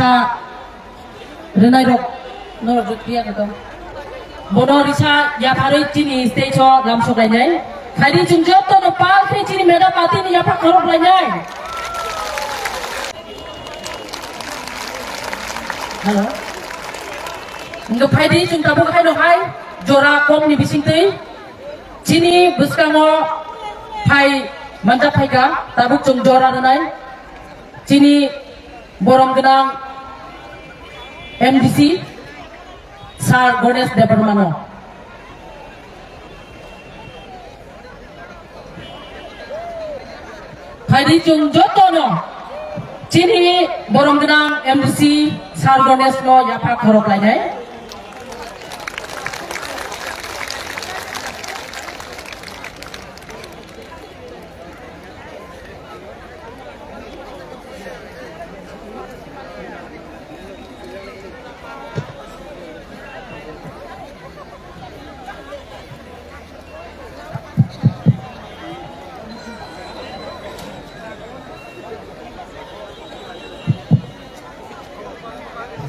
Risa Renai Rok Nor Rutia Kato Bono Risa Yapari Chini Stage Lam Sokai Hari Junjoto no Pal Chini Meda Pati ni Yapak Korok Lanyai Hello Untuk Hari Junta Bukai no Hai Jora Kom ni Bisingtei Chini Buskango Pai Manja Paika Tabuk Jung Jora Renai Chini Borong Genang MDC Sar Gones Deparmano Hari Jung Jotono Chini Borong Genang MDC Sar Gones No Yapak Horok Lainai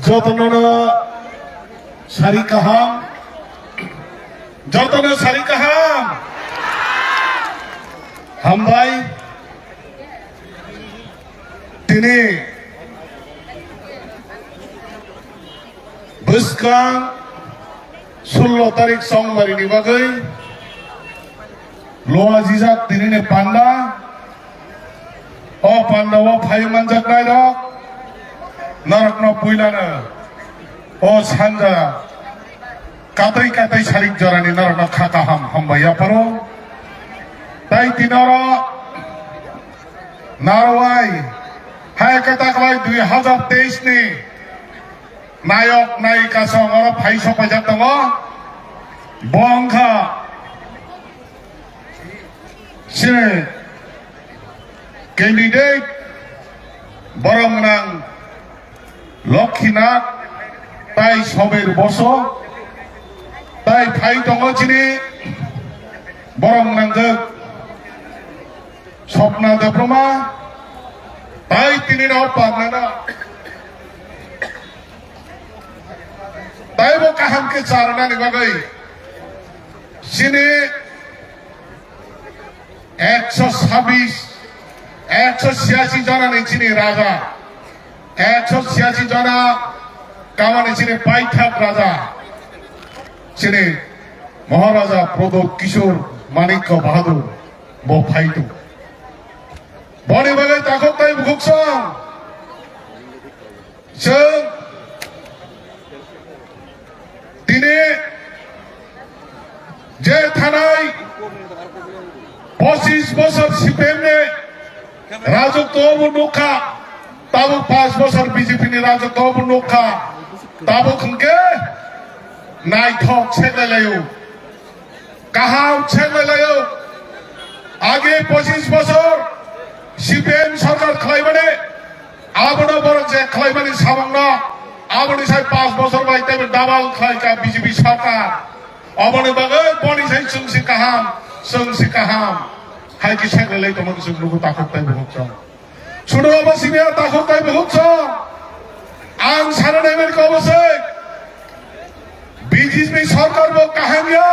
Jotono Sari Kaham Jotono Sari Kaham Hambai Tini Buskang 16 tarik Songmari ni bagai Loa Zizak Tini ne Panda O Panda o Phai Manjak Naidok Narakno Puilana O Sanja Katai Katai Sarik Jorani Narakno Kakaham Hambaya Paro Tai Tinara Narwai Hai Kataklai 2023 ni Nayok Naika Songoro Phai Sopajak Tango Bongka Sine Candidate Borong Lokhinak Tai Sober Boso Tai Phai Tongo Chini Borong Nanggek Sopna Diploma Tai Tini Nau Parnana Tai Bo Kaham Ke Charana Ni Bagai Sini 126 186 jana ni Chini Raja 186 jana Kamani Chini Paithak Raja Chini Maharaja Prodot Kishore Manikka Bahadur Bo Phaitu Boni Bagai Takok Tai Bhuksong Seng Tini Je Thanai 25 বছর সিপিএমে রাজত্ব অবনুখা তাবো 5 বছর BJP নি রাজত্ব অবনুখা তাবো খনকে নাইথক ছেলেলায়ো কাহাও ছেলেলায়ো আগে 25 বছর CPM সরকার খাইবানে আবনো বড় যে খাইবানি সাবাংনা আবনি সাই 5 বছর বাইতে ডাবল খাইকা বিজেপি সরকার অবনে বাগে বনি সাই সুংসি কাহাম Sengsi kaham, hai kisah lelai teman kesungguh takut tai berhutang. Sudah apa sih dia takut tai berhutang? Ang sana nemen kau besek. BJP sarkar bo kaham ya,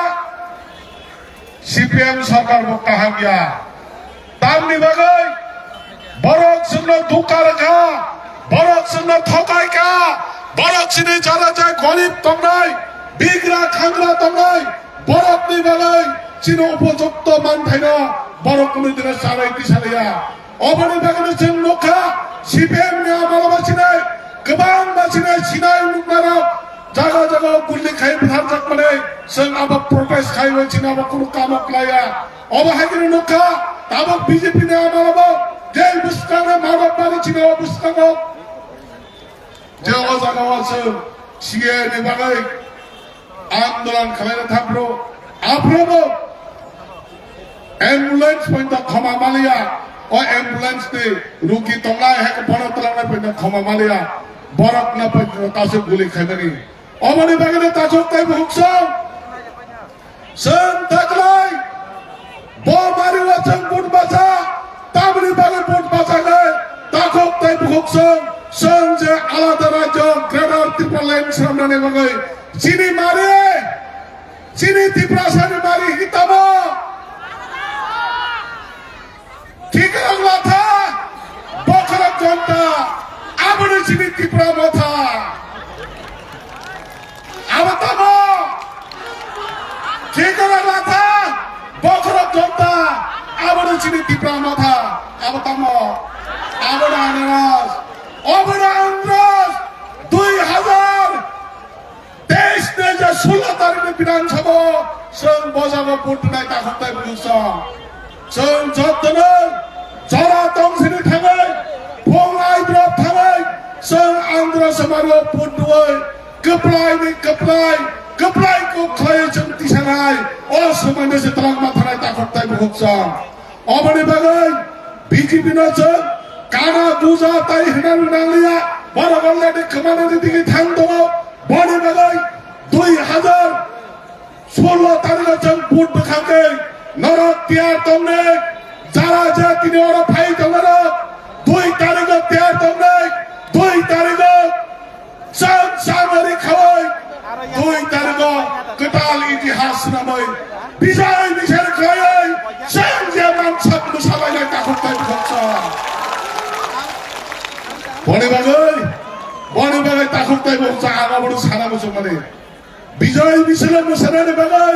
CPM sarkar bo kaham ya. Tamni bagai, barak semna dukar ka, barak semna thokai ka, barak sini cara jai golip tongnai, bigra khangra tongnai, barak ni bagai. Chino উপযুক্ত মানথাইনা বড়কুনি দিনে সারাই দিসালিয়া অবনি বাগানে जों নখা CPM নি আমালাবাসিনাय गोबां बासिनाय सिनाय मुगनारा जागा जागा गुल्ली खाइ बिहार जाकमाने जों आबा प्रोटेस्ट खाइवे चिना आबा कुनु कामक लाया अबा हागिनि नखा ताबा बीजेपी नि আমালাबा जेल बुस्ताना मारब बारि चिना बुस्ताना जे अजागा वासो सिए नि बागै आन्दोलन खालायना थाब्रो आफ्रोबो Ambulance pindah khoma malia, or ambulance ni rugi tongai hek borak telang na pindah khoma malia, borak na pindah tasuk guli khadani. Omani bagane tasuk tay buksong, sen taklai, bo mari wajang pun baca, tabli bagan pun baca gay, takuk tay buksong, sen je ala lain seramane bagai sini mari sini tiprasan mari kita mau ঠিকানা মাথা বকরা জনতা আবার চিনি ত্রিপুরা মাথা আবার তামো ঠিকানা মাথা বকরা জনতা আবার চিনি ত্রিপুরা মাথা আবার তামো আবার আনারস আন্দ্রাস 2023 নে যে 16 তারিখে বিধানসভা সং বজাবো পুটনাই তা হতাই বুঝছো जों जतनो जरा दंसिनि थाङै फंलाय द्रब थाङै जों आंध्र समारो पुटुयै गोप्लायखौ खायो जों दिसानाय असमान्य जतरां माथानाय ताखरताय बुहुकसा अबनि बागै बिजेपिनो जों काना बुजा ताय होनानै नांलिया बरगलनि खोमानानि दिगे थां दङ बनि बागै 2016 तारिखआव जों पुट बोखाङै नरक त्यार तमने जारा जा तिनी और भाई तमरा 2 तारिख त्यार तमने 2 तारिख सब सामरी खवै 2 तारिख कटाल इतिहास नामै विजय मिशर खयै सब जेमान सब मुसालाय ताखुताय खचा बने बागै ताखुताय खचा आगाबो साना मुसु माने विजय मिशर मुसानाने बागै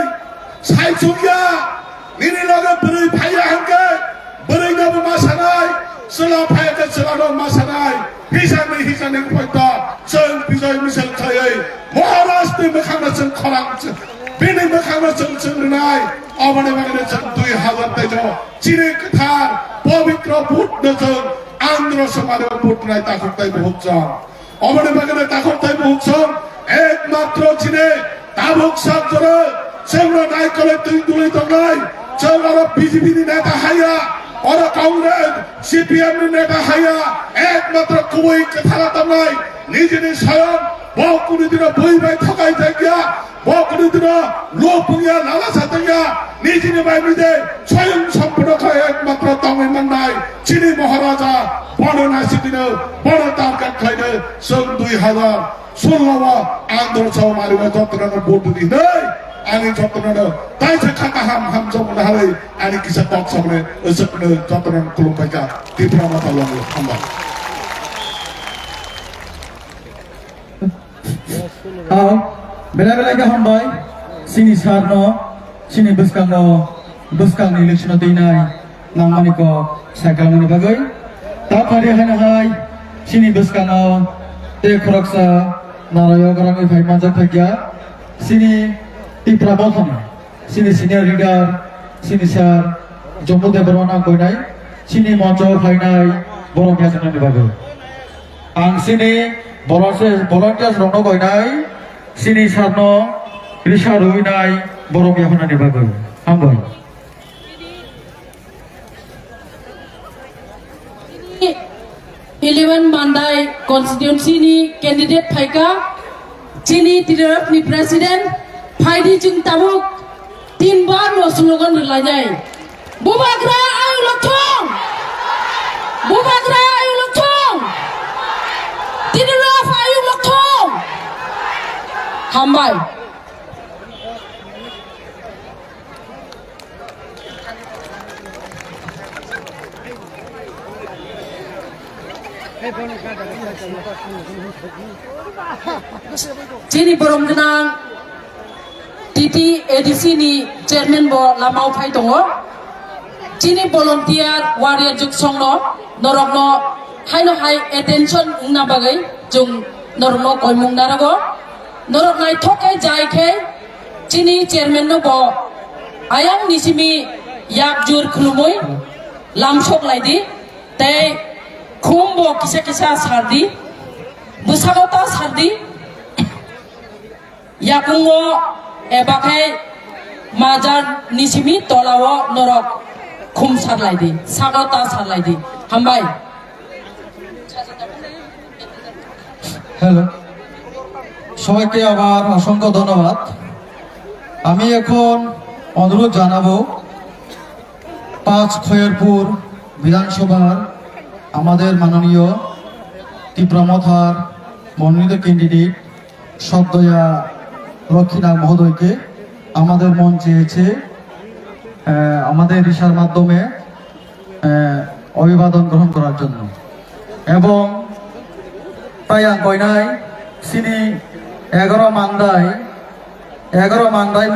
साइचुगिया Nini laga beri payah hangke, beri nabu masanai, selah payah ke selah masanai, hisan yang pada, sen bisa misal kaya, Maharashtra mekana sen korang, bini mekana sen renai, awalnya mekana sen 2000 tejo, ciri ketar, pavitra put nesen, Andhra Samara put nai takut tai buhuksa, awalnya mekana takut tai buhuksa, ekmatro ciri tabuk sabjara, semua naik kalau tulis tangai. Jangan BJP ni neta haya, orang Congress, CPM ni neta haya, ekmatra kuwai kethara tamai, niji ni sayang, bawa kuni dina boi bai thakai jagya, bawa kuni dina lo punya lala satya, niji ni bai mide sayang sampurna kaya ekmatra tamai manai, Chini Maharaja, bada nasi dina, bada tarkat kaya, sen 2016 Andhra Samara jatran board di nai. Ani jatran tai se kata ham jom hari ani kisah talk samne esokne jatran kulum baca Tripura mata long hamba bela ke hambai sini sarno sini buskang ni election dinai nangmani ko sakal mani bagai ta pari hai sini buskang te khoroksa narayo garang phai manja thakya sini Tripura Mothana, sini senior leader, sini sir, Jammu Devarwana koinai, sini monjo phainai, borong yasan ni bagai. Ang sini volunteers rongno koinai, sini sarno, Risha ruinai, borong yasan ni bagai. Hambai. 11 Mandai constituency ni candidate phaika, sini tidak ni president. Faidi jeng tabuk 3 बार lo slogan relajai bubagra ayu lokthong tiduraf ayu lokthong hambai Cini borong genang Titi edisi ni chairman bo lamau phai tongo chini volunteer warrior juk songno norokno haino hai attention ungna bagai jung norokno koimung narago norok nai thokai jai khe chini chairman no bo ayang nisimi yak jur khulumoi lamsok laidi te khumbo kisa sardi busagota sardi yakungo ebakai majar nisimi tolawo norok khum sarlaidi sagota sarlaidi hambai hello সবাইকে আবার অসংখ্য ধন্যবাদ আমি এখন অনুরোধ জানাবো 5 খয়েরপুর বিধানসভার আমাদের মাননীয় ত্রিপুরা মথার মনোনীত ক্যান্ডিডেট সদ্দয়া লক্ষ্মীনাথ মহোদয়কে আমাদের মঞ্চে এসে আমাদের রিসার মাধ্যমে অভিবাদন গ্রহণ করার জন্য এবং তাইয়াং কইনাই সিনি 11 মান্দাই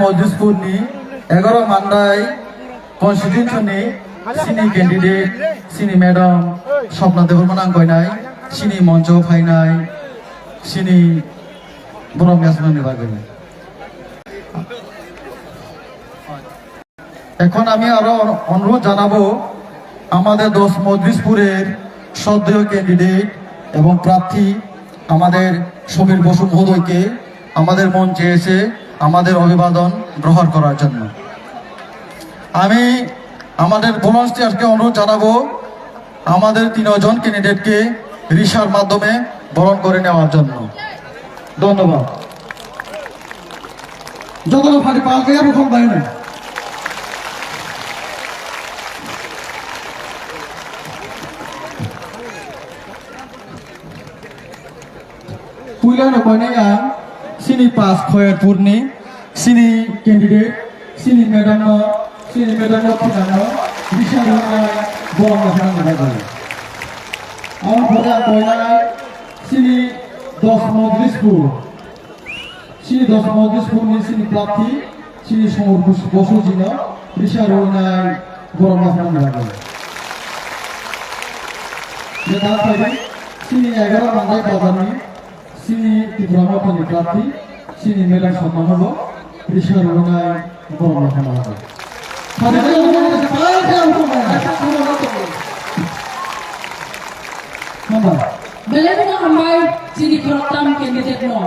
মজলিসপুরনি 11 মান্দাই কনস্টিটিউশনनि सिनी कैंडिडेट सिनी मैडम स्वप्ना देवरमान गयनाय सिनी मंच फाइनाय सिनी बर' मियासमाननि बागै এখন আমি আরো অনুরোধ জানাবো আমাদের 10 মজলিসপুরের সদ্য ক্যান্ডিডেট এবং প্রার্থী আমাদের সমীর বসু মহোদয়কে আমাদের মঞ্চে এসে আমাদের অভিবাদন গ্রহণ করার জন্য আমি আমাদের ভলান্টিয়ারকে অনুরোধ জানাবো আমাদের 3 জন ক্যান্ডিডেটকে রিসার মাধ্যমে বরণ করে নেওয়ার জন্য ধন্যবাদ যত ফাটি পালকে আর ফোন পাই না পুইলানো কয়নায়া সিনি পাস খয়ারপুরনি সিনি ক্যান্ডিডেট সিনি ম্যাডাম ঠিকানো রিসার বড় মাথানো বাগৈ আমার প্রধান কয়নায় সিনি 10 মজলিসপুর সিনি প্রার্থী সিনি সমর বসুজিনা রিসার বড় মাথানো বাগৈ যেটা থাকে সিনি 11 মান্দাই বাজারনি সিনি ত্রিপুরামথানি প্রার্থী সিনি মেলা সম্মান হল রিসার বড় মাথানো বাগৈ Beliau nak hambai sini program candidate no.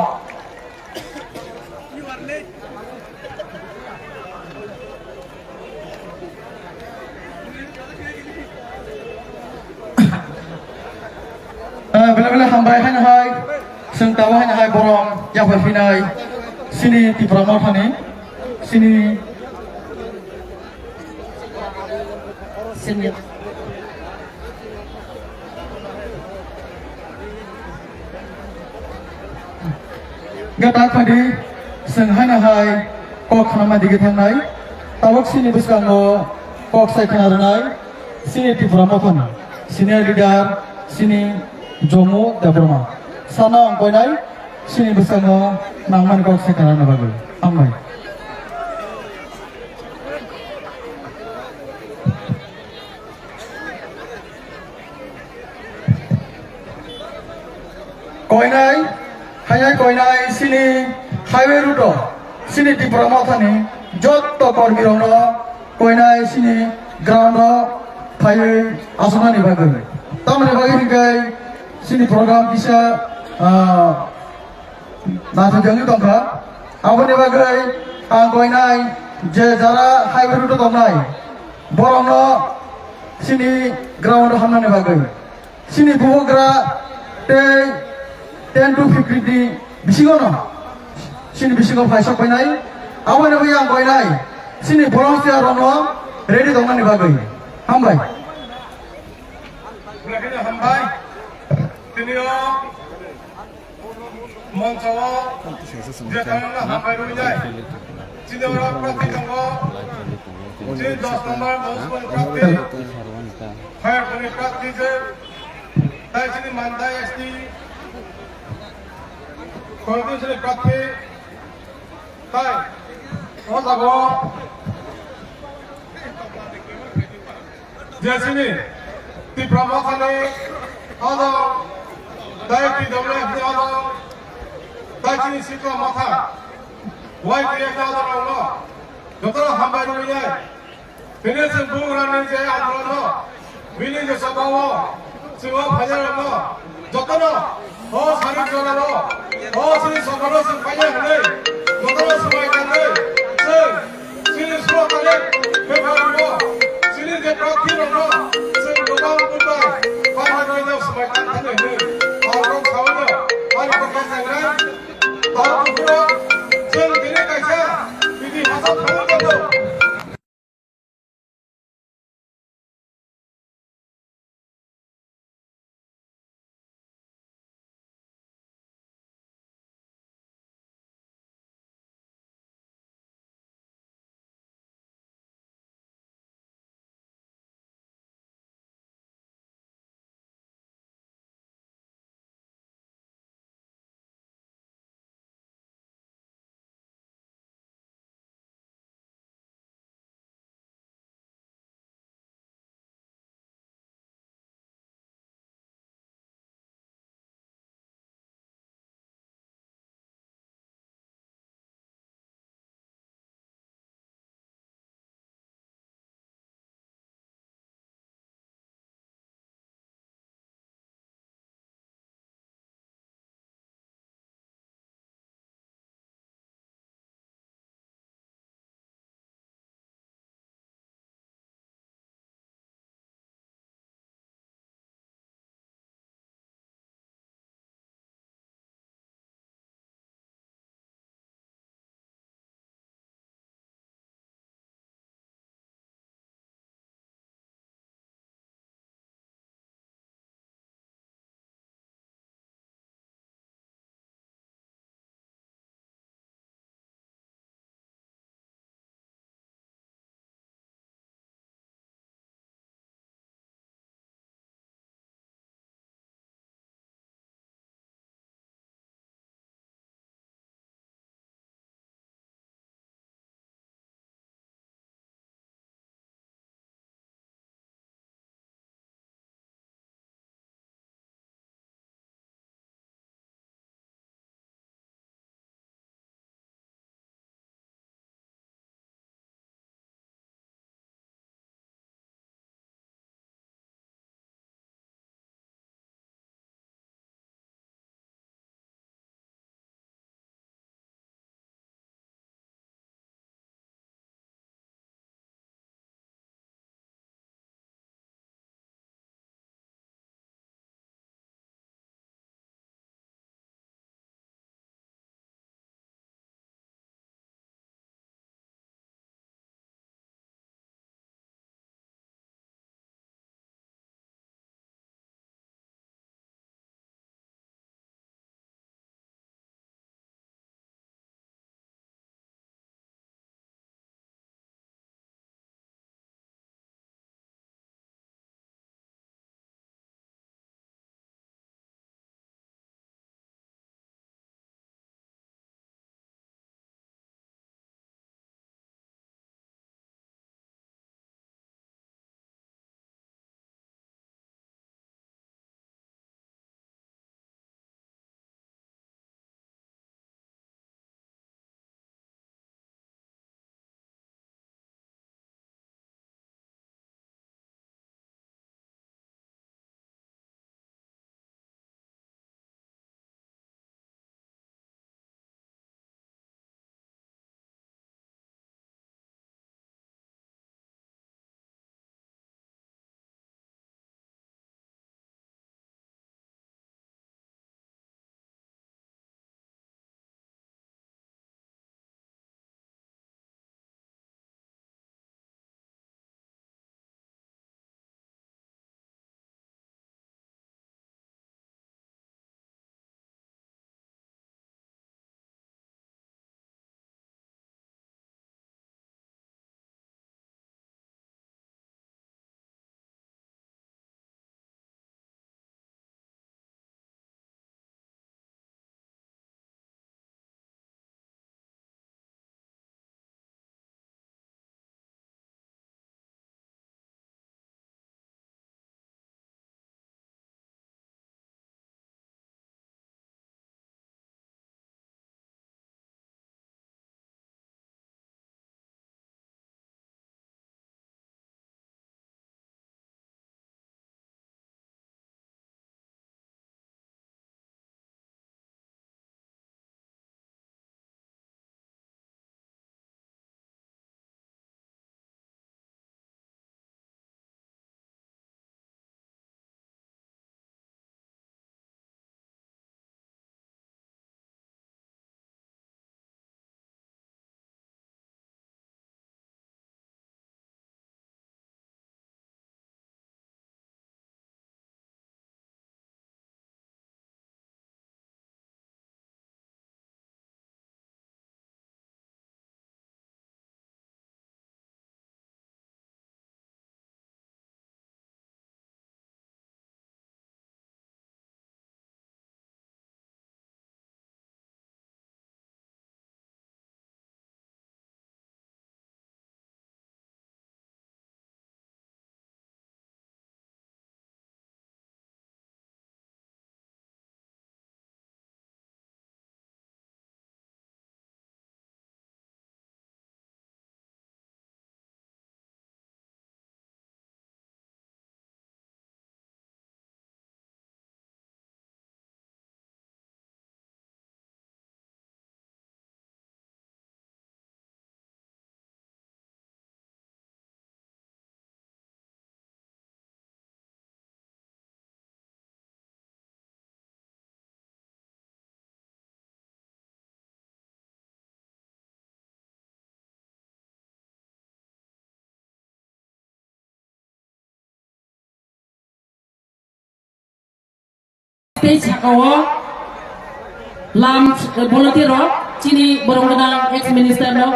Bela hambai hai sengtawa hai borong yang berfinai sini di Pramotani sini Sini. Gata padi senghana hai kok nama digi thangnai tabok sini buskango kok sai khanarnai sini ti Pramotani senior leader sini Jomo Debroma sana angkoinai sini buskango nangman kok sai khanarna bagai ambai কয়নাই হাইয়াই কয়নাই সিনি highway root সিনি ত্রিপুরামথানি যত কর্মীরন কয়নাই সিনি ground ফাইয়ে আসনানি বাগৈ তামনি বাগৈ হিংকাই সিনি programme কিসা নাথজংনি দंखा আবনি বাগৈ আং কয়নাই যে যারা highway root দंनाय বরং সিনি ground হামনানি বাগৈ সিনি বুবগ্রা তে 10 to 50 di bisingono sini bisingo faisok painai awani bayang painai sini volunteer rono ready dongani bagai hambai Berarti hambai tinio moncawa dia karena hambai dulu jai sini orang praktik tunggu sini 10 nomor bosman praktik fire kuni praktik je dari sini mandai SD Kalau sini praktik, tay, oh sago, di sini di Pramotani ada, tay di WF ada, tay sini situ mata, YPF ada orang, jodoh hambai dulu ya, ini sebung rani je ada orang, ini je sabawa, semua fajar orang, jodoh oh saring jodoh oh sini sokono sing payah nih jodoh semua kan nih sini semua kalian beberapa sini dia praktik orang sing jodoh puntai payah nih semua kan nih orang kawan orang pakai sangran orang pura sing ini kaisa ini masa kamu state sakawo lam volunteer ro chini borong genang ex minister no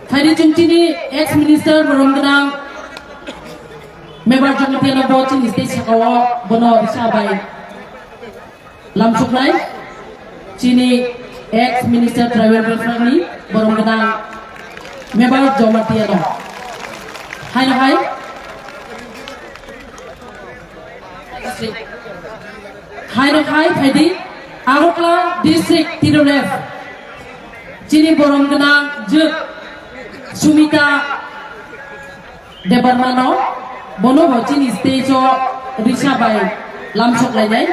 Tadi chini ex minister borong genang member volunteer no bo chini state sakawo bono bisa bai lam suknai chini ex minister travel welfare ni borong genang member volunteer no hai hai hai Tadi Arokla district Tidoref chini borong genang juk Sumita Debarmano bono ho chini stage o risha bai lamsok lai dai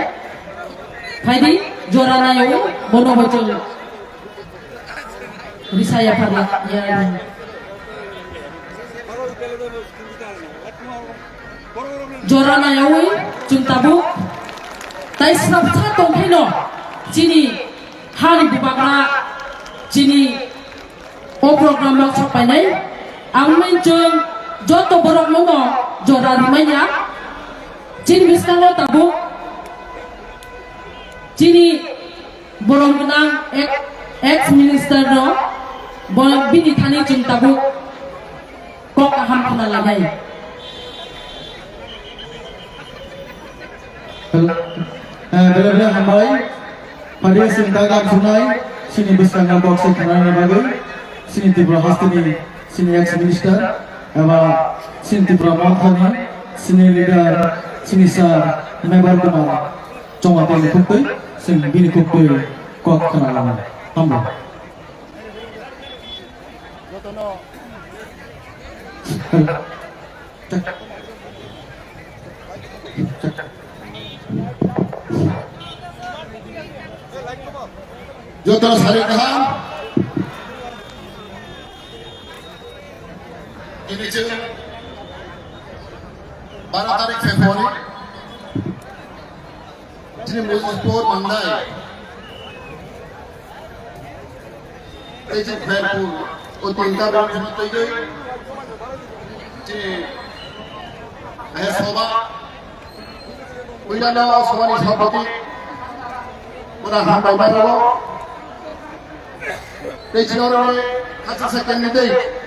Tadi jorana yo bono ho chung risha ya parla ya jorana yo chung tabu tai sab sa tong hino chini hari bubakra chini o program lok sapai nai angmen chung joto borok mongo jora rimanya chini biskalo tabu chini borong genang ex minister no bolak bini thani chung tabu kok aham kana lagai benar-benar hambai pada sintagan sunai sini besar ngabok sekarang bagai sini tibra hastini sini ex minister ama sini tibra mathani sini leader sini sar member kumar cuma paling kumpul sini bini kumpul kok kenal hambai Jodoh hari kaham ini je 12 tarik Februari jadi Muzaffarpur Mandai Ejit Februari Utinta Bangsa Tayge jadi ayah soba Ujana Osmani Sabati Muna Hambai Baralo Regional Hatsasa candidate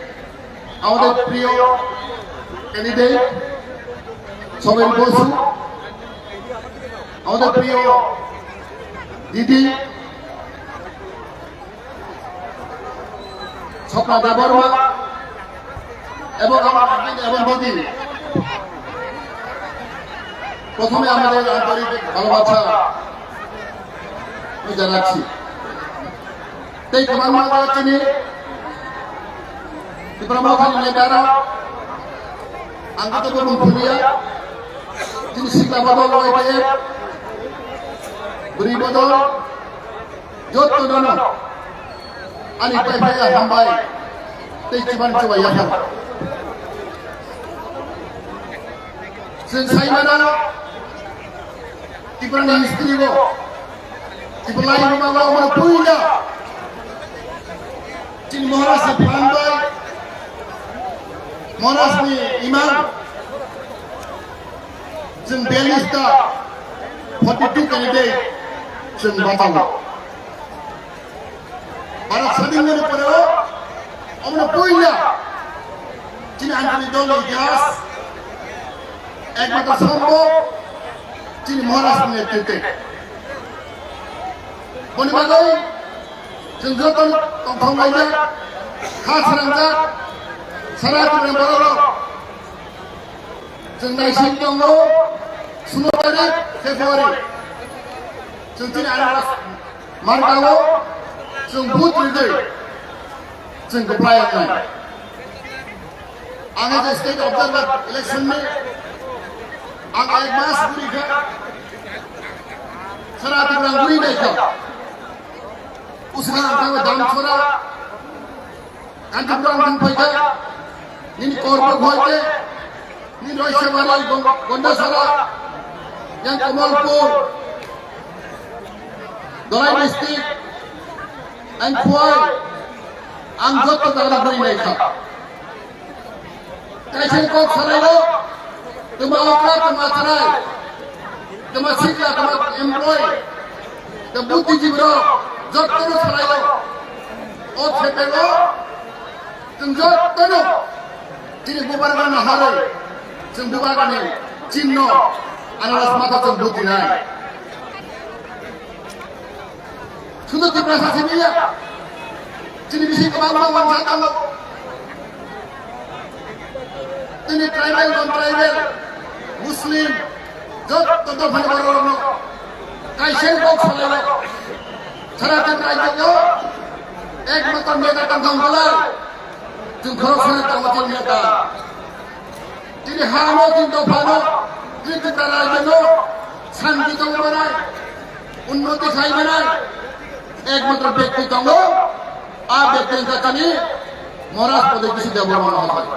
আমাদের প্রিয় candidate সবেন Basu আমাদের প্রিয় দিদি স্বপ্না দেববর্মা এবং আমার এবং দিদি প্রথমে আমাদের আন্তরিক ভালোবাসা জানাচ্ছি তাই কেমন চিনি di promosi negara anggota pembunuhnya jenis sikap bodol OEPF beri bodol jodoh dono ani payah hambai tejiban coba ya kan sensai mana di peran istri lo di pelai rumah lo mana punya cini moras sepandai Monas ni imam Jeng Belista 42 candidate Jeng Batang Para sading ni pero Omna punya Jini Antoni Dolo Ikhlas Ekmata Sambo Jini Monas ni titik Boni bagai Jeng Joton Tongkong Lajak Khas Rangkat Saratu dan Barolo Jendai Sintonggo 10 tarik Februari Jendin anak Margawo Jengbut Ridai Jengkeplayan lain Angga state observer election में Angga एक मास पूरी का Saratu dan पूरी नहीं का उसका angka दाम छोड़ा Anti perang पैसा Ini korban hoite, ini Roisha Mari Gondasara, yang Kamalpur, Dolai District, and Kuwai, ang joto dalam beri mereka. Kaisen kau salai lo, tuma okra, tuma cerai, tuma sikla, tuma employ, tuma buti jibro, joto lo salai lo, oh cepe lo, tum joto lo, ini bubar kana hari, tum bubar kana cinno, analas mata tum buti nai. Sudah terasa sini ya. Sini bisa kemana wanita kamu? Ini tribal non tribal, Muslim, jod tentu banyak orang. Kaisen kau salah. Cerita tribal ek mata mereka tanggung belar. Jungkau sana tanggung mereka. Ini hamo tentu banyak. Ini tribal santi tanggung belar. Unnati khai belar. এক মাত্র ব্যক্তি তঙ্গ আর ব্যক্তি কানে মহারাজ পদে কিছু দেব মনে হয়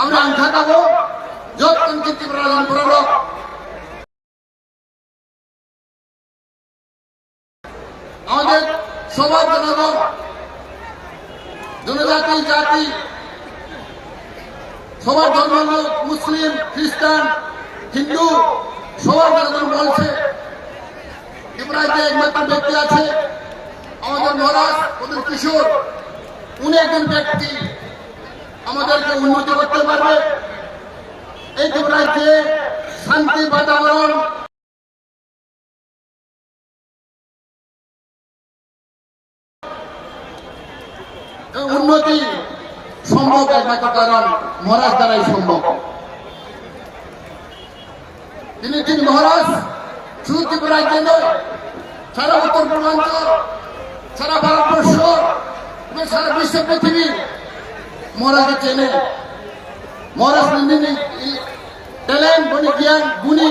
আমরা আংখা খাবো যতক্ষণ কিন্তু প্রয়োজন পড়লো আমাদের সবার জনগণ জনজাতি জাতি সবার ধর্ম মুসলিম খ্রিস্টান হিন্দু সবার জনগণ বলছে ইব্রাহিম একমাত্র ব্যক্তি আছে আমাদের মহারাজ ওদের কিশোর উনি একজন ব্যক্তি আমাদেরকে উন্নতি করতে পারবে এই ইব্রাহিমকে শান্তি বাতাবরণ উন্নতি সম্ভব একমাত্র কারণ মহারাজ দ্বারাই সম্ভব তিনি মহারাজ শুধু ত্রিপুরাজ্যে নয় সারা উত্তর পূর্বাঞ্চল সারা ভারতবর্ষ এবং সারা বিশ্ব পৃথিবী মহারাজকে চেনে মহারাজ ট্যালেন্ট বনি জ্ঞান গুণী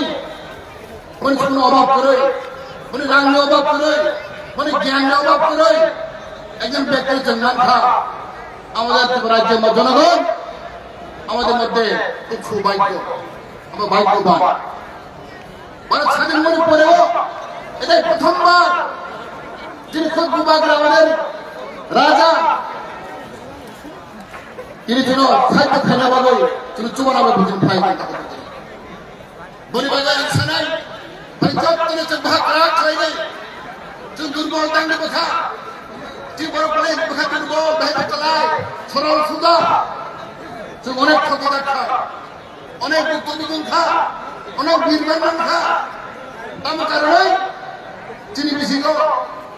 বনি কোনো অভাব করে বনি রাঙ্গে অভাব করে বনি জ্ঞানে অভাব করে একজন ব্যক্তির জন্মান খা আমাদের ত্রিপুরাজ্যের জনগণ আমাদের মধ্যে খুব সৌভাগ্য আমরা ভাগ্যবান ভারত স্বাধীন মনে পড়েও এটাই প্রথমবার যিনি খুব বিভাগের আমাদের রাজা তিনি ছিল খাদ্য খানা বাবু তিনি চুমানা বাবু তিনি ভাই বলি বাজার ইচ্ছা নাই পরিচর্তনে ভাগ রাখ হয়ে যায় তুমি দুর্বল দাঙ্গে কথা তুই বড় পড়ে কথা দুর্বল ভাইকে চালায় সরল সুদা তুমি অনেক ক্ষতি দেখা অনেক উত্তর খা অনেক বীরবান খা তার কারণে চিনি বিসিঙ্গ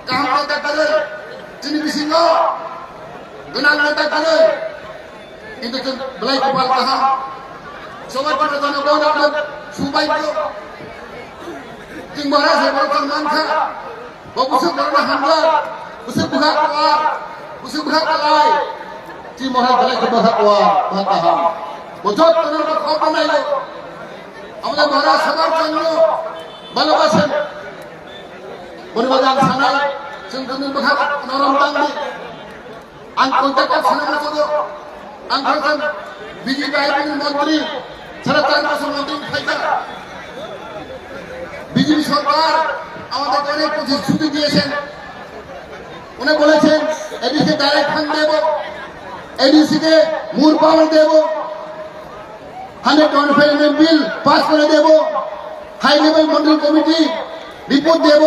কাম নেতা করে চিনি বিসিঙ্গ গুনাল নেতা করে কিন্তু বেলাই গোপাল কাহা সবার জন্য জনগণ আপনার সৌভাগ্য তিন মহারাজ বলছেন মানখা বসে করোনা হামলা বসে বুঘা কোয়ার বসে বুঘা কালাই তিন মহারাজ বেলাই গোপাল কোয়ার কাহা বছর তোর খবর নাই আমাদের মহারাজ সবার জন্য ভালোবাসেন পরিবাজার থানায় সিংহদিন বখা নরম দাঙ্গি আং কলকাতা থানা চলো আং খান বিজেপি আইপিএল মন্ত্রী সারা 4 বছর মন্ত্রী খাইতা বিজেপি সরকার আমাদের অনেক প্রতিশ্রুতি দিয়েছেন উনি বলেছেন এডিসি ডাইরেক্ট ফান্ড দেব এডিসি কে মূল পাওয়ার দেব 125 বিল পাস করে দেব হাই লেভেল মন্ডল কমিটি রিপোর্ট দেব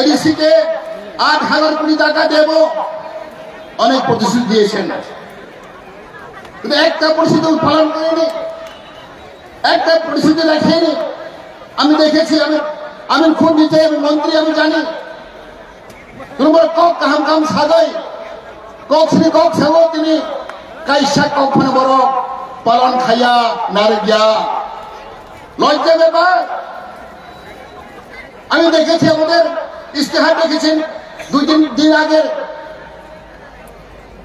এডিসি কে 8,000 কোটি টাকা দেব অনেক প্রতিশ্রুতি দিয়েছেন কিন্তু একটা প্রতিশ্রুতি পালন করেনি একটা প্রতিশ্রুতি রাখেনি আমি দেখেছি আমি খুন দিতে আমি মন্ত্রী আমি জানি তোমার কক কাহাম কাম সাদয় কক শ্রী কক সেব তিনি কাইসা কখনো বড় পালন খাইয়া নারে গিয়া লজ্জা ব্যাপার আমি দেখেছি আমাদের ইস্তেহার দেখেছেন 2 দিন আগে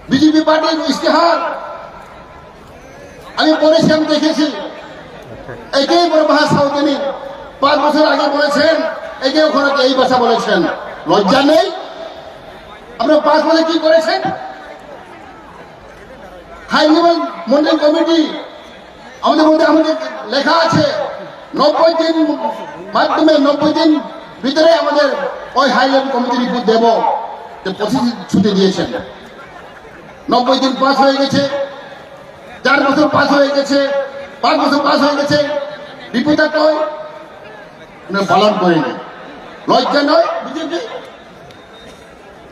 বিজেপি পার্টির ইস্তেহার আমি পড়েছি আমি দেখেছি একেই বড় ভাষাও তিনি 5 বছর আগে বলেছেন একে ওখানে এই ভাষা বলেছেন লজ্জা নেই আপনারা 5 বছর কি করেছেন হাই লেভেল মন্ডল কমিটি আমাদের মধ্যে আমাদের লেখা আছে 90 দিন মাধ্যমে 90 দিন ভিতরে আমাদের ওই হাই লেভেল কমিটি রিপোর্ট দেব যে প্রতিশ্রুতি দিয়েছেন 90 দিন পাস হয়ে গেছে 4 বছর পাস হয়ে গেছে 5 বছর পাস হয়ে গেছে রিপোর্টার কই পালন করেনি লজ্জা নয় বিজেপি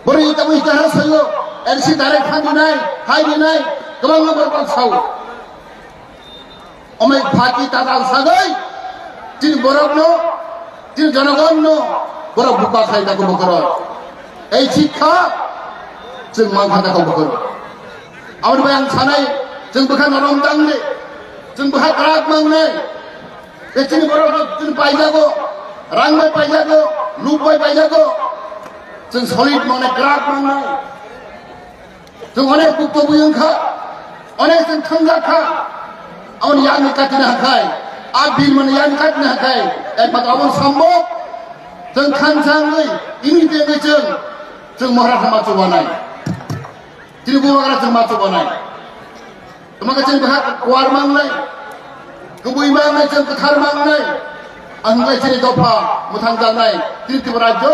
বলে এটা ইতিহাস হইল এলসি ডাইরেক্ট ফান্ড নাই হাইডি নাই गोबां nomor साव अमेक फाकी तादाल सागै दिन बरकनो दिन जनगणनो बरक बुका खायदाखौ बकर এই শিক্ষা जों मानखादाखौ बकर आमफ्राय आं सानाय जों बोखा नरम दांनो जों बोखा ग्राक मांनो बे दिन बरक दिन पाइजागौ रांबाय पाइजागौ लुबाय पाइजागौ जों सलिड मावनाय ग्राक मांनाय जों अनेक बुक्तबुयंखा अनेक जों थांजाखा आवन यान काटिनो हाखाय आ बिल मन यान काटिनो हाखाय एफाद आवन सम्भव जों खानसाङै इमिडियेटलि जों महाराष्ट्र माचो बानाय दिनै बर'गारा जों माचो बानाय तुम्हारा जों बहा कुवार मांनाय गुबै मांनाय जों गोथार मांनाय आंलाय जेरै दफा मोथां जानाय दिनै त्रिपुरा राज्य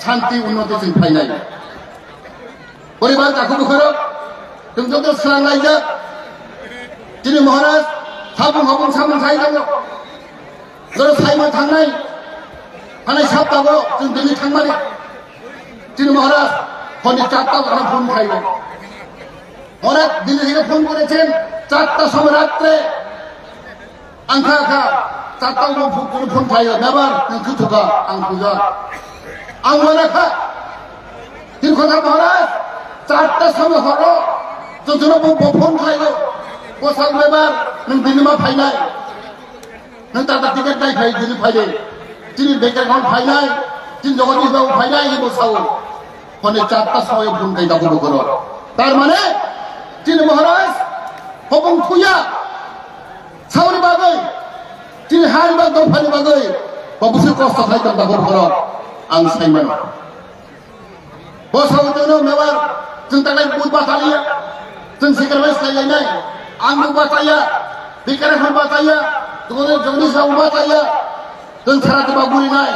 शान्ति उन्नति जों फायनाय बोरैबा दाखौ बोखोरो जों जत सोलांलायजा दिनै महाराज हाबुं हाबुं सामोन सायनांगौ जों सायमोन थांनाय साबदागौ जों दिनै थांमाने दिनै महाराज हरनि 4টা गाहाम ফোন খাইব महाराज दिनै থেকে ফোন করেছেন 4টা সময় রাত্রে आंखा आंखा 4টা ফোন খাইব নেবার नोंखौ थुका आं खुजा आं मानाखा दिन কথা महाराज 4টা সময় হলো जोंनो फन खाइब बसाव लेबार नों दिनै मा फायनाय नों टाटा टिकेट नाय फाय दिनै फायदे दिनै बेंक एकाउन्ट फायनाय दिन जगतनि बाबु फायनाय हे बसाव हने 4টা সময় ফোন খাইदाखौ बकर तार माने दिनै महाराज हबं खुया सावरि बागै दिनै हारि बाग दफानि बागै बाबुसो कस्त खाइदाखौ बकर आं सायमान बसाव दोनो मेबार जों तालाय बुद बाथालिया जों सिगारेट सायलायनाय आंबो बाथाया बिकाराखौ बाथाया जोंनि सायाव बाथाया जों साराथि बागुरिनाय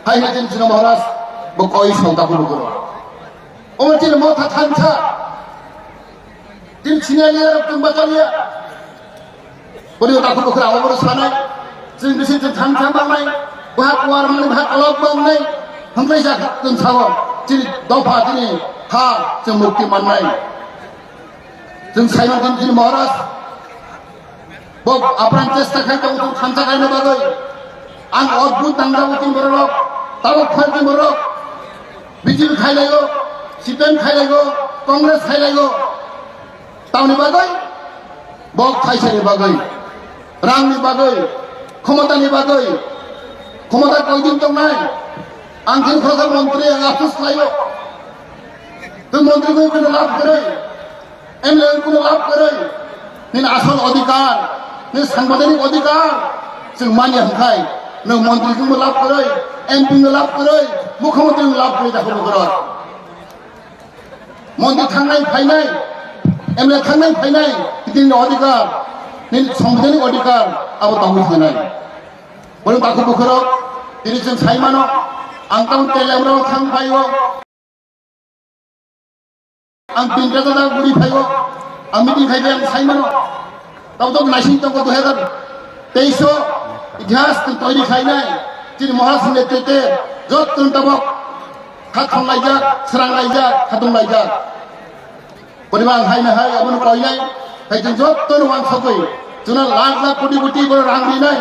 हायना दिनै महाराज बकय सावदाखौ बकर अमर दिनै मथा थानसा दिनै सिनालिया जों बाथालिया बोरै दाखौ बकर आवर सानाय जों बिसोर थानसा मावनाय बहा कुवार मावनाय बहा कलक मावनाय हांख्राय जाखा जों साव दिनै दफा दिनै हा जों मुक्ति मोननाय जों सायमान दिनै महाराज बब आप्रान चेष्टा खायदों जों थानसा गायनो बागै आं अद्भुत नांदाबो दिन बरक ताबो फारदिन बरक बिजेपि खायलायगौ सिपिएम खायलायगौ कंग्रेस खायलायगौ तावनि बागै बब खायसानि बागै रांनि बागै क्षमतानि बागै क्षमता कयदिन दंनाय आं दिन प्रधानमंत्री आं आफसोस खालायो जों मन्त्रीखौ कोनो लाभ करै एमएलए कोनो लाभ करै नों आसल अधिकार नों साংবাদিক अधिकार जों मानिया हांखाय नों मन्त्रीखौबो लाभ करै एमपिनो लाभ करै मुख्यमंत्रीनो लाभ करै दाखौ बकर मन्त्री थांनाय फायनाय एमएलए थांनाय फायनाय दिनै अधिकार नों साংবাদিক अधिकार आबो दावै थानाय बोरै दाखौ बकर दिनै जों सायमानो आं टाउन टेलेमराव थांफायो आं बिंगाजा गुरि फायो आं मिटिं खायबाय आं सायमानो दावदाव नायसिन दङ 2023 इतिहास तैरि खायनाय दिनै महाराष्ट्र नेतृत्वे जतन दाबक खाथंलायजाक सोरांलायजाक खाथंलायजाक बोरैबा आं हायनो हाय आबोनो कयनाय जों जतन वान सबै जोंना लाख लाख कोटि कोटि रां दिनाय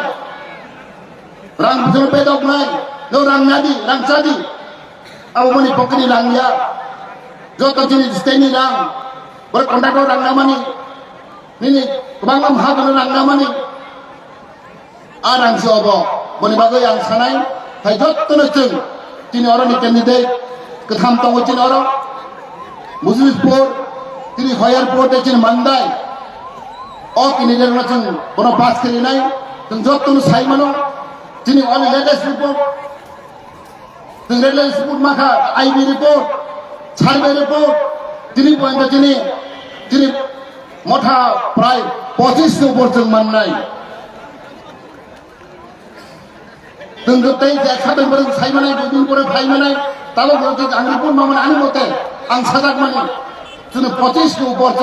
रां जों बेदकनाय नों रां नादि रां चादि आबोमोननि पकेटनि रांनिया जत दिनै स्टेटनि रां बर कन्ट्राक्टर रां नामानि दिनै गोबां हागोनो रां नामानि आ रांसो अब बोरैबा बागै आं सानाय फाय जतन जों दिनै अरनि केन्डिडेट गोथाम दङ दिनै अर मुजिबपुर दिनै हयारपुर दिनै मान्दाय अ केन्डिडेटफोरा जों बर' पास खालामनाय जों जतन सायमानो दिनै अल लेटेस्ट रिपोर्ट जों लेटेस्ट रिपोर्ट माखा आईबी रिपोर्ट सार्वे रिपोर्ट दिनै पॉइंट दिनै मथा प्राय 25 नम्बर जों माननाय जों गोदै जाखादोंबो सायमानाय दुदिन करे फायमानाय Kalau kita angin pun maman angin mote, ang sadak mani, cuma 25 ke upar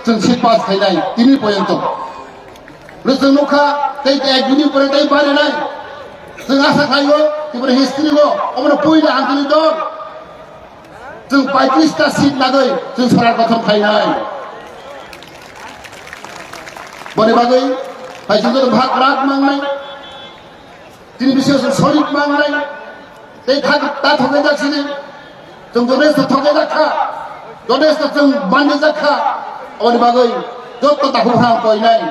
cun seat pass kaya ini poin tu. Lalu nuka, tei guni pun tei balik nai, cun asa kaya, tiba history lo, orang poin dah angin itu, cun 35 ta seat lagi, cun serat kotor kaya nai. Boleh bagai, hai juga bahag rak mangai, তিনি বিশেষ শরীর মাংলাই এই থাক তা ঠকে যাচ্ছিনি जों गणेश थके जाखा गणेश जों बान्डे जाखा और बागै जत ताहुफ्रा कइनाय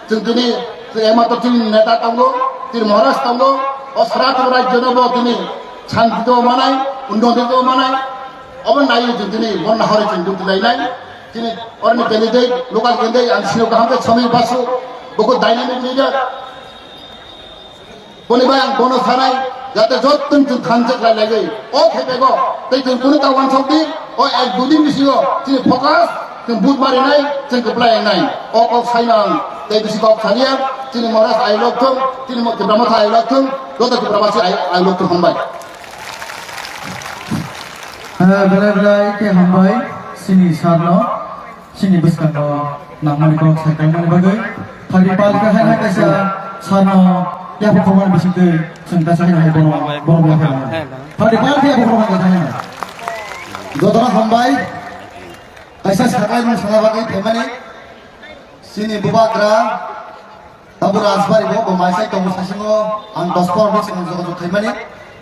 जों दिनै एमात्र जों नेता दंगो जों महाराज दंगो असरात राज्य नबो दिनै शान्तिद मानाय उन्नतिद मानाय अब नाय जों दिनै बन हरे जों दुखलायनाय दिनै अरनि गेलेदै लोकाल गेलेदै आं सिनो गाहामते समीर बासु बको डायनामिक लिडार बोलिबाय आं बनो थानाय जाते जत्तन जों थांजोबलाय लागै अ खेबेगो दैजों कुनु दावान सौदि अ एक दुदिन बिसिगो दिनै फकास जों बुट मारिनाय जों गोब्लायनाय अ साइनां दै बिसिगो थालिया दिनै महाराज आइलकथों दिनै मथेब्रामथा आइलकथों गत गोब्राबासि आइलकथों हमबाय बेलाय के हमबाय सिनि सारनो सिनि बिस्कानो नामनिको साइकालनि बागै फारिपाल के हाय कायसा सारनो या परफॉर्मेंस बिसिंदै जों दा साइनाय बनो फारिपाल के परफॉर्मेंस गाथाय जदरा हमबाय कायसा साइकाल नि साना बागै थेमानि सिनि बुबाग्रा ताबु राजबारि बो माइसाय दङ सासिङो आं 10 पाउन्ड सिङो जग थेमानि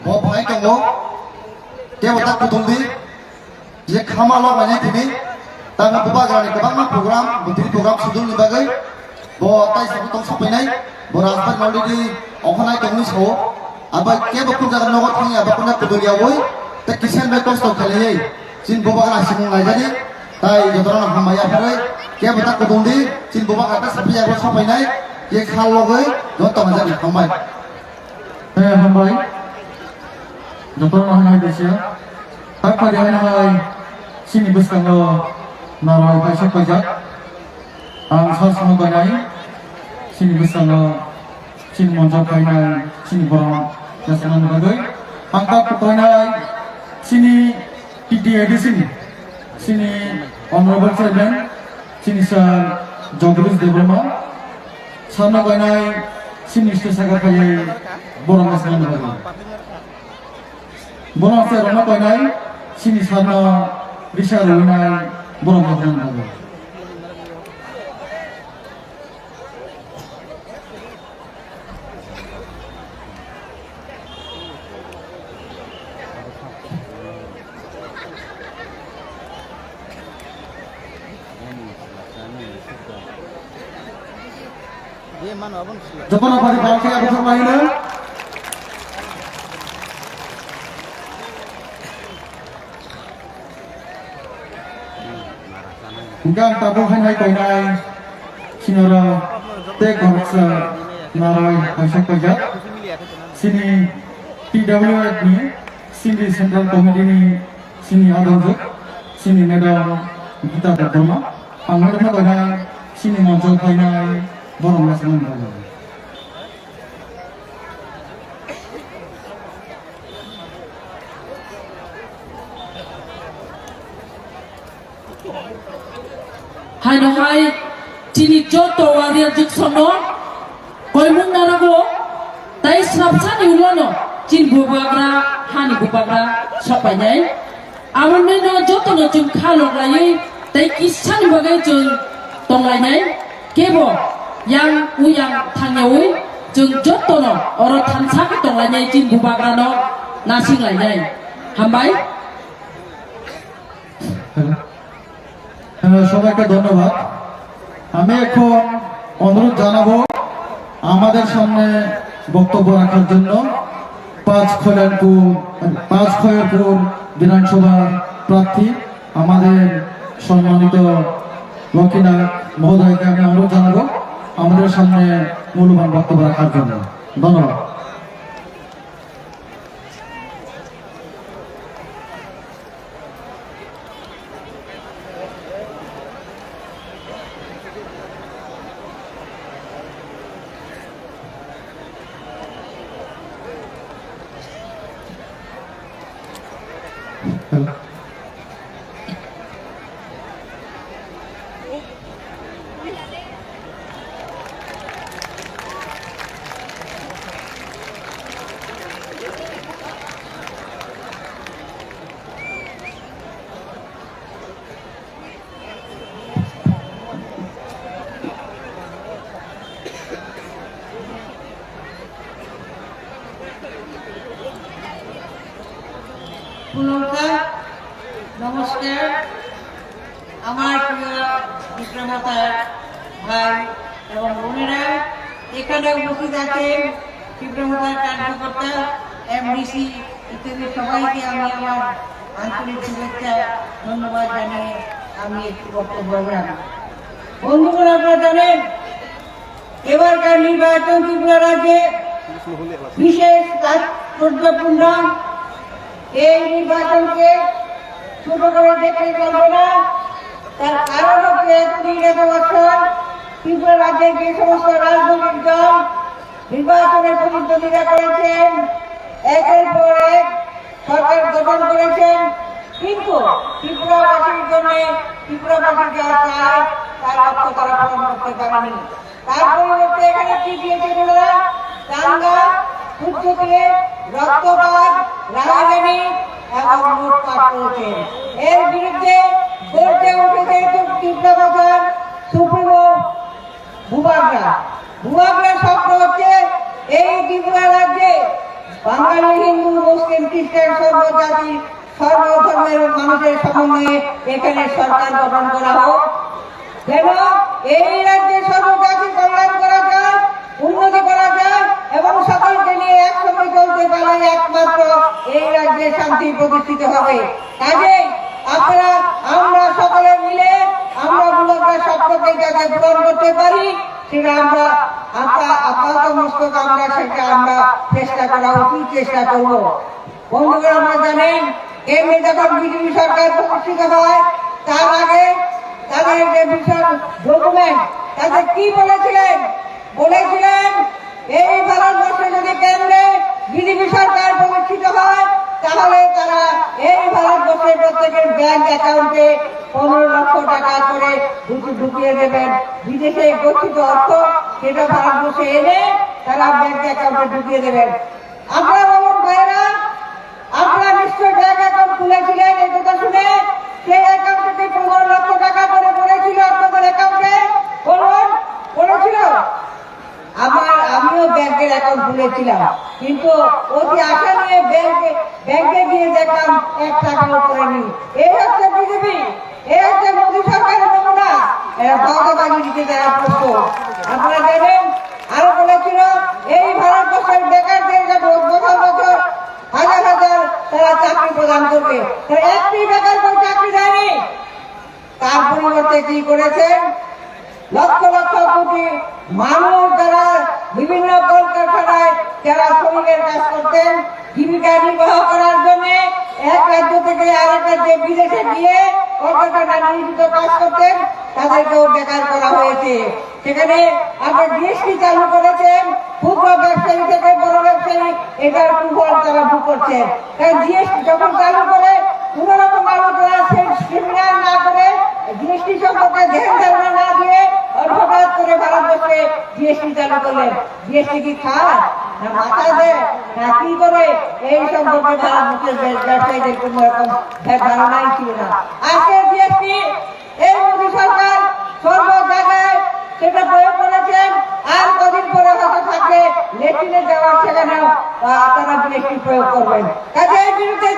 बो फाय दङ केवता कुदुंदि जे खामाल माने थिनि तांगा बुबाग्रानि गोबां प्रग्राम बुद्रि प्रग्राम सुदुंनि बागै बो ताइ सब दं सफैनाय बो राजबारि मावलिदि अखनाय दंनि सो आबा केबो कुजाग नगो थाङि आबा कुना कुदुलियावै ता किसान बे कष्ट खालायै जिन बुबाग्रा सिङो लायजानि ताइ जदरा हमबाय आफारै केबता कुदुंदि जिन बुबाग्रा सफैयाबो सफैनाय ये खाल लगै जत माजानि हमबाय हमबाय जदरा हमबाय देसिया tak pada hari sini bersama narai kaisa pajak ang sasma banai sini bersama sini monjak kainai sini borong jasanan bagai angka kainai sini PDA di sini honorable chairman sini sir Jogdish Debrama sana kainai sini sesaka kaya borong jasanan bagai borong se rona kainai sini sana bisa runai borong borong bagai Jepun apa di bangsa yang bersama ini? Hinggang tabung hai kainai sinara tek bangsa narai kaisa pajak sini PWF ni sini Central Committee ni sini adojok sini Madam Gita Dharma panglima kainai sini monjol kainai borong jasanan bagai hai no hai chini joto waria jiksono koi mung narago tai sapsani ulono chin bubagra hani bubagra sopanai amon no joto no chung khalo lai tai kisan bagai chung tonglai kebo yang uyang thangyawi chung joto no oro thansa ka tonglai chin bubagra no nasing lai hambai সবাইকে ধন্যবাদ আমি এখন অনুরোধ জানাবো আমাদের সামনে বক্তব্য রাখার জন্য পাঁচ খয়েরপুর বিধানসভা প্রার্থী আমাদের সম্মানিত লক্ষ্মীনাথ মহোদয়কে আমি অনুরোধ জানাবো আমাদের সামনে মূল্যবান বক্তব্য রাখার জন্য ধন্যবাদ পিতামাতার ভাই এবং বোনেরা এখানে উপস্থিত আছেন, পিতামাতার কার্যকর্তা, এমডিসি ইত্যাদি সবাইকে আমি আমার আন্তরিক শুভেচ্ছা ধন্যবাদ জানিয়ে আমি একটু বক্তব্য রাখব। বন্ধুগণ, আপনারা জানেন এবারকার নির্বাচন ত্রিপুরা রাজ্যে বিশেষ তাৎপর্যপূর্ণ। এই নির্বাচনকে ছোট করে দেখতে পারবে না, তার কারণ হচ্ছে এত বছর ত্রিপুরা রাজ্যের যে সমস্ত রাজনৈতিক দল নির্বাচনের প্রতিদ্বন্দ্বিতা করেছেন, একের পর এক সরকার গঠন করেছেন, কিন্তু ত্রিপুরাবাসীর জন্য ত্রিপুরাবাসী যা চায় তার লক্ষ্য তারা পূরণ করতে পারেনি। তার পরিবর্তে এখানে কি দিয়েছে ওনারা? দাঙ্গা, উচ্চকে রক্তপাত, রাজধানী এবং লুটপাট করেছে। এর বিরুদ্ধে গর্জে উঠেছে ত্রিপুরাবাসীর সুপ্রিমো ভূভাগরা শব্দ হচ্ছে এই ত্রিপুরা রাজ্যে বাঙালি, হিন্দু, মুসলিম, খ্রিস্টান, সর্বজাতি সর্বধর্মের মানুষের সমন্বয়ে এখানে সরকার গঠন করা হোক, যেন এই রাজ্যে সর্বজাতি কল্যাণ করা যায়, উন্নতি করা যায় এবং সকলকে নিয়ে একসঙ্গে চলতে পারলে একমাত্র এই রাজ্যে শান্তি প্রতিষ্ঠিত হবে। কাজেই আমরা সকলে মিলে আমরা মূলত স্বপ্নকে যাতে পূরণ করতে পারি সেটা আমরা আপাতত মস্তক আমরা চেষ্টা করা উচিত, চেষ্টা করব। বন্ধুরা, আমরা জানেন কেন্দ্রে যখন বিজেপি সরকার প্রতিষ্ঠিত হয় তার আগে তাদের যে বিশাল ডকুমেন্ট তাদের কি বলেছিলেন এই ভারতবর্ষে যদি কেন্দ্রে বিজেপি সরকার প্রতিষ্ঠিত হয় তাহলে তারা এই ভারতবর্ষের প্রত্যেকের ব্যাংক অ্যাকাউন্টে 15 লক্ষ টাকা করে ঢুকিয়ে দেবেন। বিদেশে গচ্ছিত অর্থ সেটা ভারতবর্ষে এনে তারা ব্যাংক অ্যাকাউন্টে ঢুকিয়ে দেবেন। আপনারা বলুন ভাইরা, আপনারা নিশ্চয় ব্যাংক অ্যাকাউন্ট খুলেছিলেন, এই কথা শুনে সেই অ্যাকাউন্টে 15 লক্ষ টাকা করে পড়েছিল আপনাদের অ্যাকাউন্টে? পড়েছিল? আমিও ব্যাংকের অ্যাকাউন্ট খুলেছিলাম, কিন্তু অতি আশা নিয়ে ব্যাংকে গিয়ে দেখলাম 1 টাকাও করেনি। এই হচ্ছে বিজেপি, এই হচ্ছে মোদী সরকারের নমুনা। এরা ভাওতাবাজি দিতে যারা প্রস্তুত। আপনারা জানেন আরো বলেছিল এই ভারতবর্ষের বেকারদের বছর হাজার তারা চাকরি প্রদান করবে, একটি বেকার কেউ চাকরি দেয়নি। তার পরিবর্তে কি করেছেন? লক্ষ লক্ষ কোটি মানুষ যারা বিভিন্ন কলকারখানায় যারা শ্রমিকের কাজ করতেন, জীবিকা নির্বাহ করার জন্য এক রাজ্য থেকে আরেক রাজ্যে বিদেশে গিয়ে কলকারখানায় নিয়োজিত কাজ করতেন, তাদেরকেও বেকার করা হয়েছে। সেখানে আপনি জিএসটি চালু করেছেন, ক্ষুদ্র ব্যবসায়ী থেকে বড় ব্যবসায়ী এটার কুফল তারা ভোগ করছেন। কারণ জিএসটি যখন চালু করে কোন রকম আলোচনা সেমিনার না করে, জিএসটি সম্পর্কে ধ্যান ধারণা না দিয়ে হঠাৎ করে ভারতবর্ষে জিএসটি চালু করলেন। জিএসটি কি খায় না মাথা দেয় না কি করে? এই সম্পর্কে ভারতবর্ষের ব্যবসায়ীদের কোন রকম ধারণাই ছিল না। আজকে জিএসটি এই মোদী সরকার সর্ব জায়গায় সেটা প্রয়োগ করেছেন। আর কদিন পরে হয়তো থাকলে লেট্রিনে যাওয়ার সেখানেও তারা জিএসটি প্রয়োগ করবেন। কাজে এর বিরুদ্ধে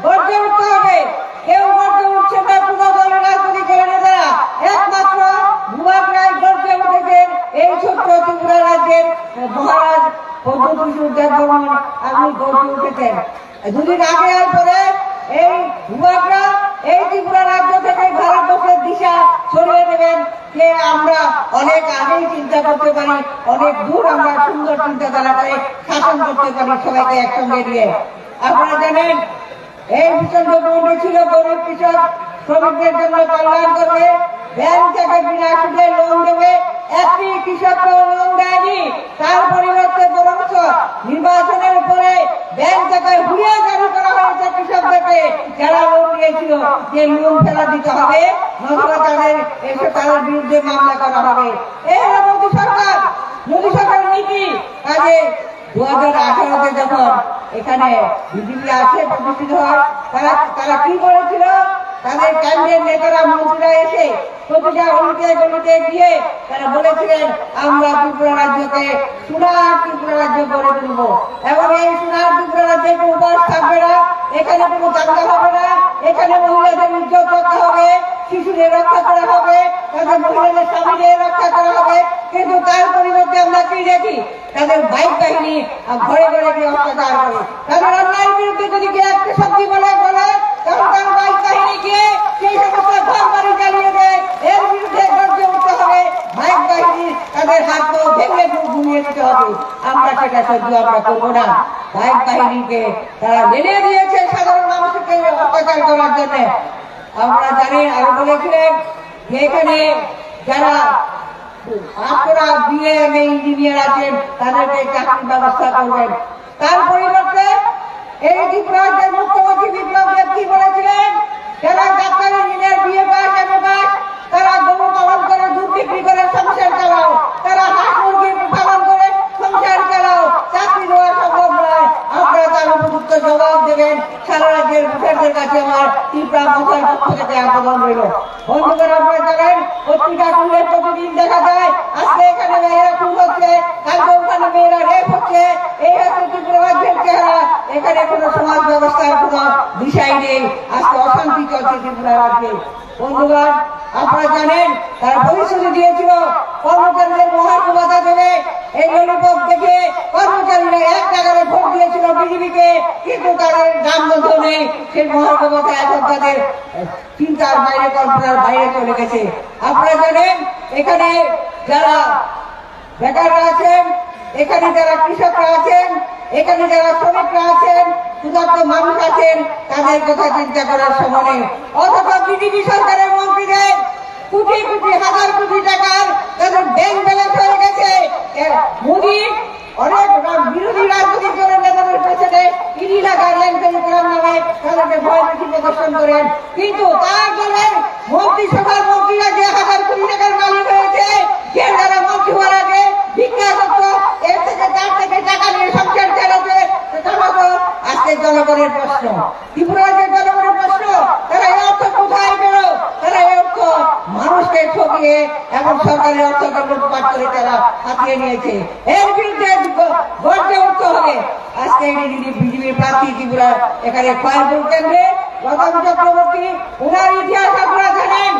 গর্জে উঠতে হবে। কেউ গর্জে উঠছে না, পুরো দলের রাজনৈতিক নেতারা, একমাত্র ভূভাগরাই গর্জে উঠেছেন। এই ছোট্ট ত্রিপুরা রাজ্যের মহারাজ পদ্মভূষণ দেববর্মন আপনি গর্জে উঠেছেন। দুদিন আগে আর পরে এই ভূভাগরা এই ত্রিপুরা রাজ্য থেকে ভারতবর্ষের দিশা সরিয়ে দেবেন যে আমরা অনেক আগেই চিন্তা করতে পারি, অনেক দূর আমরা সুন্দর চিন্তাধারা করে শাসন করতে পারি সবাইকে একসঙ্গে নিয়ে। আপনারা জানেন এই ভীষণ মন্ত্রী ছিল গরিব কৃষক শ্রমিকদের জন্য কল্যাণ করবে, ব্যাংক থেকে বিনা সুদে লোন দেবে। একটি কৃষককে লোন দেয়নি, তার পরিবর্তে বরঞ্চ নির্বাচনের পরে ব্যাংক থেকে হুড়িয়ে জারি করা হয়েছে কৃষকদেরকে যারা লোন নিয়েছিল যে লোন ফেরত দিতে হবে, নতুবা তাদের বিরুদ্ধে মামলা করা হবে। এই হলো মোদী সরকারের নীতি। কাজে 2018-তে যখন এখানে বিজেপি আসে প্রতিষ্ঠিত হয়, তারা কি করেছিল? তাদের কেন্দ্রের নেতারা মন্ত্রীরা এসে প্রতিটা গলিতে গিয়ে তারা বলেছিলেন আমরা ত্রিপুরা রাজ্যকে সোনার ত্রিপুরা রাজ্য গড়ে তুলব এবং এই সোনার ত্রিপুরা রাজ্যে কোনো বাস থাকবে না, এখানে কোনো দাঙ্গা হবে না, এখানে মহিলাদের ইজ্জত রক্ষা হবে, শিশুদের রক্ষা করা হবে, তাদের মহিলাদের স্বামীদের রক্ষা করা হবে, কিন্তু তার পরিবর্তে আমরা কি দেখি তাদের বাইক বাহিনী ঘরে ঘরে গিয়ে অত্যাচার করে। তাদের অন্যায়ের বিরুদ্ধে যদি কেউ একটা শক্তি বলে তখন তার বাইক বাহিনী গিয়ে সেই সমস্ত ঘর বাড়ি জ্বালিয়ে দেয়। এর বিরুদ্ধে গর্জে উঠতে হবে, বাইক বাহিনী তাদের হাত পা ভেঙে ঘুমিয়ে দিতে হবে। আমরা সেটা সহ্য আমরা করবো না। বাইক বাহিনীকে তারা জেনে দিয়েছে সাধারণ মানুষকে অত্যাচার করার জন্য। আমরা জানি আরো বলেছিলেন যে এখানে যারা আপনারা বিএম ইঞ্জিনিয়ার আছেন তাদেরকে চাকরির ব্যবস্থা করবেন। তার পরিবর্তে এই ত্রিপুরার মুখ্যমন্ত্রী বিপ্লব দেব কি বলেছিলেন, যারা ডাক্তার engineer BA pass M pass তারা গরু পালন করে দুধ বিক্রি করে সংসার চালাও, তারা হাঁস মুরগি পালন করে সংসার চালাও, চাকরি দেওয়া সম্ভব নয়। আপনারা তার উপযুক্ত জবাব দেবেন। সারা রাজ্যের ভোটারদের কাছে আমার ত্রিপুরা মশার পক্ষ থেকে আবেদন রইল। বন্ধুগণ, আপনারা জানেন পত্রিকা খুললে প্রতিদিন দেখা যায় আজকে এখানে মেয়েরা খুন হচ্ছে, কালকে ওখানে মেয়েরা রেপ হচ্ছে। এই হচ্ছে ত্রিপুরা রাজ্যের চেহারা। এখানে কোনো সমাজ ব্যবস্থার কোনো বিষয় নেই। আজকে অশান্তি চলছে ত্রিপুরা রাজ্যে। বন্ধুগণ, আপনারা জানেন তারা প্রতিশ্রুতি দিয়েছিল কর্মচারীদের মহার্ঘ ভাতা দেবে। এই ললিপপ দেখে কর্মচারীরা 1 টাকায় ভোট দিয়েছিল বিজেপিকে, কিন্তু তাদের দাম বন্ধ নেই। সেই মহার্ঘ ভাতা এখন তাদের চিন্তার বাইরে, কল্পনার বাইরে চলে গেছে। আপনারা জানেন এখানে যারা বেকাররা আছেন, এখানে যারা কৃষকরা আছেন, এখানে যারা শ্রমিকরা আছেন, ক্ষুধার্ত মানুষ আছেন, তাদের কথা চিন্তা করার সময় নেই। অথচ বিজেপি সরকারের মন্ত্রীদের কোটি কোটি হাজার কোটি টাকার তাদের ব্যাংক ব্যালেন্স হয়ে গেছে। মোদী অনেক বিরোধী রাজনৈতিক দলের নেতাদের পেছনে ইডি লাগায় লেনদেন করার নামে তাদেরকে ভয় বেশি প্রদর্শন করেন, কিন্তু তার দলের মন্ত্রিসভার মন্ত্রীরা যে হাজার কোটি টাকার মালিক হয়েছে, যে যারা মন্ত্রী হওয়ার আগে ভিক্ষা করত, এর থেকে তার থেকে টাকা নিয়ে সংসার চালাতে, আজকে জনগণের প্রশ্ন, ত্রিপুরা রাজ্যের জনগণের প্রশ্ন, তারা এই অর্থ কোথায় পেল? তারা এই অর্থ মানুষকে ঠকিয়ে এবং সরকারের অর্থকে লুটপাট করে তারা হাতিয়ে নিয়েছে। এর বিরুদ্ধে গর্জে উঠতে হবে। আজকে বিজেপির প্রার্থী ত্রিপুরা এখানে খয়ারপুর কেন্দ্রে লতাম চক্রবর্তী, ওনার ইতিহাস আপনারা জানেন।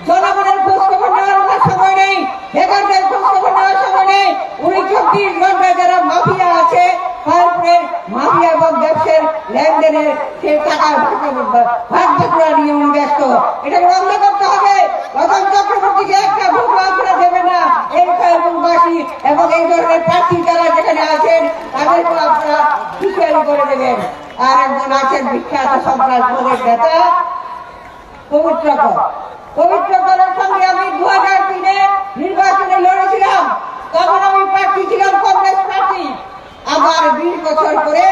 জনগণের খোঁজখবর নেওয়ার সময় নেই, বেকারদের খোঁজখবর নেওয়ার সময় নেই। উনি 24 ঘন্টায় যারা মাফিয়া আছে খয়ারপুরের মাফিয়া এবং ব্যবসার লেনদেনের সে টাকার ভাগ বাটোয়ারা নিয়ে উনি ব্যস্ত। এটাকে বন্ধ করতে হবে। লতাম চক্রবর্তীকে একটা ভোট আপনারা দেবেন না। এই খয়ারপুরবাসী এবং এই ধরনের প্রার্থী যারা যেখানে আছেন তাদেরকে আপনারা হুঁশিয়ারি করে দেবেন। আর একজন আছেন বিখ্যাত সন্ত্রাসবাদের নেতা পবিত্রকর। পবিত্রকরের সঙ্গে আমি 2003-এ নির্বাচনে লড়েছিলাম। তখন আমি প্রার্থী ছিলাম, কংগ্রেস প্রার্থী। আবার 20 বছর পরে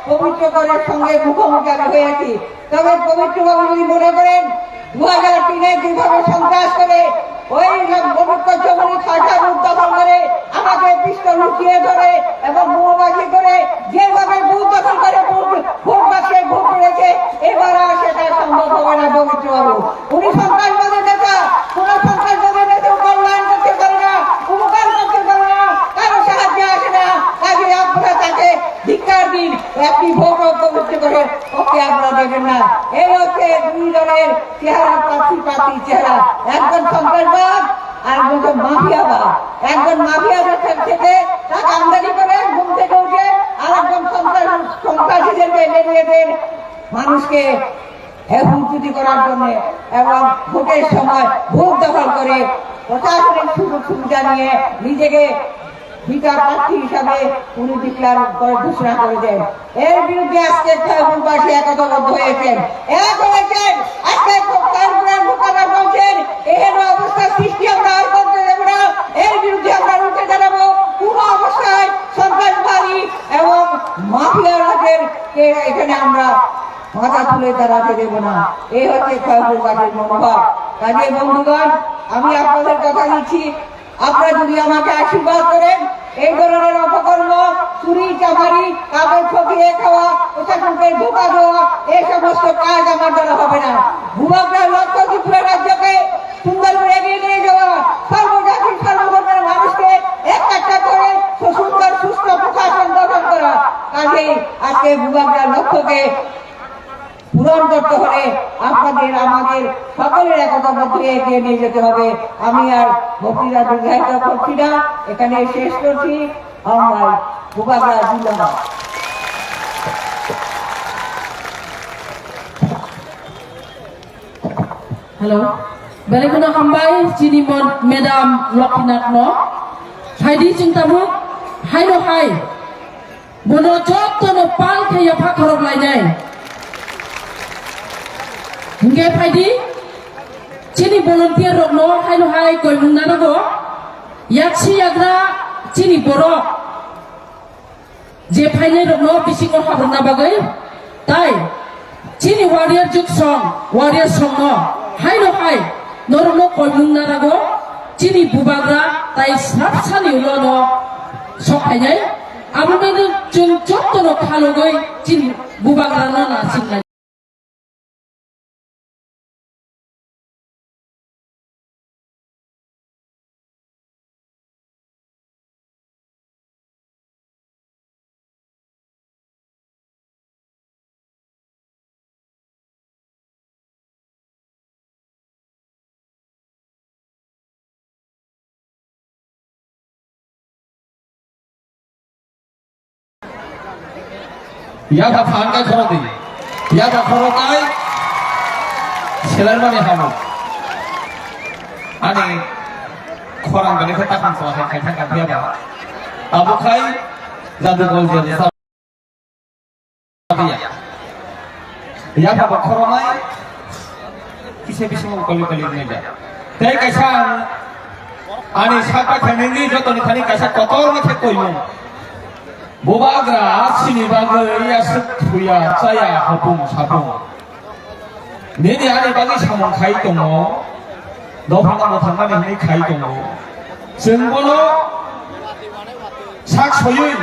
পবিত্রকরের সঙ্গে মুখোমুখি আমি হয়েছি। তবে পবিত্রবাবু যদি মনে করেন 2003-এ যেভাবে সন্ত্রাস করে ওই পবিত্র জমির খাটা দখল করে আমাকে পিস্তল লুকিয়ে ধরে এবং বোমাবাজি করে যেভাবে বুথ দখল করে ভোট বাক্সে ভোট করেছে, এবার আর সেটা সম্ভব হবে না। পবিত্রবাবু উনি সন্ত্রাসবাদের নেতা, কোন সন্ত্রাসবাদের নেতা কল্যাণ করতে পারে না, উপকার করতে পারে না, কারো সাহায্যে আসে না। কাজে আপনারা তাকে ধিক্কার দিন, একটি ভোট পবিত্র করে ওকে আপনারা দেবেন না। এই হচ্ছে দুই দলের চেহারা, প্রার্থী চেহারা। একজন সন্ত্রাসবাদ আর একজন মাফিয়াবাদ। একজন মাফিয়াদের থেকে টাকা আমদানি করে ঘুম থেকে উঠে আর একজন সন্ত্রাসীদেরকে লেগে দেন মানুষকে হুমকি করার জন্য এবং ভোটের সময় ভোট দখল করে প্রশাসনিক সুযোগ সুবিধা নিয়ে নিজেকে বিকার প্রার্থী হিসাবে উনি ডিক্লার করে ঘোষণা করে দেন। এর বিরুদ্ধে আজকে খয়ারপুরবাসী একতাবদ্ধ হয়েছেন, এক হয়েছেন। আজকে খয়ারপুরের ভোটাররা বলছেন এহেন অবস্থার সৃষ্টি আমরা আর করতে দেব না। এর বিরুদ্ধে আমরা রুখে দাঁড়াবো। কোন অবস্থায় সন্ত্রাসবাদী এবং মাফিয়াদের এখানে আমরা মাথা তুলে দাঁড়াতে দেব না। এই হচ্ছে খয়ারপুরবাসীর মনোভাব। কাজে বন্ধুগণ, আমি আপনাদের কথা দিচ্ছি, আপনারা যদি আমাকে আশীর্বাদ করেন, এই ধরনের অপকর্ম, চুরি চামারি, কাগজ ঠকিয়ে খাওয়া, প্রশাসনকে ধোকা দেওয়া, এই সমস্ত কাজ আমার দ্বারা হবে না। ভূভাগরা লক্ষ্য ত্রিপুরা রাজ্যকে সুন্দর করে এগিয়ে নিয়ে যাওয়া, সর্বজাতির সর্বধর্মের মানুষকে একটা করে সুন্দর সুস্থ প্রশাসন গঠন করা। কাজেই আজকে ভূভাগরা লক্ষ্যকে পূরণ করতে হলে আপনাদের আমাদের সকলের একতাবদ্ধ এগিয়ে নিয়ে যেতে হবে। আমি আর বক্তৃতা দীর্ঘায়িত করছি না, এখানে শেষ করছি। আমরা বুবাগরা জিন্দাবাদ। Hello. Balik na kambay, sinimon Madam Lokinak no. Haidi chung tabuk, hai no hai. Bono jok to no pal kaya pakharok lai nai. Hingga haidi, sini volunteer rok no hai no hai koi mung na go. Yaksi yagra sini borok. Je phai rok no bising ko habron na bagai. Tai, sini warrior juk song, warrior song no. Hai no hai, normo koi mung na go. Sini bubagra tai sab sani ulo no. Sok hai nai. Abang itu jok to no khalo goi sini bubagra no na sing lai. Ya tak faham kalau di, ya tak kalau kai, selain mana kamu, ani korang balik ke takkan soal kai takkan dia apa, abu kai, jadu kau jadi sahaja, ya apa korang mai, kisah bisa mengkali-kali ni aja, tapi kisah, ani siapa kini ni jatuh ni kini kisah kotor macam kau ini. Bubagra sini bagai ya setuya saya habung sabung. Ini ada bagi samung kai tongo, doa nama tangan ini kai tongo. Senggono sak soyun.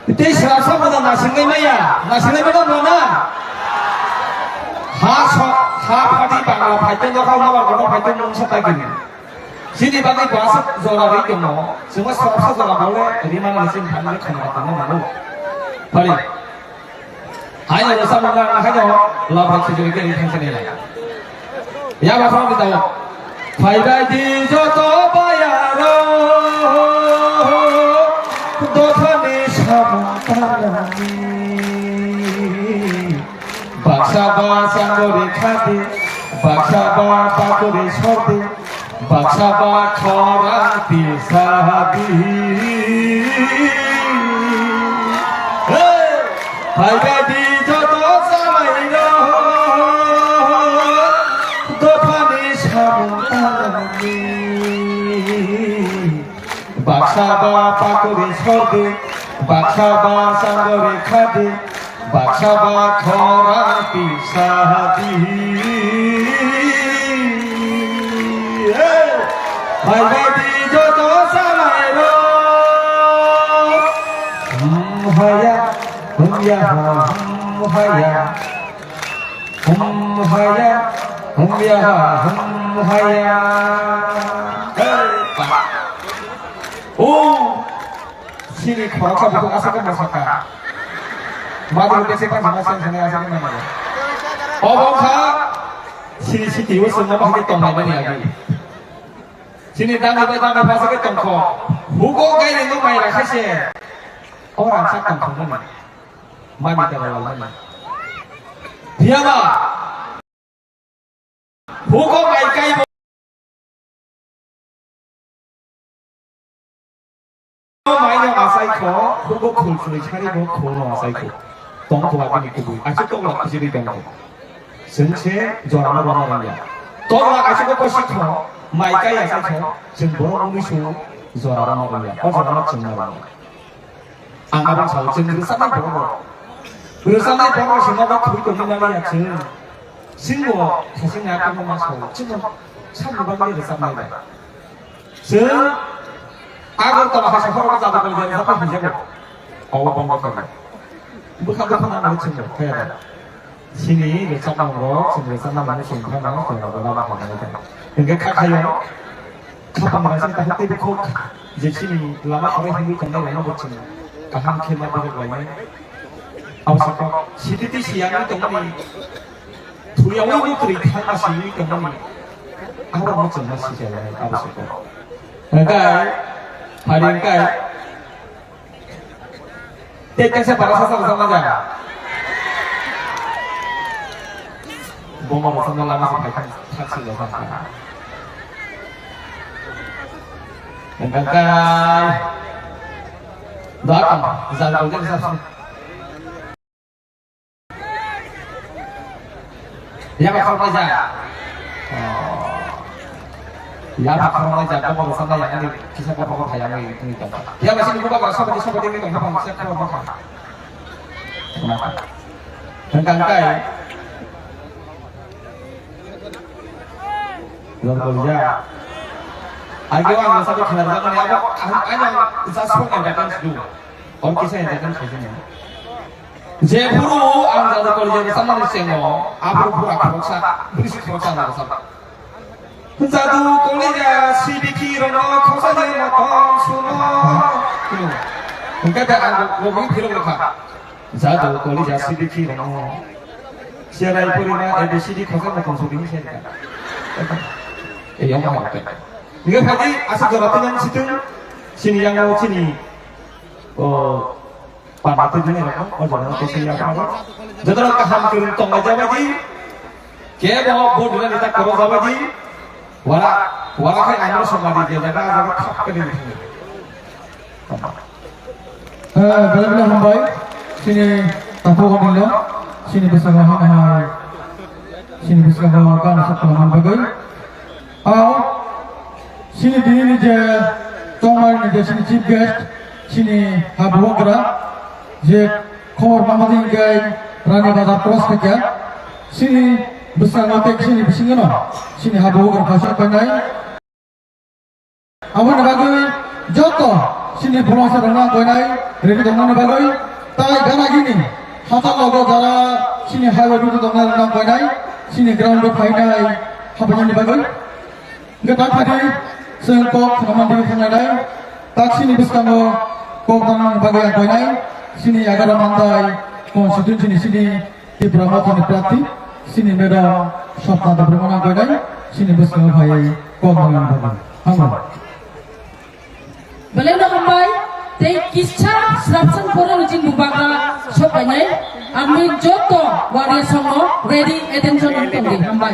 Itu serasa pada nasingai maya, nasingai pada mana? Ha padi bangla payton kau nama kau payton nung setagini. Sini bagi bahasa zona itu mo, semua serasa zona boleh, di mana mesin hamil kena tangan malu. Balik. Hanya rasa mengang, hanya lapar sejauh ini kan sini lah. Ya bapak kita tahu. Faida di joto bayaro, dosa ni samantani. Baksa bahasa gori khati, baksa bahasa gori sorti. Baksa bakorang tisadi, hai bedi joto samai lo, dopani samutani. Baksa bakuri sordi, baksa basanggori khadi, baksa bakorang tisadi. Hai bedi joto samai lo, haya, haya, haya, haya, haya. Oh, sini korang betul asalkan masakan. Madu desi kan sama sini asalkan mana? Oh, bangsa, sini sini semua pakai tongkat ni lagi. Sini tangga bahasa ke tongko, hukum kaya ni mai lah kasih. Orang sak tongko mana? Mami terlalu mana? Dia mah hukum kaya mai yang asai ko, hukum kultur cari ko kono asai ko. Tongko apa ni kubu? Asyik tongko apa sih di tongko? Sense jualan orang ya. Tongko asyik ko sih ko. Mai kaya asai ko, jembor musuh jualan orang ya. Oh jualan jembor. Anggapan jauh jembor sama boro. Bersama boro semua waktu itu kita lihat jeng. Semua hasilnya akan masuk. Cuma sama bagi bersama ini. Jeng. Agar tak masuk orang jatuh kerja apa hijau. Awak bangga kan? Bukan nama jembor kaya. Sini bersama orang, bersama manusia yang mana orang dalam apa mereka. Hingga kakaknya, kapan merasa kita hati berkok, jadi sini lama orang hidup kena lama bercanda, kaham kena berlain. Awak siapa? Siti siang itu ni, 土洋为对看那是一个么呢？阿拉我怎么写下来？阿不是说，应该，还应该，这个是把它上上那个。我们上到那个是排看他吃了上看。应该，哪个？咱们这个是。Ya bakal aja. Ya bakal aja kamu bersama yang ini kisah bapak kayak ini kan. Ya masih dibuka kalau sampai ini kan apa masih kalau bapak. Kenapa? Tentang kai. Belum kerja. Ayo ang sabi kinarga ni ako ano sasong yang datang dulu. Orang kisah yang datang saja. যে পুরো আমরা কলেজে সামনে সেনো আপু পুরা খরচা বেশি খরচা না সব জাদু কলেজে সিবিকি রন খরচা যে মতন শুনো উনকা আং গোবি ফিরো লেখা জাদু কলেজে সিবিকি রন সিরাই পরিমা এবিসিডি খরচা মতন শুনি সেটা এই yang apa নিকে ভাজি আসা জরাতেন সিতুন সিনি yang সিনি Pantai ini apa? Oh jangan kasih apa? Jadi kaham turun tongga jawaji, kaya bawa bodoh kita karo jawaji, wala kan anu sama dia jaga khap ke dia. Bila hambai, sini tapu kami sini bersama hambai, sini bersama kan satu hambai. Sini dini je, tongmar ni je sini chief guest, sini habugra. যে খবর মামাদিন গাই রানী বাজার cross থেকে সিনি বিসাঙ্গতে সিনি বিসিঙ্গন সিনি হাবুগর ভাষা কইনাই আমন বাগৈ যত সিনি ফলসা রনা কইনাই রেডি দমন বাগৈ তাই গানাগিনি হাতা লগো যারা সিনি হাইওয়ে রুট দমন রনা কইনাই সিনি গ্রাউন্ড ফাইনাই হাবনি বাগৈ গতা ফাদি সেংকক খামান্দি ফাইনাই তাক সিনি বিসাঙ্গ কক দমন বাগৈ কইনাই sini agara mandai konstitusi sini di Brahmatan Prati sini mera Sapnada Brahmana Gadai sini bersama Bhai Komangan Bagai Hambai Beliau nak hambai teh kisah serapsan koran ujin bubaga sopanya amin joto waria songo ready attention untuk di hambai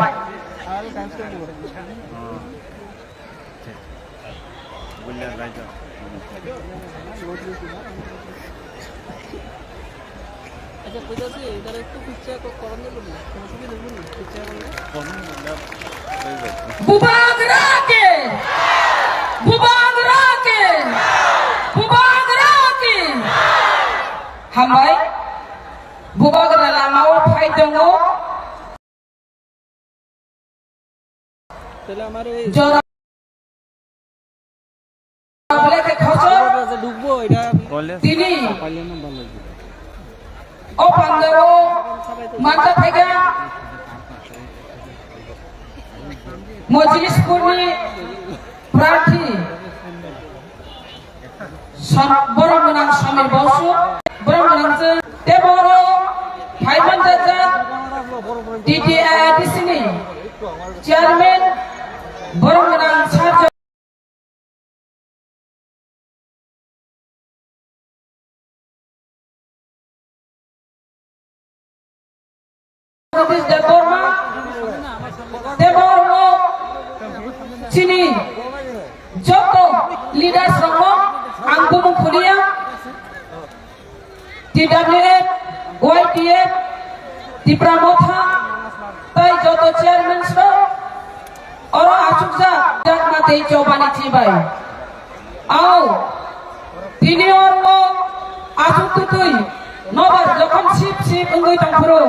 আচ্ছা কইতাছি এটার একটু picture করন দেব না কোনো সুবিধা নেই picture করলে bubagrake hambai bubagra lamau phai dongo তাহলে আমার এই jora bole ke khojor ঢুকবো এটা tini পাইলে না ভালো লাগবে o pandero manta thega Mojlispurni Prati borong menang Samir Bausu borong menang Teboro Haiman Jajat DDI di sini Chairman borong menang Sarjo Teboro sini Joko leaders Romo Anggung Kulia TWF YTF di Pramotha Tai Joto Chairman Sro Oro Achukja Jak Mate Jobani Cibai Au Tini Ormo Achuk Tutui Nobar Jokon Sip Ungui Tangpuro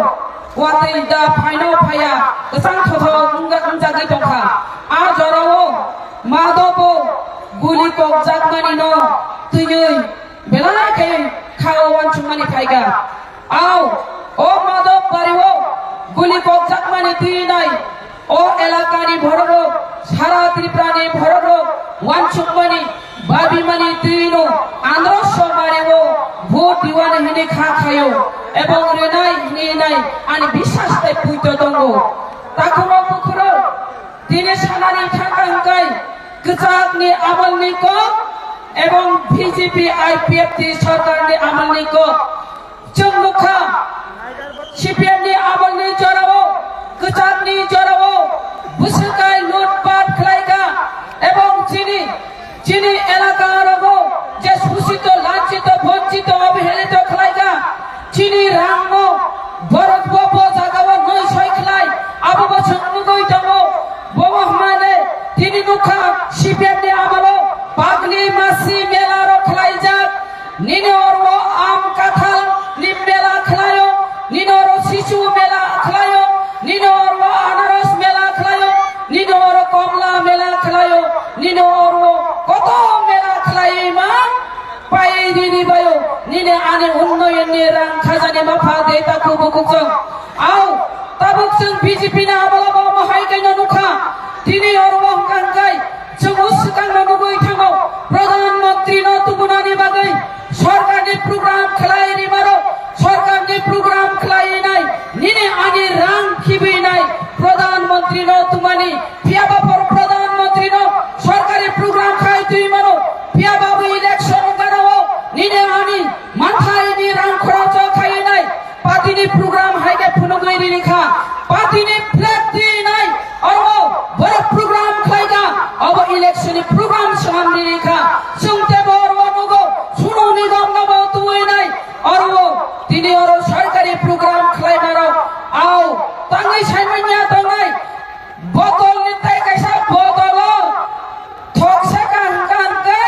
Watai da Paino Paya Kesang Toto Unggak Unjagi Tongka A Jorowo Madopo Guli Kok Jakmani No Tuyui Belake Kawan Chumani Paiga Au O Madop Bariwo Guli Kok Jakmani Tuyinai O Elakani Bhororo Sara Triprani Bhororo Wan Chumani Babi Mani Tuyino Andro Somariwo Vote Diwan Hini Kha Khayo এবং রেনাই নিনাই আনি বিশ্বাস তাই পুইতো দঙ্গ তাকুনো পুকুরো দিনে সানানি থাকাঙ্কাই গজাকনি আমলনি को এবং BJP IPFT সরকারনি আমলনি को जों नुखा সিপিএমনি আমলনি জরাবো গজাকনি জরাবো বুসকাই লুটপাট খাইগা এবং চিনি এলাকার যে শোষিত লাঞ্ছিত বঞ্চিত অবহেলিত খাইগা চিনি রাঙ্গ বরফ বপ জাগাও নয় ছয় খাই আবু বছর নুগই দङ বমহমানে তিনি নুখা সিপিএমনি আমলো পাগলি মাসি মেলা রখলাই যাক নিনোর আম কাঁঠাল নিম মেলা খালায়ো নিনোর শিশু মেলা খালায়ো নিনোর আনারস মেলা খালায়ো নিনোর কমলা মেলা খালায়ো নিনোর কত মেলা খালাইমা পাই দিদি বায়ো নিনে আনে উন্নয়নের রাং খাজানে মাফা দে তাকু বুকুকজং আও তাবুক जों বিজেপি না আমলাবো মহাইকাইনো নুখা তিনি অরবং কানকাই जों উসকানো নুগই থামো প্রধানমন্ত্রী ন তুমুনানি বাগৈ সরকারনি প্রোগ্রাম খেলাই রিমারো সরকারনি প্রোগ্রাম খেলাই নাই নিনে আনি রাং খিবি নাই প্রধানমন্ত্রী ন তুমানি পিয়াবাপর প্রধানমন্ত্রী ন সরকারি প্রোগ্রাম খাই তুই মারো পিয়াবাবু ইলেকশন গানাও নিনে আনি মাথায় নি রাং খরচ খাই নাই পার্টিনি প্রোগ্রাম হাইকে ফুনগৈ রিখা পার্টিনি ফ্ল্যাগ দি নাই অরব বড় প্রোগ্রাম খাইগা অব ইলেকশনি প্রোগ্রাম সামনে রিখা সুনতে বড় নগো শুনো নিগম নব তুই নাই অরব তিনি অর সরকারি প্রোগ্রাম খাই মারো আও তাঙ্গই সাইমানিয়া তাঙ্গাই বোতল নিতাই কাইসা বোতল থকসা কানকানকে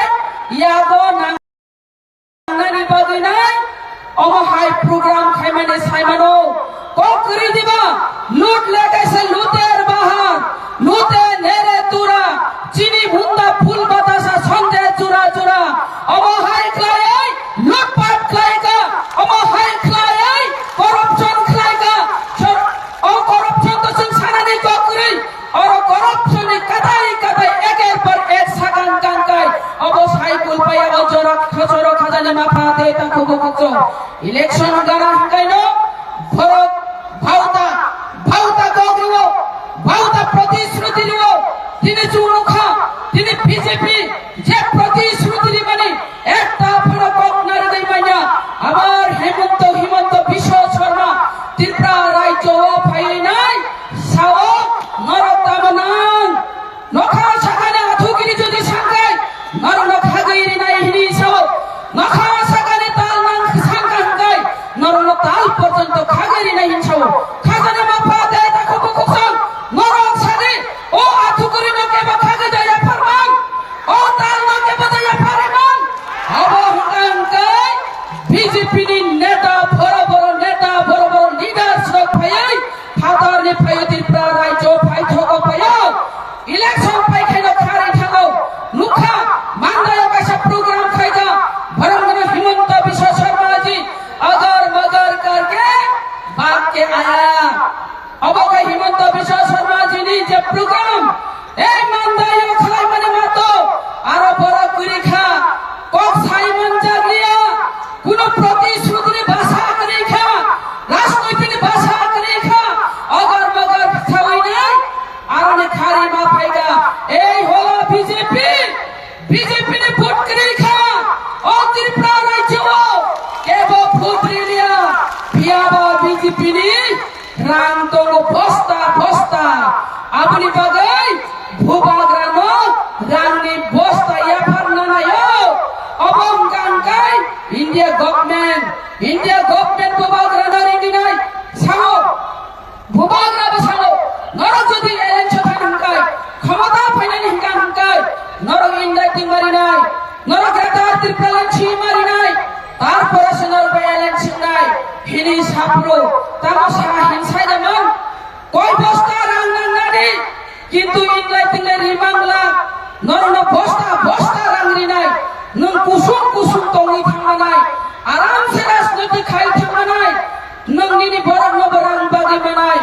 ইয়াগো নাঙ্গানি বাগৈ নাই অব হাই প্রোগ্রাম খাইমানে সাইমানো ককরি দিবা লুট লাগাইছে লুটের বাহার লুটে নেরে তুরা চিনি ভুন্দা ফুল বাতাসা সন্ধে চুরা চুরা অবহাই খাই লুটপাট খাইগা অবহাই খাই করপশন খাইগা ও করপশন তো जों সানানি ককরি আর করপশনি কাদাই কাদাই একের পর এক সাগান কানকাই অবসাই কুলপাই আব জরা খচর খাজানে মাফা দে তাকু বুকুকজং ইলেকশন গানা হাঙ্গাইনো ভরত ভাউতা গগরিও ভাউতা প্রতিশ্রুতি লিও তিনি চুনুখা তিনি বিজেপি যে প্রতিশ্রুতি লিবানি একটা ফলো কক নারে দেই মাইয়া আবার হিমন্ত বিশ্ব শর্মা ত্রিপুরা রাজ্য ফাই নাই সাও নরতামনান নখা সাকানে আথুকিরি যদি সাঙ্গাই নর নখা গইরি নাই হিনি সাও নখা সাকানে তাল নাং সাঙ্গা হাঙ্গাই নর তাল পর্যন্ত খাগেরি নাই হিনসাও খাজানে মাফা দে তাকু বুকুকজং নরং সানি ও আথুকুরি নকে বা খাগে দয়া ফরমান ও তাল নকে বা দয়া ফরমান আব হুকাঙ্কাই বিজেপি নি নেতা বড় বড় লিডার সব ফাই ফাদার নি ফাই ত্রিপুরা রাজ্য ফাই থক ফাই ইলেকশন পাই খাইনো খারি থাকো নুখা মান্দায় কাছে প্রোগ্রাম খাইগা ভরঙ্গন হিমন্ত বিশ্ব শর্মা जी अगर मगर करके भाग के आया अब हिमंत विश्व शर्मा जी ने जे प्रोग्राम ए मानदायो खलाई माने मातो आरो बड़ कुरी खा কক সাইমন জাগলিয়া কোন প্রতিশ্রুতি ভাষা করে খা রাজনৈতিক ভাষা করে খা अगर मगर খাওয়াই নাই আর নে খারি মা পাইগা এই হলো বিজেপি নে ভোট করে খা ও ত্রিপুরা রাজ্য কেবো ফুটরিলিয়া পিয়াবা বিজেপি নি রাম তো বস্তা আপনি বাগাই ভুবাগ্রানো রামনি বস্তা ইয়াফার নানায়ো অবম কানকাই ইন্ডিয়া গভর্নমেন্ট ভুবাগ্রানো রিঙ্গি নাই সাগো ভুবাগ্রা বসাগো নর যদি এলেন ছথা হাঙ্কাই ক্ষমতা ফাইনালি হাঙ্কাই নর ইন্ডাইটিং মারি নাই নর গ্রেটার ত্রিপুরা ছি মারি নাই তারপরে সোনার ইলেকশন নাই হিনি সাপ্রো তামসা হিংসাই যেমন কয় বস্তা রাং নাঙ্গানি কিন্তু ইনলাইটিং এর রিমাংলা নরন বস্তা রাংরি নাই নং কুসুম তংনি থাঙ্গা নাই আরাম সে রাজনৈতিক খাই থাঙ্গা নাই নং নিনি বরং নবরাং বাগি মানাই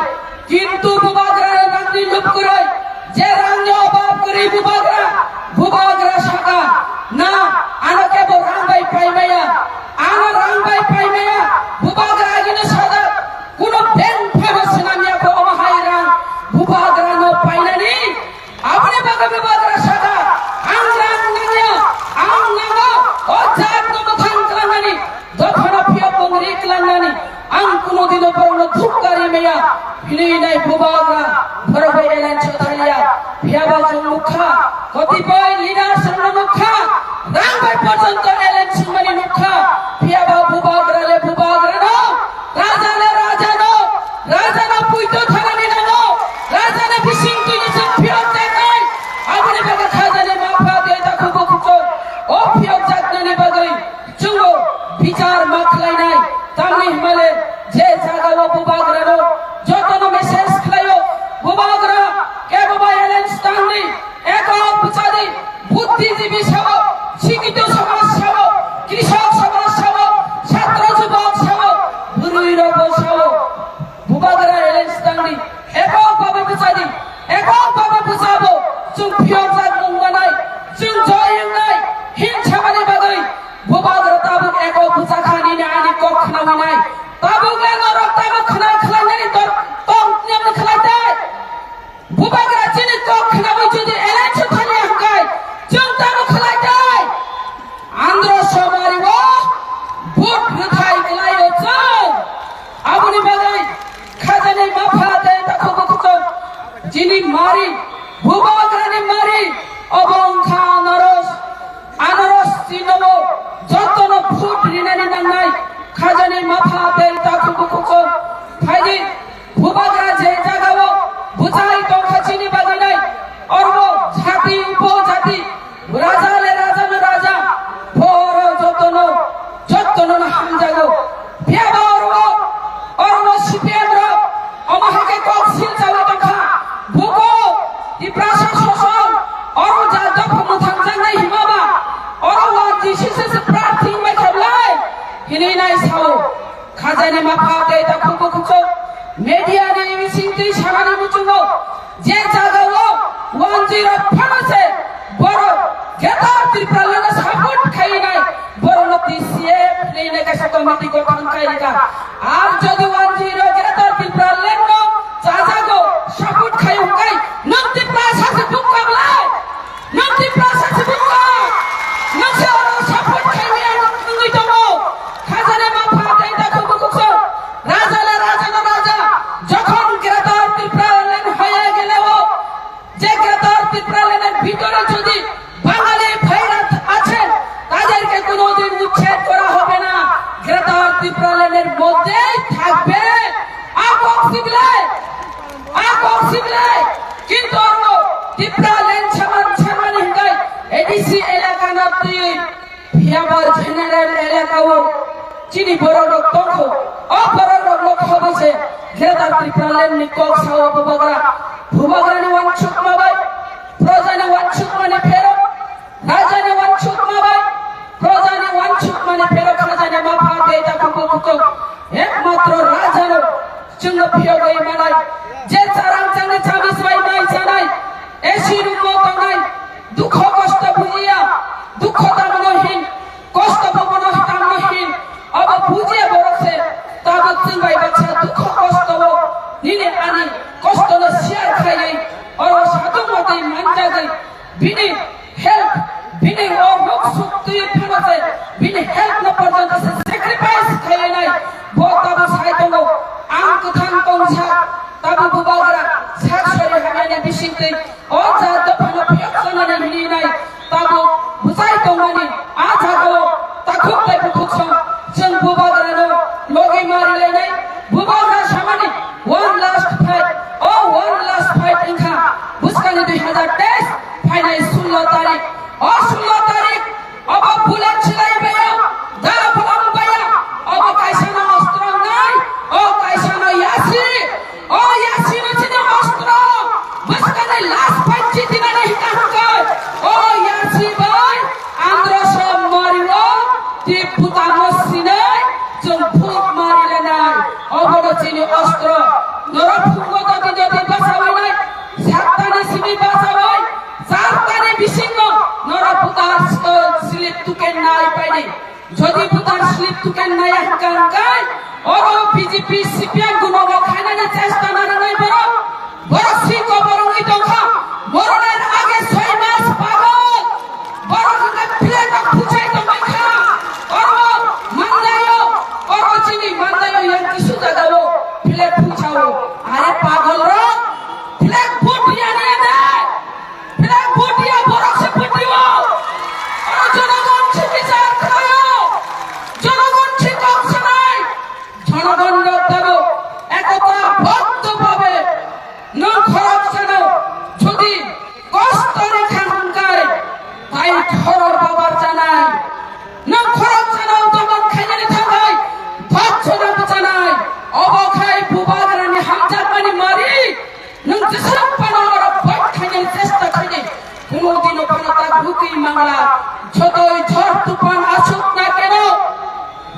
কিন্তু বুবাগ্রা রাংনি লুপ করে যে রাংনি অভাব করে বুবাগ্রা শাখা না আনকে বো রাং বাই পাইমায়া আনা রাং by পাইমায়া বুবাগ্রা bubagra borobai elan chothalia phiaba jong mukha kotipoi leader samna mukha rangbai porjonto elan chimani mukha phiaba bubagra le bubagra no raja le raja no raja na puito tharani no raja na bising tu ni sam phiok jakai abune baga khaja le mafa de ta khubo khubo o phiok jakna ni bagai chungo bichar makhlai nai tamni himale je jagalo bubagra no jotono message khlayo bubagra ke baba elen standi ekok buchadi বুদ্ধিজীবী সমাজ শিক্ষিত সমাজ সমাজ কৃষক সমাজ সমাজ ছাত্র যুবক সমাজ বুড়িরব সমাজ বুবাগরা এলেন স্থানি এককভাবে বুঝাদি এককভাবে বুঝাবো जों फियरजाक मुंगानाय जों जयंनाय हिंसामानि बागै बुबागरा ताबुक एको बुजाखानिनि आनि कक खानावनाय ताबुक लेनरक ताबुक खानाय खालायनायनि तम नियम खालायताय बुबागरा जिनि कक खानावै जुदि एलेन छथानि हांगाय जों ताबुक खालायताय आंध्र समारिबो भोट होथाय गलायो जों आबुनि बागै खाजानि माफा दे ताखौ बखौ जिनि मारि बुबाग्रानि मारि अबंखा आनारस चिनबो जतन फुट रिनानि नांनाय खाजानि माफा दे ताखौ बखौ फायदि बुबाग्रा जे जागाव बुजाय दंखाचिनि बागैनाय अरबो जाति उपजाति राजा ले राजा न राजा भर जतन हामजागो बियाबा अरबो सिपिएम र अमाहाके कक सिलजावा दंखा बुको दिप्रासा शोषण और जादव मुथांजांनाय हिमाबा और वा जिसिस प्रार्थी मैखबलाय हिनै नाय साव खाजानि माफा दे ताखौ बखौ मीडिया नि मिसिंति सानानि मुचुंगो जे जागावो 10 से बरो गेटार त्रिप्रालना सापोर्ट खाइनाय बरो नतिसिए प्लेने का कमिटी को खानकाइगा আর যদি 10 गेटार त्रिप्रालन नो जाजागो सापोर्ट खाइंगाय नंति प्रासासे बुकाबलाय नंति प्रासासे बुका नसे सापोर्ट खाइया नंगै दङो खाजाने माफा दे ताखौ बखौ राजा ले राजा न राजा যখন গ্রেটার ত্রিপ্রালেন হয়ে গেলেও যে গ্রেটার ত্রিপ্রালেনের ভিতরে যদি বাঙালি ভাইরা আছেন তাদেরকে কোনোদিন উচ্ছেদ করা হবে না গ্রেটার ত্রিপ্রালেনের মধ্যেই থাকবে আকক সিবলে কিন্তু ত্রিপ্রালেন সমান হিঙ্গাই এডিসি এলাকা না তুই ভিয়াবার জেনারেল এলাকাও চিনি বড় লোক তখন অপর লোক হবেছে গ্রেটার ত্রিপ্রালেন নিকক সাও বুবাগরা নি ওয়ানছুক মাবাই প্রজানি ওয়ানছুক মানে ফেরো রাজানি ওয়ানছুক মাবাই প্রজানি ওয়ানছুক মানে ফেরো খাজানি মাফা দে তাকো বকো একমাত্র রাজানো जोंनो फियगै मानाय जे चारां चांनि चाबिस बाय माय जानाय एसि रुमो तंनाय दुख कष्ट बुजिया दुख दामनहिन कष्ट बबनो दामनहिन अब बुजिया बरसे ताबो जों बाय बाचा दुख कष्ट निने आनि कष्ट न शेयर खायै और साधु मते मानजागै बिनि हेल्प बिनि ओ लोक सुक्ति फनसे बिनि हेल्प न पर्यन्त सैक्रिफाइस खायनाय बोताबो साइदंगो आं कथां तंसा ताबो बुबागरा साक्षरि हानायनि बिसिंतै ओ जादो फनो फियक्सनानि हिलिनाय ताबो बुजाय दंनानि आ जागो ताखुबलाय बुखुसं जों बुबागरानो लगे मारिलायनाय बुबागरा सामानि one last fight इंखा बुसकानि 2023 फाइनाल 16 तारिख ओ 16 तारिख अब बुलेट छिलाइबाय दा फलामबाय अब कायसानो अस्त्र नाय ओ कायसानो यासी न छिने अस्त्र बुसकानि लास्ट फाइट जितिनानै हिकाहकै ओ यासी बाय आंध्र सब मारियो ती पुतामसिनाय जों फुक मारिलायनाय अबनो छिने अस्त्र नरा फुगो যদি বাসাবাই সাতটানি সিমি বাসাবাই চারটানি বিসিঙ্গ নরা পুতার স্লিপ তুকে নাই পাইনি যদি পুতার স্লিপ তুকে নাই হাঙ্কাঙ্কাই ওরো বিজেপি সিপিএম গুণগ খাইনানি চেষ্টা নারে নাই বড় সিংহ বরংই দখা মরণের আগে 6 মাস পাগল বড় হাঙ্কা প্লেট ফুচাই তো মাইখা ওরো মানদায়ো ওরো চিনি মানদায়ো ইয়ান কিছু জাগাবো প্লেট ফুচাও আরে পাগল রে বাংলা যতই ঝড় তুফান আসুক না কেন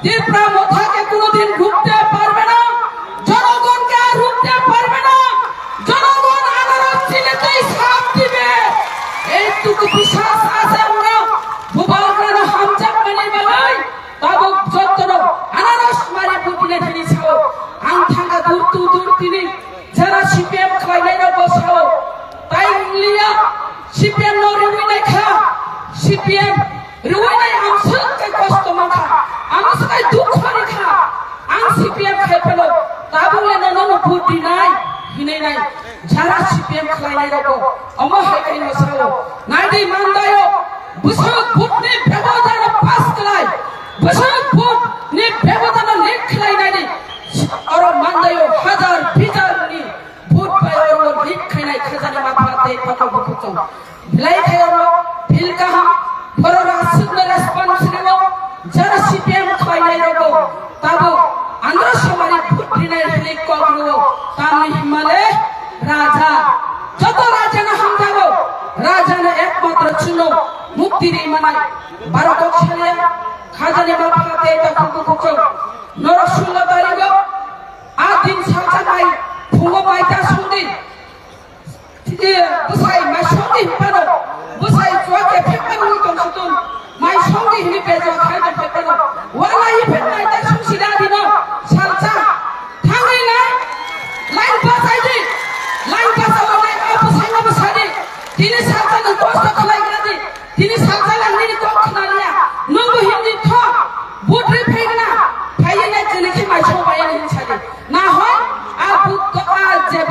ত্রিপুরা মাথাকে কোনোদিন রুখতে পারবে না, জনগণকে আর রুখতে পারবে না। জনগণ আনারস চিনেতেই সাথ দিবে, এইটুকু বিশ্বাস আছে। আমরা ভূভাগ্রান হামজাক মানে বেলায় তাবক যত্ন আনারস মারি বুটলে ধরিছাও আং থাঙ্গা দূর তিনি যারা সিপিএম খাইলে বসাও তাই লিয়া সিপিএম নো রিউইনাই খা সিপিএম রিউইনাই আমসকে কষ্ট মাখা আমসকাই দুঃখ রেখা আং সিপিএম খাইপেলো তাবলে নন ভোট দিনাই হিনে নাই যারা সিপিএম খাইলে রকো অম হাইকাই নসাও নাইদি মানদায়ো বুসক ভোট নে ব্যবধান পাস কলাই বুসক ভোট নে ব্যবধান লেখ খাই নাইদি और मानदायो हजार बिजार नि भोट पाय और लिख खाइनाय खजाना माफाते फाको बुकुचो भिलाई खाय और फिल कहा फररा सुन्दर रेस्पॉन्स रिवो जरा सीपीएम खाइनाय रगो ताबो आंध्र समारी भोट दिनाय लिख करो तामि हिमालय राजा যত রাজা না হামদাবো রাজা না একমাত্র চুনো মুক্তি রে মানাই 12 সালে খাজানা মাফাতে ফাको বুকুচো 16 তারিখ आदिन साचानाय फुंगो माइता सुंदी बुसाई माइ संगी हिपानो बुसाई जुआके फेकनो उतन सुतुन माइ संगी हिनि बेजो खाइनो फेकनो वालाई फेकनाय ता सुसिदा दिनो सालचा थांगै लाइन बासाइदि लाइन बासावनाय बुसाइनो बुसादि दिनि सालचा कष्ट खालायग्रादि दिनि सालचा लांनि को खनालिया नंगो हिनि थ बुद्रि फेगना फायनाय जनेखि माइ सबाय नि सादि ना হয় আর ভূত কথা যে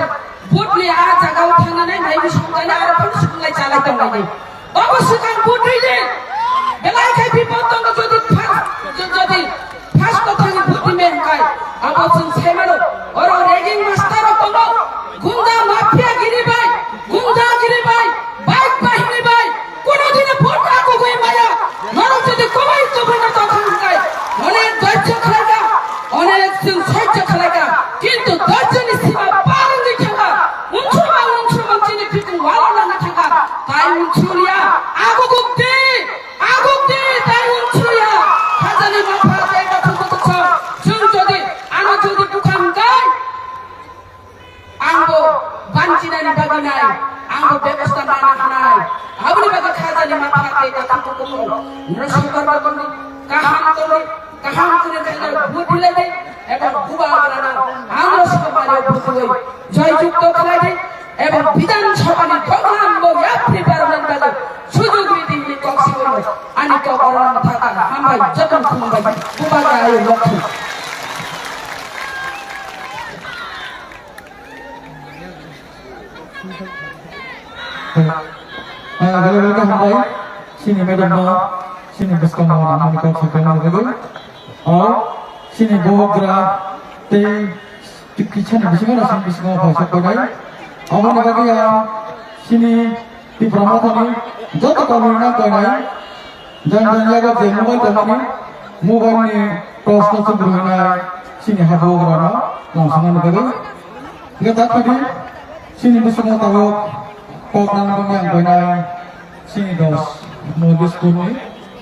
ভূতলি আর জায়গাও থানানে মাইবি সংগালে আর কোন সংগালে চালাতে নাই অবশ্যই কার ভূত হইলে বেলায় খাই বিপদ যদি ফার্স্ট কথা নি ভূত মেন কাই আবসন সেমানো আর রেগিং মাস্টার কোন গুন্ডা মাফিয়া গিরি ভাই বাইক বাহিনী ভাই কোনদিন ভোট রাখো কই মায়া নরক যদি কমাই তো বনা তখন কাই অনেক ধৈর্য খালাকা অনেক সহ্য খালাকা কিন্তু দর্জনী সীমা পার নি থাকা উনছুমা চিনি ফিকুন ওয়ালা না থাকা তাই উনছুলিয়া আগুগুতে তাই উনছুলিয়া খাজানি মাফা দেটা ফুকুছ জুন যদি আনো যদি দুখান গায় আঙ্গো বানচিনানি বাগিনাই আঙ্গো ব্যবস্থা মানা হানাই আবনি বাগা খাজানি মাফা দেটা ফুকুছ নরসরকার বাগনি কাহাম করে খাইলে ভোট দিলে দেয় এবং ভূভাগ্রান আমরা সবাই ভোট দেই জয়যুক্ত খেলাই দেই এবং বিধানসভানি প্রোগ্রাম ব্যাপী পার্লামেন্ট বাজে সুযোগ দিদি কক্সি করে আনি তো করণ থাকা হামাই যতন খুমবাই ভূভাগ্রান লক্ষ্য Welcome hambai sini madam no sini bersama nama kau sekarang lagi और sini bogra te kichana bisinga sini bisinga bahasa kodai awan lagi yang sini di pramatani joto kamina kodai jangan jaga je mobile ni प्रश्न संग्रहना sini habogra na langsung lagi kita tadi sini bisinga tahu program yang kodai sini dos modus kuni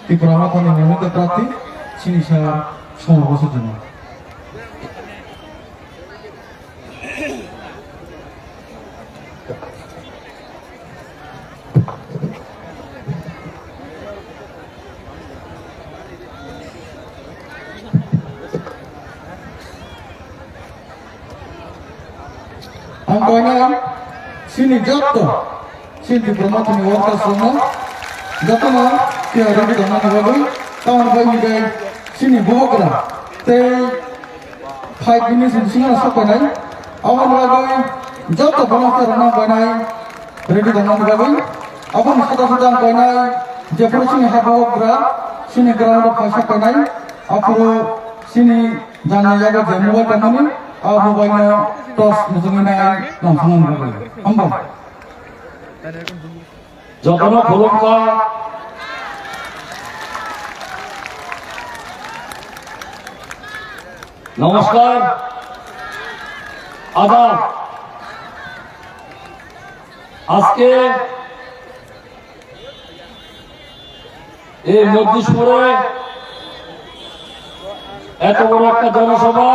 di pramatani ini terperhati sini saya semua bosnya jenuh. Angkanya sini jatuh, sini pramatani warta semua, jatuh mah tiada di tanah bagai, tahun bagai sini bogra, teh 5 minutes di sini asap banai, awan bagai jatuh banyak ranah banai, ready tanah bagai, awan sudah banai, jepur sini bogra, sini ground asap banai, apro sini jangan jaga jamuan banai, awan banyak tos musuhnya langsung bagai, ambang. যখন ভূমিকা নমস্কার আদাব আজকে এই মধ্যপুরে এত বড় একটা জনসভা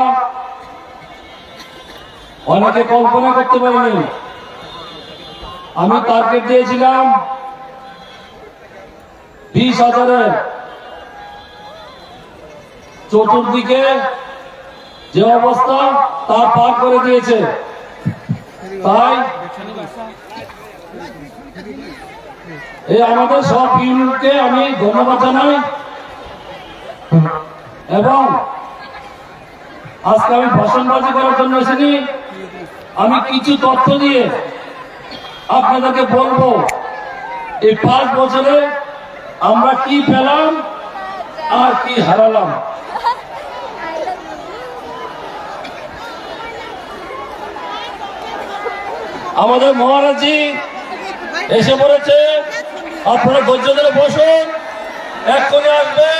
অনেকে কল্পনা করতে পারেনি। আমি টার্গেট দিয়েছিলাম 20,000-এর, চতুর্দিকে যে অবস্থা তা পার করে দিয়েছে। তাই এই আমাদের সব ইউনিটকে আমি ধন্যবাদ জানাই এবং আজকে আমি ভাষণবাজি করার জন্য এসেছি। আমি কিছু তথ্য দিয়ে আপনাদেরকে বলবো এই 5 বছরে আমরা কি পেলাম আর কি হারালাম। আমাদের মহারাজজি এসে পড়েছে, আপনারা ধৈর্য ধরে বসুন, এক্ষুনি আসবে।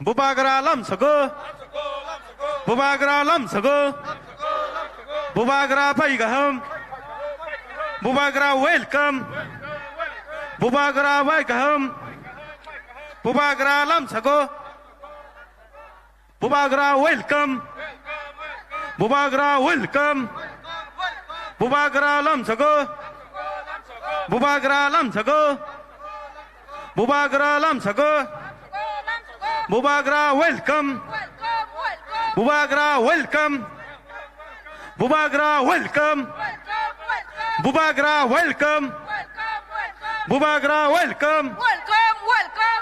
Bubagra lamsago, Bubagra lamsago, Bubagra paigaham, Bubagra welcome, Bubagra welcome, Bubagra lamsago, Bubagra welcome, Bubagra welcome, Bubagra lamsago, Bubagra lamsago, Bubagra lamsago. Bubagra welcome, Bubagra welcome, Bubagra welcome, Bubagra welcome, Bubagra welcome,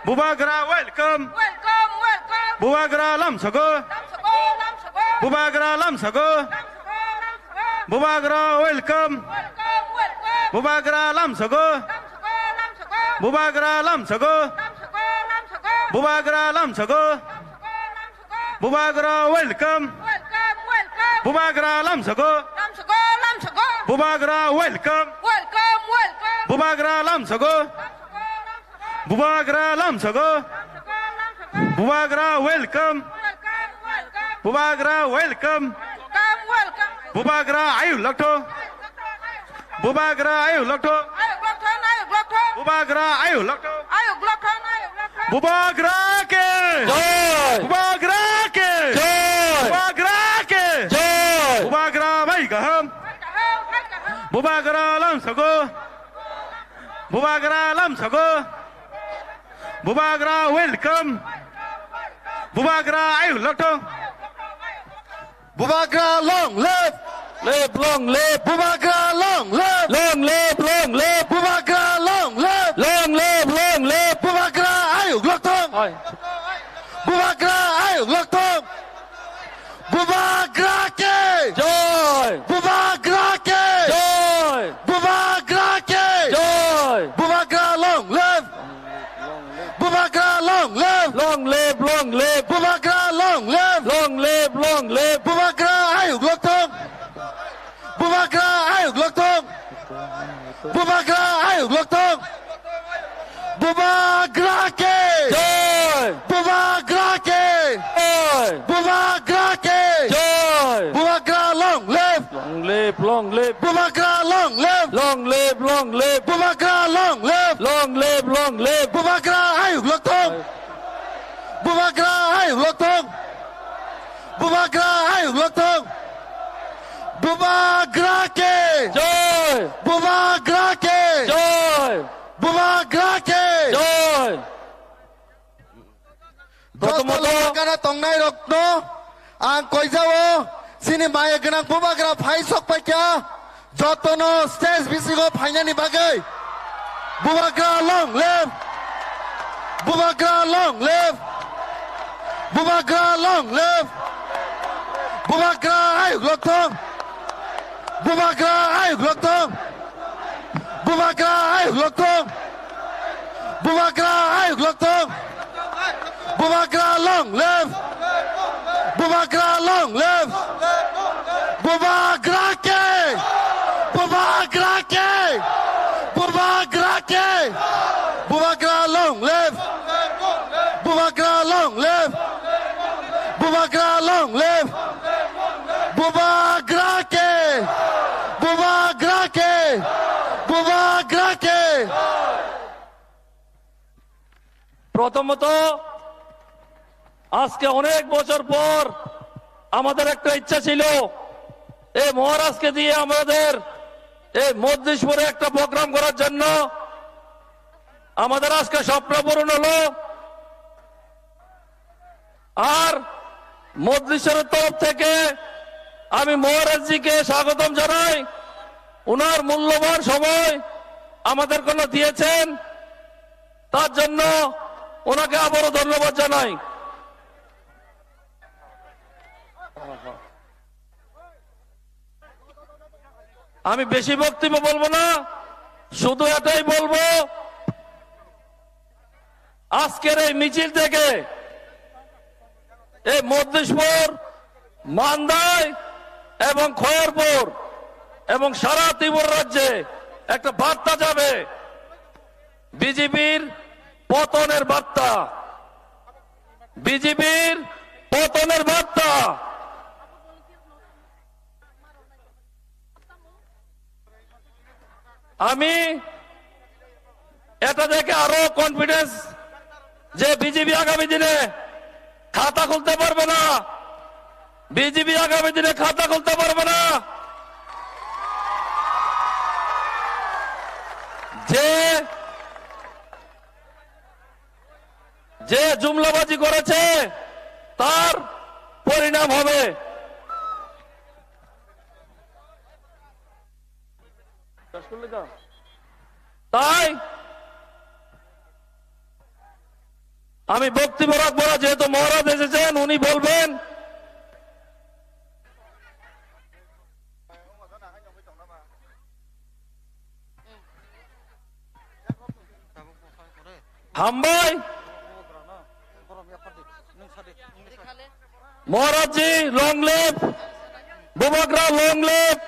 Bubagra welcome, Bubagra lamsago, Bubagra lamsago, Bubagra welcome, Bubagra lamsago, Bubagra lamsago, Bubagra lamsago, Bubagra welcome, Bubagra lamsago, Bubagra welcome, Bubagra lamsago, Bubagra lamsago, Bubagra welcome, Bubagra welcome, Bubagra ayu lakto, Bubagra ayu lakto, Bubagra ayu lakto. Bubagra ke Bubagra ke Bubagra ke Bubagra baigaham Bubagra lamsago Bubagra lamsago Bubagra welcome Bubagra ayu lakto Bubagra long live long live Bubagra long live long live Bubagra long live long live Bubagra ayu lakto Bubagra ayu lakto Bubagra ke joy Bubagra ke joy Bubagra ke joy Bubagra long live Bubagra long live Bubagra long live Bubagra ayu lakto Bubagra ayu lakto Bubagra ayu lakto Bubagra ke joy Bubagra ke joy Bubagra ke joy Bubagra long live Bubagra long live Bubagra long live Bubagra ayu lakto Bubagra ayu lakto Bubagra ayu lakto Bubagra ke joy Bubagra ke joy Bubagra ke joy প্রথমত tongnai rokno आं कइजाओ सिनि my गोनां बुबाग्रा phi सकपाइका जतनो stage बिसिगो फाइनानि बागै बुबाग्रा लं left बुबाग्रा लं left बुबाग्रा लं left बुबाग्रा आय ग्लथं बुबाग्रा आय ग्लथं बुबाग्रा आय ग्लथं बुबाग्रा आय ग्लथं बुबाग्रा लं left बुबाग्रा लं लेफ्ट बुबाग्रा के बुबाग्रा के बुबाग्रा के बुबाग्रा लं लेफ्ट बुबाग्रा लं लेफ्ट बुबाग्रा लं लेफ्ट बुबाग्रा के बुबाग्रा के बुबाग्रा के প্রথমত আজকে অনেক বছর পর আমাদের একটা ইচ্ছা ছিল এই মহারাজকে দিয়ে আমাদের এই মজলিশপুরে একটা প্রোগ্রাম করার জন্য আমাদের আজকে স্বপ্ন পূরণ হলো আর মজলিসের তরফ থেকে আমি মহারাজজিকে স্বাগতম জানাই ওনার মূল্যবান সময় আমাদের জন্য দিয়েছেন তার জন্য ওনাকে আবারও ধন্যবাদ জানাই আমি বেশি বক্তব্য বলবো না শুধু এটাই বলবো আজকের এই মিছিল থেকে এই মজলিশপুর মান্দাই এবং খয়েরপুর এবং সারা ত্রিপুরা রাজ্যে একটা বার্তা যাবে বিজেপির পতনের বার্তা বিজেপির পতনের বার্তা আমি এটা দেখে আরো কনফিডেন্স যে বিজেপি আগামী দিনে খাতা খুলতে পারবে না বিজেপি আগামী দিনে খাতা খুলতে পারবে না যে জুমলাবাজি করেছে তার পরিণাম হবে তাই আমি বক্তব্য রাখবো না যেহেতু মহারাজ এসেছেন উনি বলবেন হামবাই মহারাজজি লং লেফ বুবাগ্রা লং লেফ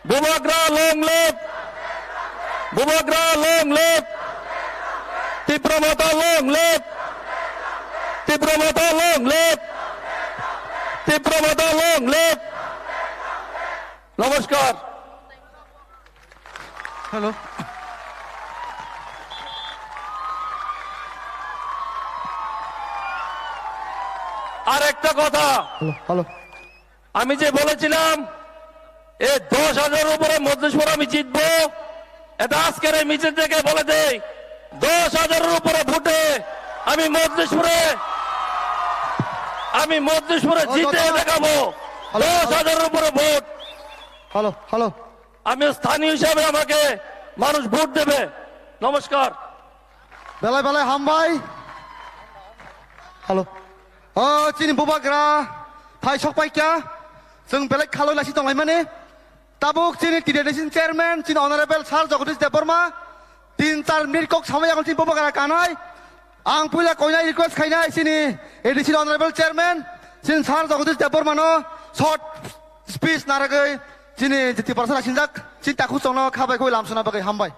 বুবাগ্রা লং লেফ বুবাগ্রা লং লেফ তীব্রমতা লং লেফ তীব্রমতা লং লেফ তীব্রমতা লং লেফ নমস্কার হ্যালো আর একটা কথা হ্যালো আমি যে বলেছিলাম এই 10,000-এর উপরে মজলিশপুর আমি জিতবো এটা আজকের এই মিছিল থেকে বলে দেই 10,000-এর উপরে ভোটে আমি মজলিশপুরে জিতে দেখাবো 10,000-এর উপরে ভোট হ্যালো হ্যালো আমি স্থানীয় হিসাবে আমাকে মানুষ ভোট দেবে নমস্কার বেলায় বেলায় হামবাই হ্যালো 어 지니 부바그라 파이 석바이까 정 벨렉 칼로 라시 동아이 마네 따북 지니 디레레신 체어맨 지니 어너레벨 살 저거리스 데버마 틴4 미니트 꼭 사마야걸 진 부바그라 까나이 앙 풀라 거이나이 리퀘스트 카이나이 지니 에디신 어너레벨 체어맨 진 살 저거리스 데버마노 숏 스피치 나라거이 지니 지티 버서나 신작 진 따쿠 정너 카바이 고이 람수나 바이 함바이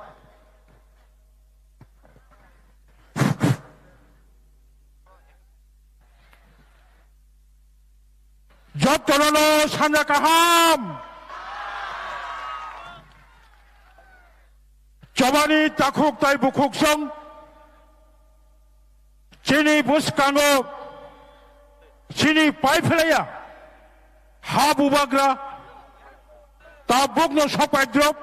যতন সানা কাহাম জবানি তাকুক তাই বুকুক সং চিনি বুসকাঙ্গ চিনি পাই ফেলাইয়া হা বুবাগ্রা তা বুগ্ন সপাইদ্রব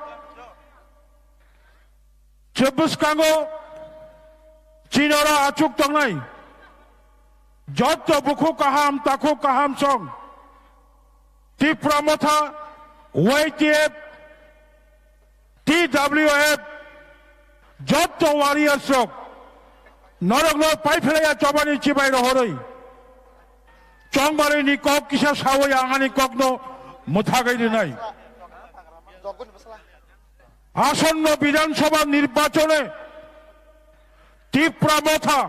যে বুসকাঙ্গ চিনরা আচুক তংনাই যত বুকু কাহাম তাকু কাহাম সং ত্রিপুরা মথা ওয়াইটিএফ TWF যত ওয়ারিয়ার্স নরগ্ন পাইফেলাইয়া চবানি চিবাই রহরই চংবারিনি কক কিসা সাওয়াই আঙানি কগ্ন মুথাগাইনি নাই আসন্ন বিধানসভা নির্বাচনে ত্রিপুরা মথা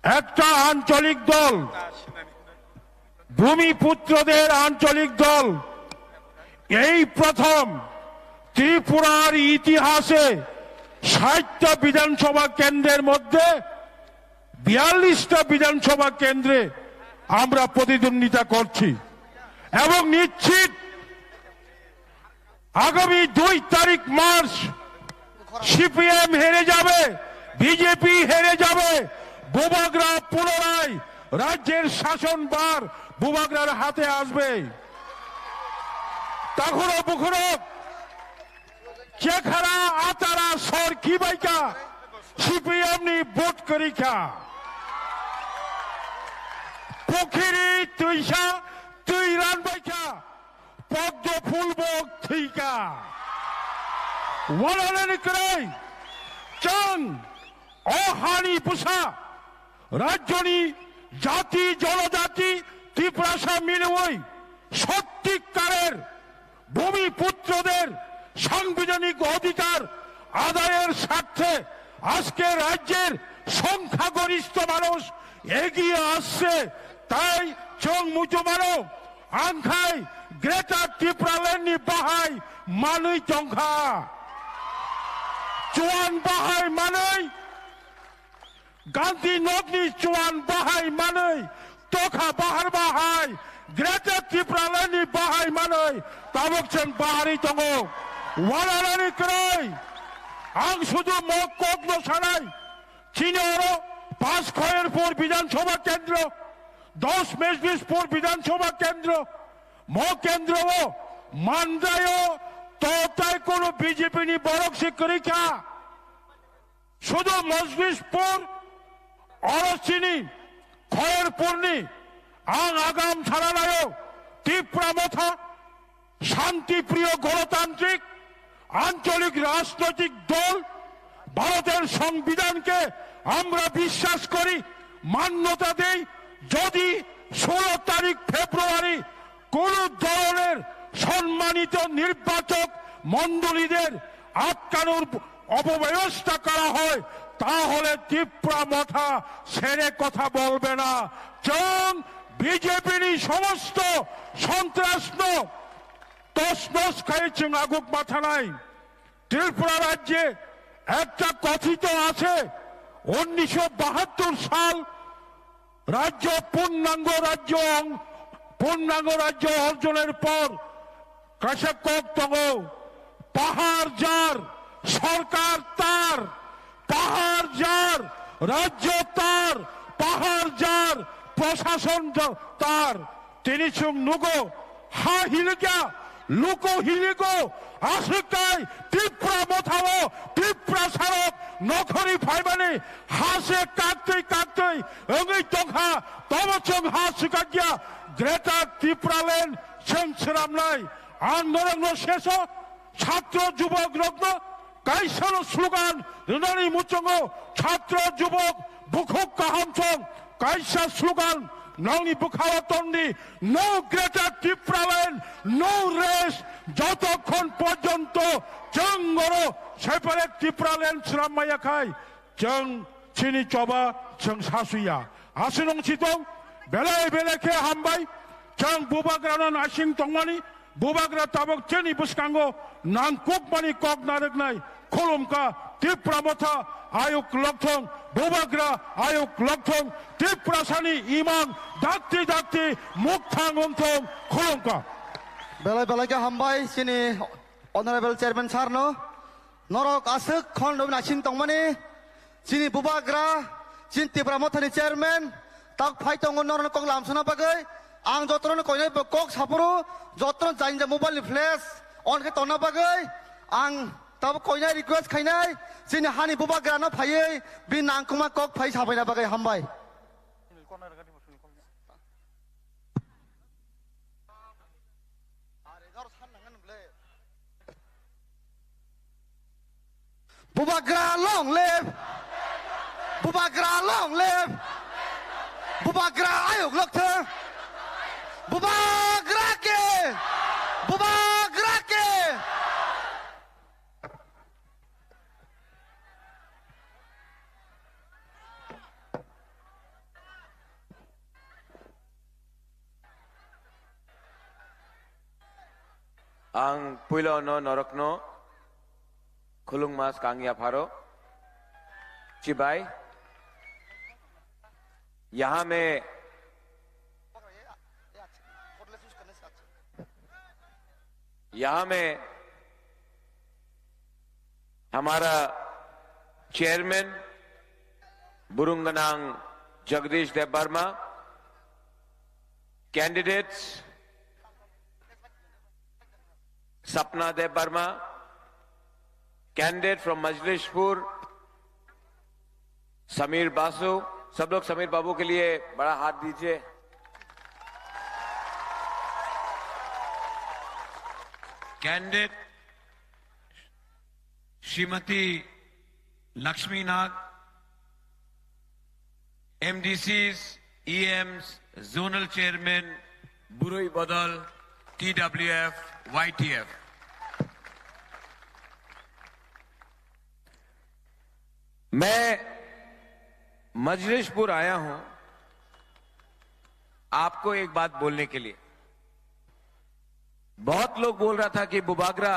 একটা আঞ্চলিক দল ভূমিপুত্রদের আঞ্চলিক দল এই প্রথম ত্রিপুরার ইতিহাসে 60টা বিধানসভা কেন্দ্রের মধ্যে 42টা বিধানসভা কেন্দ্রে আমরা প্রতিদ্বন্দ্বিতা করছি এবং নিশ্চিত আগামী 2 তারিখ মার্চ সিপিএম হেরে যাবে, বিজেপি হেরে যাবে, বুবাগরা পুনরায় রাজ্যের শাসনভার বুবাগরার হাতে আসবে। তখনও বুখরো চেখারা আতারা সর কি বাইকা সিপিএম নি ভোট করিকা পুখিরি তুইসা তুই রান বাইকা পদ্ম ফুলবক থইকা ওয়ালানি করে চং অহানি পুষা রাজ্যনি জাতি জনজাতি ত্রিপুরাসা মিলবই সত্যিকারের ভূমিপুত্রদের সাংবিধানিক অধিকার আদায়ের স্বার্থে আজকে রাজ্যের সংখ্যাগরিষ্ঠ মানুষ এগিয়ে আসছে। তাই চং মুচু মানো আংখাই গ্রেটার ত্রিপুরাল্যান্ডনি বাহাই মানুই চংখা চুয়ান বাহাই মানুই গান্ধী নগনি চুয়ান বাহাই মানুই তোখা বাহার বাহাই গ্রেটার ত্রিপুরাল্যান্ডনি বাহাই মানুই তাবক চং বাহারি দङ ওয়ালানি করে আং শুধু মক কগ্ন সানাই চিনিয়ারো 5 খয়েরপুর বিধানসভা কেন্দ্র 10 মেজলিসপুর বিধানসভা কেন্দ্র ম কেন্দ্র মানদায় তোতাই কোন বিজেপি নি বরক শিক্ষিকা শুধু মজলিসপুর অরচিনি খয়েরপুরনি আং আগাম ছাড়ানায় ত্রিপুরা মথা শান্তিপ্রিয় গণতান্ত্রিক আঞ্চলিক রাজনৈতিক দল ভারতের সংবিধানকে আমরা বিশ্বাস করি, মান্যতা দেই। যদি 16 তারিখ ফেব্রুয়ারি কোন ধরনের সম্মানিত নির্বাচক মণ্ডলীদের আটকানোর অপব্যবস্থা করা হয় তাহলে ত্রিপুরা মথা ছেড়ে কথা বলবে না। চং বিজেপির সমস্ত সন্ত্রাস তসনস খাই চং আগুক মাথা নাই। ত্রিপুরা রাজ্যে একটা কথিত আছে 1972 সাল রাজ্য পূর্ণাঙ্গ রাজ্য অর্জনের পর কৃষক তঙ্গ পাহাড় যার সরকার তার, পাহাড় যার রাজ্য তার, পাহাড় যার প্রশাসন তার। তিনি চুং নুগো হা হিলগা লুকো হিলিগো আশিকাই ত্রিপুরা মথাও ত্রিপুরা সারক নখরি ফাইবানি হাসে কাটতে ওই তখা তবচং হাসুকাগিয়া গ্রেটার ত্রিপুরাল্যান্ড সংসরামনাই আন্দোলন শেষ ছাত্র যুবক রত্ন কাইসন স্লোগান রুনানি মুচঙ্গ ছাত্র যুবক বুখুক কাহামচং কাইসা স্লোগান নংনি বুখাওয়া তন্ডি নো গ্রেটার ত্রিপুরাল্যান্ড নো রেস যতক্ষণ পর্যন্ত চং গরো সেপারে ত্রিপুরাল্যান্ড শ্রামাইয়া খাই চং চিনি চবা চং সাসুইয়া আসিনং চিতং বেলায় বেলাকে হামবাই চং বুবাগ্রানো নাসিং তংমানি বুবাগ্রা তাবক চেনি বুসকাঙ্গো নাংকুক মানি কক নারেগনাই খুলুমকা ত্রিপুরা মথা আয়ুক লক্ষং বুবাগ্রা আয়ুক লক্ষং ত্রিপুরা সানি ইমাং ডাকতি মুখ থাংথং খুলুমকা বেলায় বেলাকে হামবাই চিনি অনারেবল চেয়ারম্যান সারনো নরক আসক খন্ড নাসিং তংমানি চিনি বুবাগ্রা চিন ত্রিপুরা মথানি চেয়ারম্যান তাক ফাই তং নরন কক লামসনা বাগৈ आं जतन कइनाय कक सापरो जतन जाइन जा मोबाइल फ्लैश ऑन के तना बागै आं तब कइनाय रिक्वेस्ट खाइनाय जिनि हानि बुबा ग्रानो फायै बि नांकुमा कक फाइ साबायना बागै हामबाय Bubagra long live! Bubagra long live! Bubagra ayuk lokta! Bubagra ke! Bubagra ke! Ang puilo no norokno khulung mas kangya pharo चिबाई यहां में हमारा चेयरमैन बुरुंगनांग जगदीश देव वर्मा कैंडिडेट्स सपना देव वर्मा कैंडिडेट फ्रॉम मजलिसपुर समीर बासु सब लोग समीर बाबू के लिए बड़ा हाथ दीजिए कैंडिडेट श्रीमती लक्ष्मी नाग एमडीसीज ईएम्स जोनल चेयरमैन बुरुई बदल टीडब्ल्यूएफ वाईटीएफ मैं मजलिसपुर आया हूं आपको एक बात बोलने के लिए बहुत लोग बोल रहा था कि बुबागरा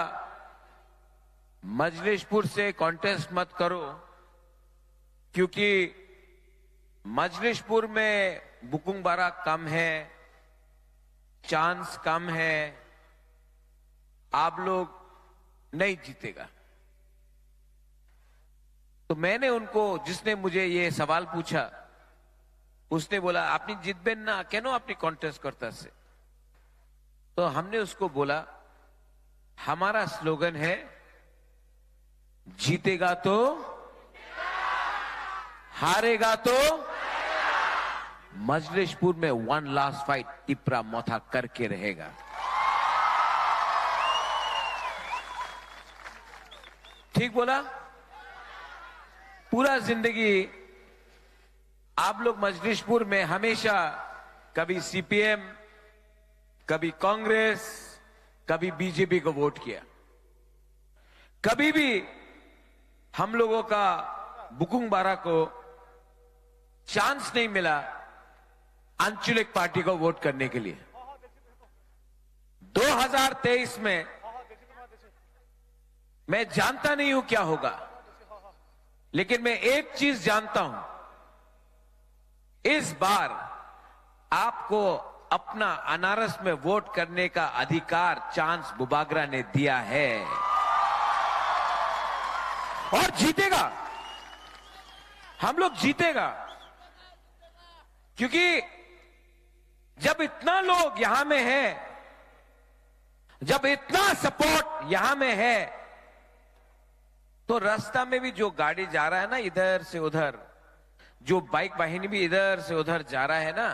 मजलिसपुर से कॉन्टेस्ट मत करो क्योंकि मजलिसपुर में बुकुंग बारा कम है चांस कम है आप लोग नहीं जीतेगा तो मैंने उनको जिसने मुझे ये सवाल पूछा उसने बोला आपने जितबेन ना क्यों अपनी कॉन्टेस्ट करता से तो हमने उसको बोला हमारा स्लोगन है जीतेगा तो हारेगा तो मजलिसपुर में वन लास्ट फाइट टिपरा मोथा करके रहेगा ठीक बोला पूरा जिंदगी आप लोग मजलिसपुर में हमेशा कभी सीपीएम कभी कांग्रेस कभी बीजेपी को वोट किया कभी भी हम लोगों का बुकुंग बारा को चांस नहीं मिला आंचलिक पार्टी को वोट करने के लिए 2023 में मैं जानता नहीं हूं क्या होगा लेकिन मैं एक चीज जानता हूं इस बार आपको अपना अनारस में वोट करने का अधिकार चांस बुबागरा ने दिया है और जीतेगा हम लोग जीतेगा क्योंकि जब इतना लोग यहां में है जब इतना सपोर्ट यहां में है तो रास्ता में भी जो गाड़ी जा रहा है ना इधर से उधर जो बाइक वाहिनी भी इधर से उधर जा रहा है ना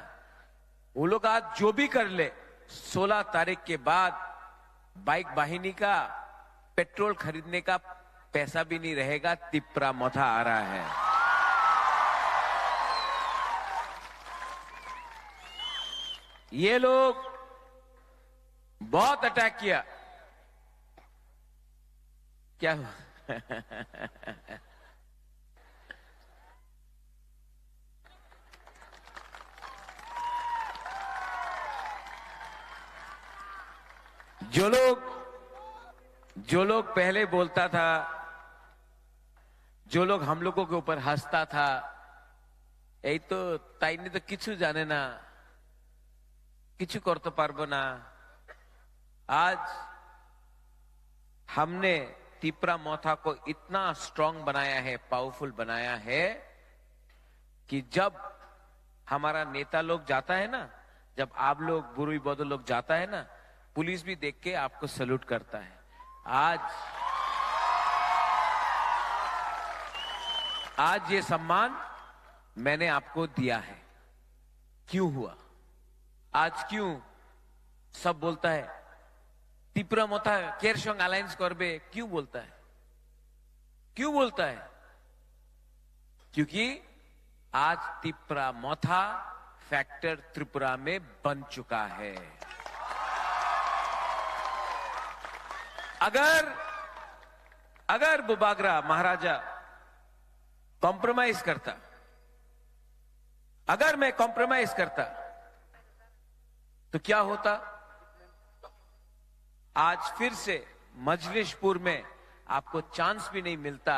वो लोग आज जो भी कर ले 16 तारीख के बाद बाइक वाहिनी का पेट्रोल खरीदने का पैसा भी नहीं रहेगा तिपरा मोथा आ रहा है ये लोग बहुत अटैक किया क्या हुआ जो लोग पहले बोलता था जो लोग हम लोगों के ऊपर हंसता था यही तो ताई तो किछु जाने ना किछु करते पारबो ना आज हमने तिपरा मोथा को इतना स्ट्रांग बनाया है पावरफुल बनाया है कि जब हमारा नेता लोग जाता है ना जब आप लोग बुरुई बदल लोग जाता है ना पुलिस भी देख के आपको सैल्यूट करता है आज ये सम्मान मैंने आपको दिया है क्यों हुआ आज क्यों सब बोलता है तिपरा मोथा केर संग अलायंस करबे क्यों बोलता है क्यों बोलता है? क्योंकि आज तिप्रा मोथा फैक्टर त्रिपुरा में बन चुका है। अगर बुबागरा महाराजा कॉम्प्रोमाइज करता, अगर मैं कॉम्प्रोमाइज करता तो क्या होता? आज फिर से मजलिसपुर में आपको चांस भी नहीं मिलता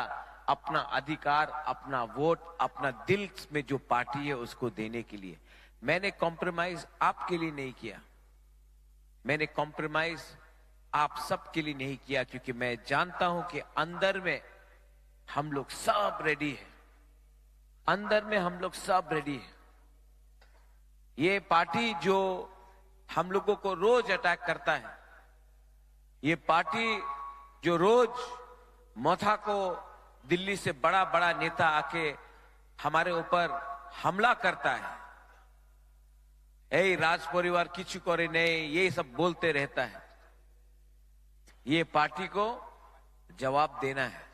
अपना अधिकार, अपना वोट, अपना दिल में जो पार्टी है उसको देने के लिए। मैंने कॉम्प्रोमाइज आपके लिए नहीं किया, मैंने कॉम्प्रोमाइज आप सबके लिए नहीं किया, क्योंकि मैं जानता हूं कि अंदर में हम लोग सब रेडी है, अंदर में हम लोग सब रेडी है। ये पार्टी जो हम लोगों को रोज अटैक करता है, ये पार्टी जो रोज मोथा को दिल्ली से बड़ा बड़ा नेता आके हमारे ऊपर हमला करता है, राज परिवार किछु करे नहीं, ये सब बोलते रहता है, ये पार्टी को जवाब देना है,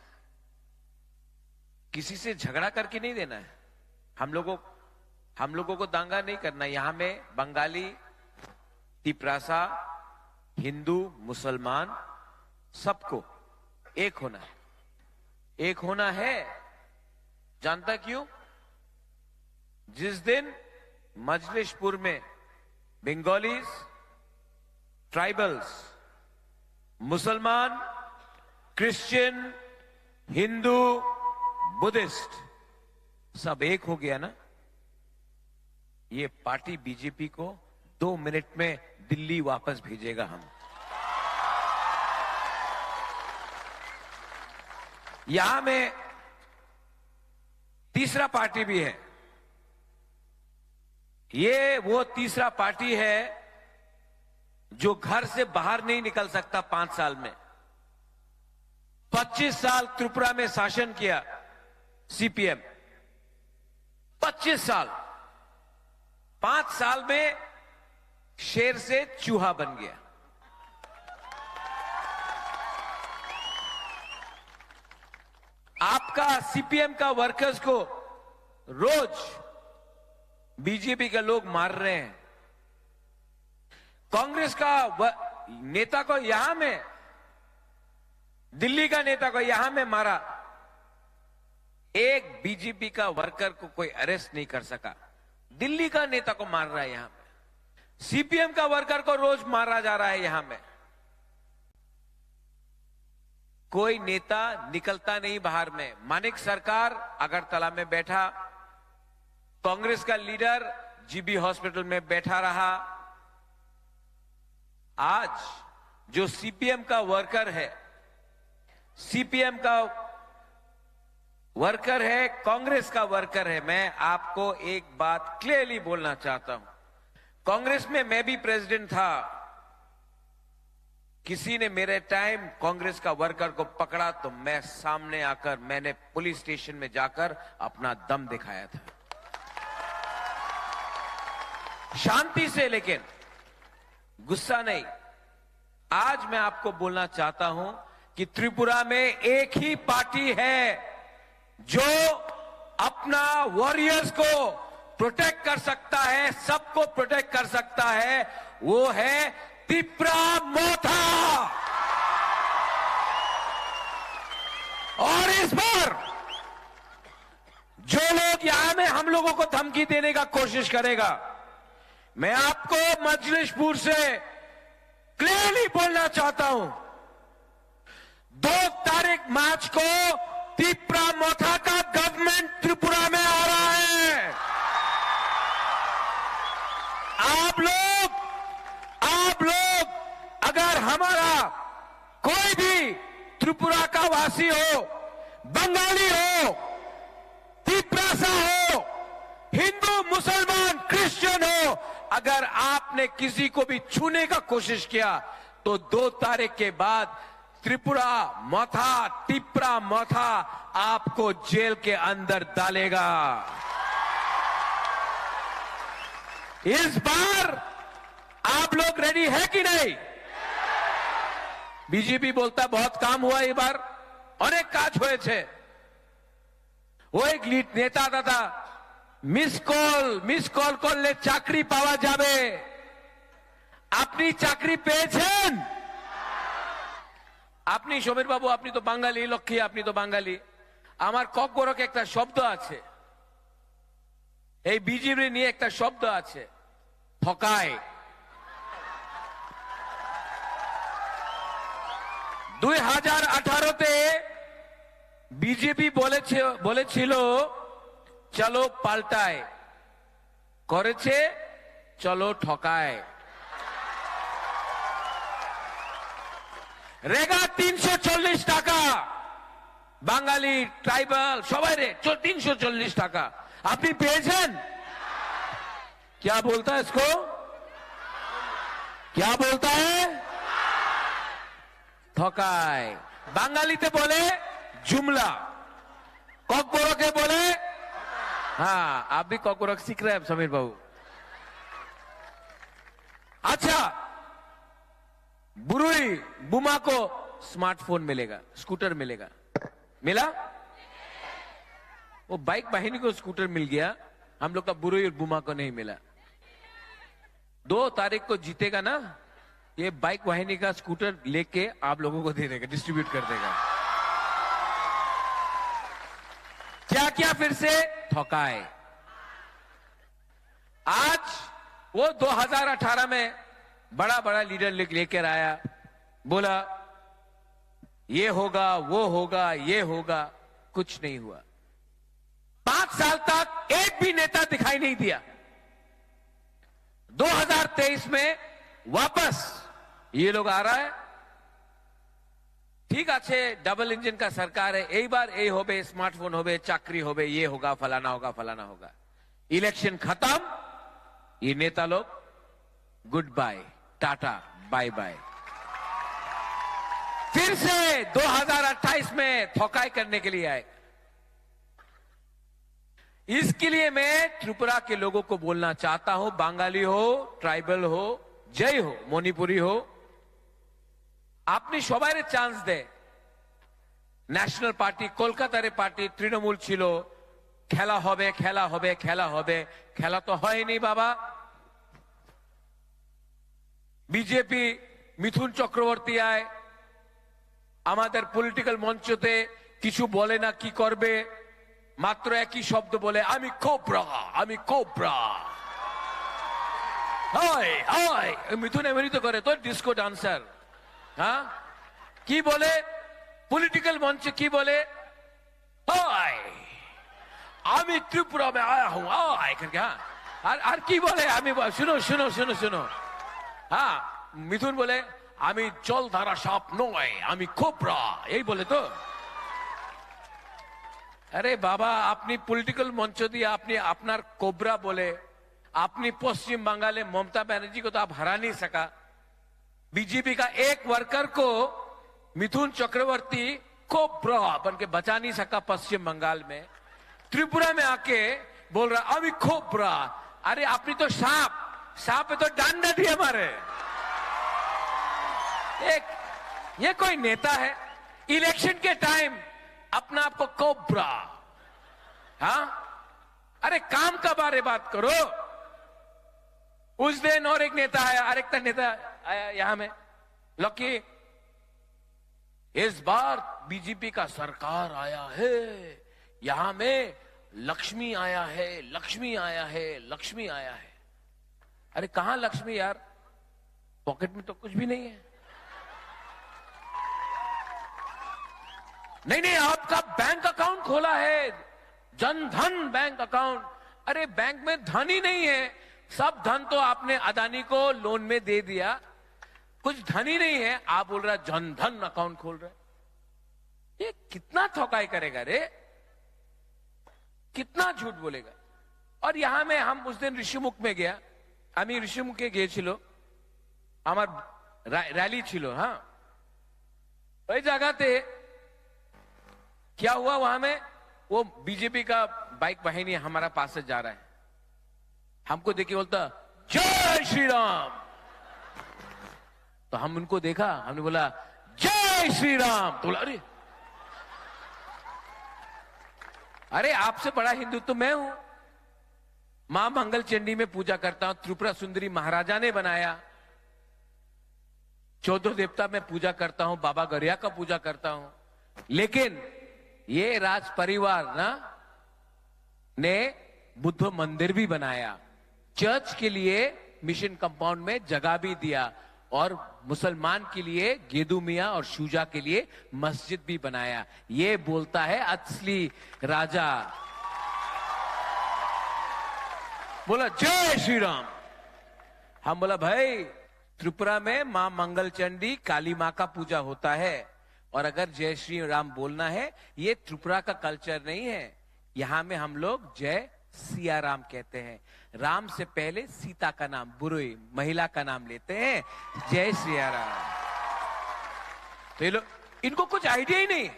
किसी से झगड़ा करके नहीं देना है। हम लोगों को दांगा नहीं करना। यहां में बंगाली, तिपरासा, हिंदू, मुसलमान सबको एक होना है, एक होना है। जानता क्यों? जिस दिन मजलिसपुर में बंगालीज, ट्राइबल्स, मुसलमान, क्रिश्चियन, हिंदू, बुद्धिस्ट सब एक हो गया ना, ये पार्टी बीजेपी को 2 मिनट में दिल्ली वापस भेजेगा। हम यहां में तीसरा पार्टी भी है, ये वो तीसरा पार्टी है जो घर से बाहर नहीं निकल सकता 5 साल में। 25 साल त्रिपुरा में शासन किया सीपीएम, 25 साल, 5 साल में शेर से चूहा बन गया। आपका सीपीएम का वर्कर्स को रोज बीजेपी के लोग मार रहे हैं। कांग्रेस का नेता को यहां में, दिल्ली का नेता को यहां में मारा, एक बीजेपी का वर्कर को कोई अरेस्ट नहीं कर सका। दिल्ली का नेता को मार रहा है यहां में, सीपीएम का वर्कर को रोज मारा जा रहा है यहां में। कोई नेता निकलता नहीं बाहर में। मानिक सरकार अगरतला में बैठा, कांग्रेस का लीडर जीबी हॉस्पिटल में बैठा रहा। आज जो सीपीएम का वर्कर है, सीपीएम का वर्कर है, कांग्रेस का वर्कर है, मैं आपको एक बात क्लियरली बोलना चाहता हूं। कांग्रेस में मैं भी प्रेसिडेंट था, किसी ने मेरे टाइम कांग्रेस का वर्कर को पकड़ा तो मैं सामने आकर, मैंने पुलिस स्टेशन में जाकर अपना दम दिखाया था, शांति से, लेकिन गुस्सा नहीं। आज मैं आपको बोलना चाहता हूं कि त्रिपुरा में एक ही पार्टी है जो अपना वॉरियर्स को प्रोटेक्ट कर सकता है, सबको प्रोटेक्ट कर सकता है, वो है तिप्रा मोथा। और इस बार जो लोग यहां में हम लोगों को धमकी देने का कोशिश करेगा, मैं आपको मजलिसपुर से क्लियरली बोलना चाहता हूं, 2 तारीख मार्च को तिप्रा मोथा का गवर्नमेंट त्रिपुरा में आ रहा है। आप लोग अगर हमारा कोई भी त्रिपुरा का वासी हो, बंगाली हो, तिप्रासा हो, हिंदू, मुसलमान, क्रिश्चियन हो, अगर आपने किसी को भी छूने का कोशिश किया तो 2 तारीख के बाद त्रिपुरा मोथा, तिप्रा मोथा आपको जेल के अंदर डालेगा। इस बार आप लोग रेडी है कि नहीं? बीजेपी बोलता बहुत काम हुआ, इस बार अनेक काज हुए थे। ও এক নেতা দাদা মিস কল করলে চাকরি পাওয়া যাবে। আপনি চাকরি পেয়েছেন? আপনি সমীর বাবু, আপনি তো বাঙালি, লক্ষ্মী আপনি তো বাঙালি। আমার ককবরক একটা শব্দ আছে, এই বিজেপি নিয়ে একটা শব্দ আছে, ঠকায়। 2018-তে বিজেপি বলেছিল চলো পাল্টায়, করেছে চলো ঠকায়। রেগা 340 টাকা, বাঙালি ট্রাইবাল সবাই রে 340 টাকা। আপনি পেয়েছেন? क्या बोलता है इसको? क्या बोलता है? ठकाय। बांगालीते बोले जुमला, कॉकबोरो के बोले, हाँ आप भी कॉकबोरो सीख रहे हैं समीर बाबू। अच्छा, बुरुई बुमा को स्मार्टफोन मिलेगा, स्कूटर मिलेगा, मिला? वो बाइक वाहिनी को स्कूटर मिल गया, हम लोग का बुरुई और बुमा को नहीं मिला। 2 तारीख को जीतेगा ना, ये बाइक वाहिनी का स्कूटर लेके आप लोगों को दे देगा, डिस्ट्रीब्यूट कर देगा। क्या क्या फिर से ठकाए। आज वो 2018 में बड़ा बड़ा लीडर लेकर आया, बोला ये होगा वो होगा ये होगा, कुछ नहीं हुआ। 5 साल तक एक भी नेता दिखाई नहीं दिया। 2023 में वापस ये लोग आ रहा है। ठीक আছে, डबल इंजन का सरकार है, यही बार ये होबे, स्मार्टफोन होबे, चाकरी होबे, ये होगा फलाना होगा फलाना होगा। इलेक्शन खत्म, ये नेता लोग good bye, tata bye bye. फिर से 2028 में ठोकाई करने के लिए आए। इसके लिए मैं त्रिपुरा के लोगों को बोलना चाहता हूं, बंगाली हो, ट्राइबल हो, जय हो, मणिपुरी हो, আপনি সবাইরে চান্স দে। ন্যাশনাল পার্টি, কলকাতার পার্টি, তৃণমূল ছিল, খেলা হবে খেলা হবে খেলা হবে, খেলা তো হয়নি বাবা। বিজেপি মিথুন চক্রবর্তী আয়, আমাদের পলিটিক্যাল মঞ্চতে কিছু বলে না, কি করবে, মাত্র একই শব্দ বলে, আমি কোবরা, আমি কোবরা। মিথুন এমনিত করে তো ডিস্কো ডান্সার। हाँ की बोले पॉलिटिकल मंच, की बोले आमी त्रिपुरा में आया हूं आय करके। हाँ और की बोले आमी, सुनो सुनो सुनो सुनो, हाँ मिथुन बोले आमी जलधारा साप नय, आमी कोबरा, यही बोले तो। अरे बाबा, अपनी पॉलिटिकल मंच दिए अपनी अपनार कोबरा बोले, अपनी पश्चिम बंगाले ममता बनर्जी को तो आप हरा नहीं सका। बीजेपी का एक वर्कर को मिथुन चक्रवर्ती कोबरा बन के बचा नहीं सका पश्चिम बंगाल में। त्रिपुरा में आके बोल रहा अभी कोबरा। अरे अपनी तो सांप, सांप पे तो डंडा दिए हमारे। एक ये कोई नेता है इलेक्शन के टाइम अपना आपको कोबरा? हाँ, अरे काम का बारे बात करो। उस दिन और एक नेता आया, अरेकता नेता आया यहां में, लकी इस बार बीजेपी का सरकार आया है, यहां में लक्ष्मी आया है, लक्ष्मी आया है, लक्ष्मी आया है। अरे कहां लक्ष्मी यार, पॉकेट में तो कुछ भी नहीं है। नहीं नहीं, आपका बैंक अकाउंट खोला है, जनधन बैंक अकाउंट। अरे बैंक में धन ही नहीं है, सब धन तो आपने अदानी को लोन में दे दिया, कुछ धन ही नहीं है, आप बोल रहा जनधन अकाउंट खोल रहे। ये कितना ठोकाई करेगा रे, कितना झूठ बोलेगा। और यहां में हम उस दिन ऋषिमुख में गया, আমি ঋষিমুখে গিয়েছিল, আমার रैली ছিল। हाँ, ওই জায়গাতে क्या हुआ, वहां में वो बीजेपी का बाइक वाहिनी हमारा पास से जा रहा है, हमको देखिए बोलता जय श्री राम। तो हम उनको देखा, हमने बोला जय श्री राम, तो बोला अरे अरे आपसे बड़ा हिंदू तो मैं हूं। मां मंगल चंडी में पूजा करता हूं, त्रिपुरा सुंदरी महाराजा ने बनाया। 14 देवता में पूजा करता हूं, बाबा गरिया का पूजा करता हूं। लेकिन ये राज परिवार ना ने बुद्ध मंदिर भी बनाया, चर्च के लिए मिशन कंपाउंड में जगह भी दिया, और मुसलमान के लिए गेदू मियां और शूजा के लिए मस्जिद भी बनाया। ये बोलता है असली राजा। बोला जय श्री राम। हम बोला भाई त्रिपुरा में मां मंगल चंडी काली मां का पूजा होता है, और अगर जय श्री राम बोलना है, ये त्रिपुरा का कल्चर नहीं है। यहां में हम लोग जय सिया राम कहते हैं। राम से पहले सीता का नाम, बुरुई महिला का नाम लेते हैं, जय सिया राम। तो ये लोग, इनको कुछ आइडिया ही नहीं,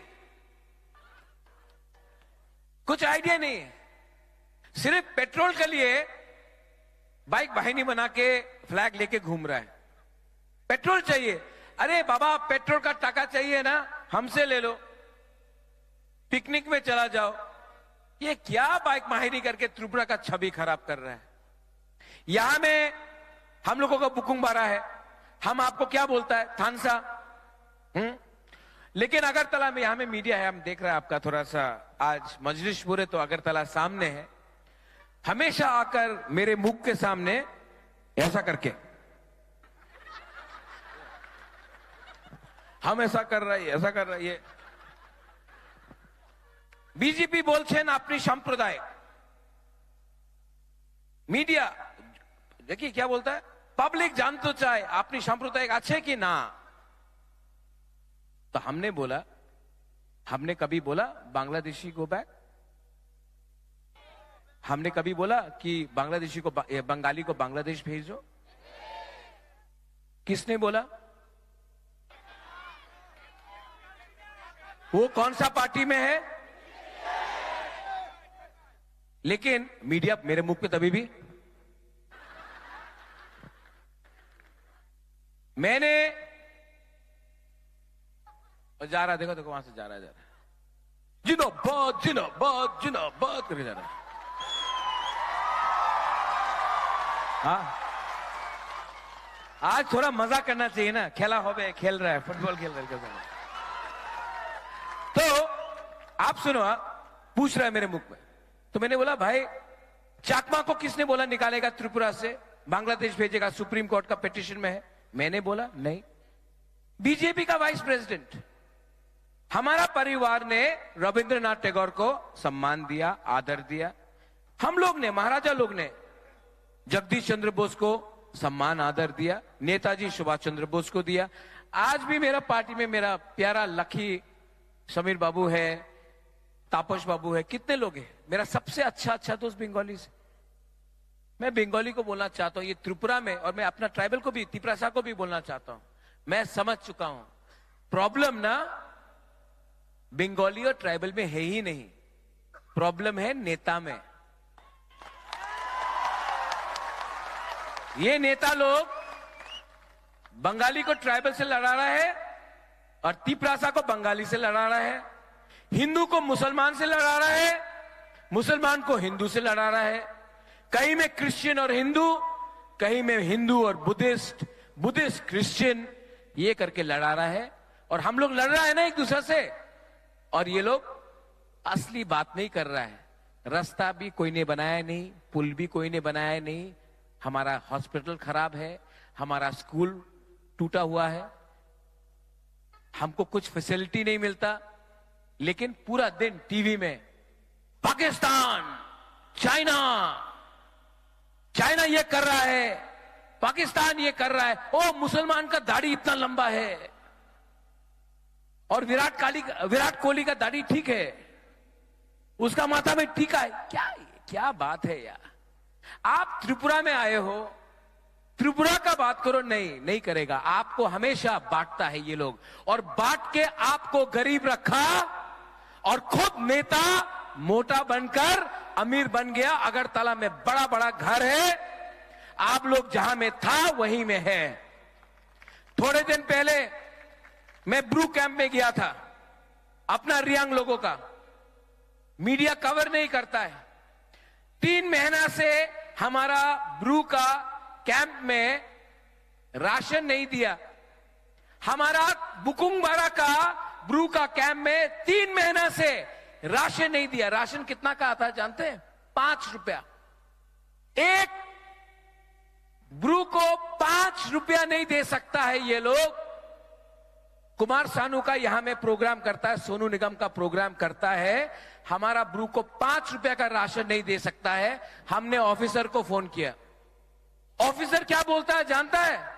कुछ आइडिया नहीं। सिर्फ पेट्रोल के लिए बाइक वाहिनी बना के फ्लैग लेके घूम रहा है। पेट्रोल चाहिए, अरे बाबा पेट्रोल का टाका चाहिए ना, हमसे ले लो, पिकनिक में चला जाओ। ये क्या बाइक माहिरी करके त्रिपुरा का छवि खराब कर रहा है। यहां में हम लोगों का बुकुंग बारा है, हम आपको क्या बोलता है, थानसा। लेकिन अगरतला में, यहां में मीडिया है, हम देख रहे हैं आपका थोड़ा सा आज मजलिस पूरे, तो अगरतला सामने है। हमेशा आकर मेरे मुख के सामने ऐसा करके, हम ऐसा कर रहा है, ऐसा कर रहा है। বিজেপি বলছেন আপনি সাম্প্রদায়িক, मीडिया देखिए क्या बोलता है, पब्लिक जान तो चाहे आपनी सांप्रदायिक अच्छे कि ना। तो हमने बोला, हमने कभी बोला बांग्लादेशी गो बैक? हमने कभी बोला कि बांग्लादेशी को, बंगाली को बांग्लादेश भेजो? किसने बोला? वो कौन सा पार्टी में है? लेकिन मीडिया मेरे मुख पे तभी भी, मैंने जा रहा, देखो देखो वहां से जा रहा है, जिन्दाबाद जिन्दाबाद जिन्दाबाद करके जा रहा है। हाँ, आज थोड़ा मजा करना चाहिए ना, खेला हो गया, खेल रहा है, फुटबॉल खेल रहा है। तो आप सुनो, पूछ रहा है मेरे मुख में, तो मैंने बोला भाई चाकमा को किसने बोला निकालेगा त्रिपुरा से, बांग्लादेश भेजेगा, सुप्रीम कोर्ट का पिटीशन में है। मैंने बोला नहीं, बीजेपी का वाइस प्रेसिडेंट। हमारा परिवार ने रविंद्रनाथ टैगोर को सम्मान दिया, आदर दिया। हम लोग ने, महाराजा लोग ने जगदीश चंद्र बोस को सम्मान आदर दिया, नेताजी सुभाष चंद्र बोस को दिया। आज भी मेरा पार्टी में मेरा प्यारा लखी समीर बाबू है, तापस बाबू है, कितने लोग हैं। मेरा सबसे अच्छा दोस्त बंगाली से, मैं बंगाली को बोलना चाहता हूं ये त्रिपुरा में, और मैं अपना ट्राइबल को भी, तिपरासा को भी बोलना चाहता हूं। मैं समझ चुका हूं प्रॉब्लम ना बंगाली और ट्राइबल में है ही नहीं, प्रॉब्लम है नेता में। ये नेता लोग बंगाली को ट्राइबल से लड़ा रहा है, और तिपरासा को बंगाली से लड़ा रहा है, हिंदू को मुसलमान से लड़ा रहा है, मुसलमान को हिंदू से लड़ा रहा है, कहीं में क्रिश्चियन और हिंदू, कहीं में हिंदू और बुद्धिस्ट, बुद्धिस्ट क्रिश्चियन, ये करके लड़ा रहा है। और हम लोग लड़ रहा है ना एक दूसरे से, और ये लोग असली बात नहीं कर रहा है। रास्ता भी कोई ने बनाया नहीं, पुल भी कोई ने बनाया नहीं, हमारा हॉस्पिटल खराब है, हमारा स्कूल टूटा हुआ है, हमको कुछ फैसिलिटी नहीं मिलता। लेकिन पूरा दिन टीवी में पाकिस्तान, चाइना, चाइना ये कर रहा है, पाकिस्तान ये कर रहा है, ओ मुसलमान का दाढ़ी इतना लंबा है, और विराट कोहली का दाढ़ी ठीक है, उसका माथा में टीका है। क्या बात है यार। आप त्रिपुरा में आए हो, त्रिपुरा का बात करो, नहीं करेगा। आपको हमेशा बांटता है ये लोग, और बांट के आपको गरीब रखा, और खुद नेता मोटा बनकर अमीर बन गया। अगरतला में बड़ा बड़ा घर है, आप लोग जहां में था वहीं में है। थोड़े दिन पहले मैं ब्रू कैंप में गया था, अपना रियांग लोगों का। मीडिया कवर नहीं करता है। 3 महीना से हमारा ब्रू का कैंप में राशन नहीं दिया। हमारा बुकुंगबारा का ब्रू का कैंप में 3 महीना से राशन नहीं दिया। राशन कितना का आता है जानते हैं? 5 रुपया। एक ब्रू को 5 रुपया नहीं दे सकता है ये लोग। कुमार सानू का यहां में प्रोग्राम करता है, सोनू निगम का प्रोग्राम करता है, हमारा ब्रू को 5 रुपया का राशन नहीं दे सकता है। हमने ऑफिसर को फोन किया। ऑफिसर क्या बोलता है जानता है?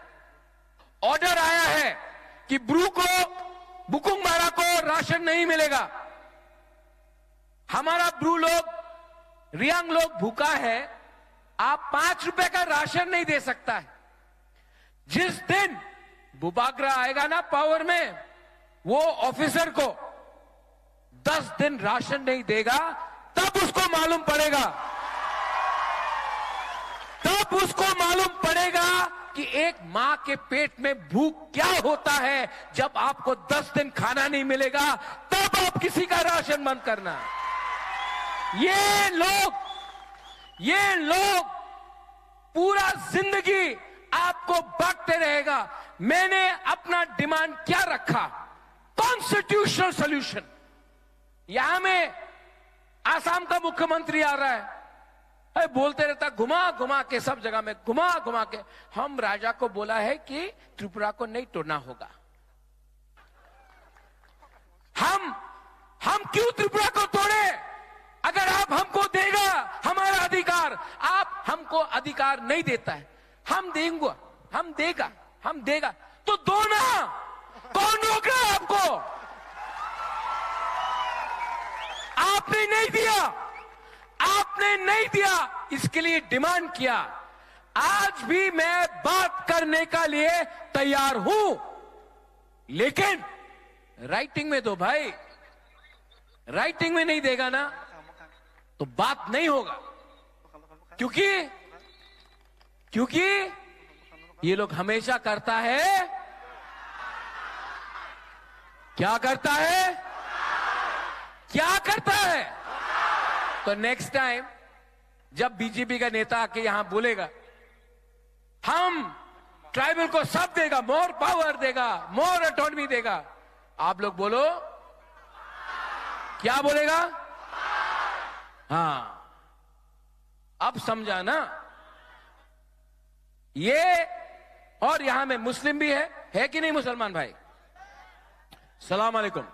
ऑर्डर आया है कि ब्रू को, बुकुंगबारा को राशन नहीं मिलेगा। हमारा ब्रू लोग, रियांग लोग भूखा है, आप 5 रुपए का राशन नहीं दे सकता है। जिस दिन बुबागरा आएगा ना पावर में, वो ऑफिसर को 10 दिन राशन नहीं देगा, तब उसको मालूम पड़ेगा, तब उसको मालूम पड़ेगा कि एक मां के पेट में भूख क्या होता है। जब आपको 10 दिन खाना नहीं मिलेगा, तब आप किसी का राशन बंद करना। ये लोग पूरा जिंदगी आपको बांटते रहेगा। मैंने अपना डिमांड क्या रखा? Constitutional solution. यहां में आसाम का मुख्यमंत्री आ रहा है, अरे बोलते रहता घुमा घुमा के, सब जगह में घुमा घुमा के। हम राजा को बोला है कि त्रिपुरा को नहीं तोड़ना होगा। हम क्यों त्रिपुरा को तोड़े? अगर आप हमको देगा हमारा अधिकार, आप हमको अधिकार नहीं देता है, हम देगा तो दो ना। कौन रोक रहा है आपको? आपने नहीं दिया, इसके लिए डिमांड किया। आज भी मैं बात करने का लिए तैयार हूं, लेकिन राइटिंग में दो भाई। राइटिंग में नहीं देगा ना तो बात नहीं होगा, क्योंकि ये लोग हमेशा करता है, क्या करता है? तो नेक्स्ट टाइम जब बीजेपी का नेता आके यहां बोलेगा हम ट्राइबल को सब देगा, मोर पावर देगा, मोर ऑटोनॉमी देगा, आप लोग बोलो क्या बोलेगा? हाँ, अब समझा ना। ये और यहां में मुस्लिम भी है कि नहीं मुसलमान भाई? सलाम अलैकुम।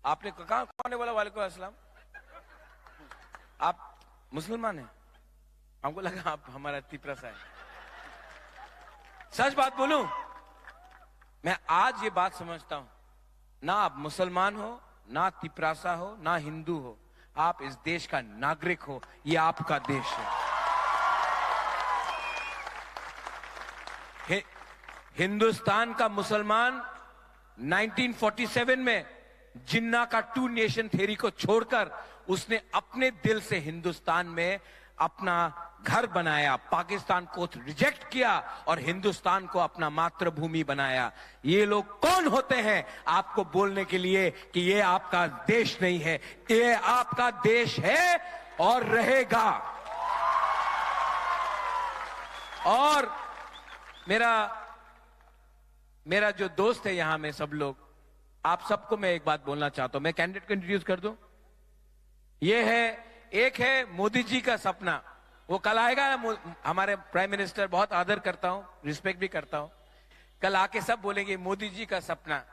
आपने कहा कौन ने बोला वालेकुम अस्सलाम? आप मुसलमान हैं? हमको लगा आप हमारा तिपरसा है। सच बात बोलूं, मैं आज ये बात समझता हूं, ना आप मुसलमान हो, ना तिपरासा हो, ना हिंदू हो, आप इस देश का नागरिक हो। ये आपका देश है। हिंदुस्तान का मुसलमान 1947 में जिन्ना का 2 नेशन थ्योरी को छोड़कर उसने अपने दिल से हिंदुस्तान में अपना घर बनाया, पाकिस्तान को रिजेक्ट किया और हिंदुस्तान को अपना मातृभूमि बनाया। ये लोग कौन होते हैं आपको बोलने के लिए कि ये आपका देश नहीं है? ये आपका देश है और रहेगा। और मेरा जो दोस्त है यहां में सब लोग, आप सबको मैं एक बात बोलना चाहता हूं। मैं कैंडिडेट को इंट्रोड्यूस कर दूं। एक है मोदी जी का सपना, वो कल आएगा। हमारे प्राइम मिनिस्टर, बहुत आदर करता हूं, रिस्पेक्ट भी करता हूं, कल आके सब बोलेंगे मोदी जी का सपना।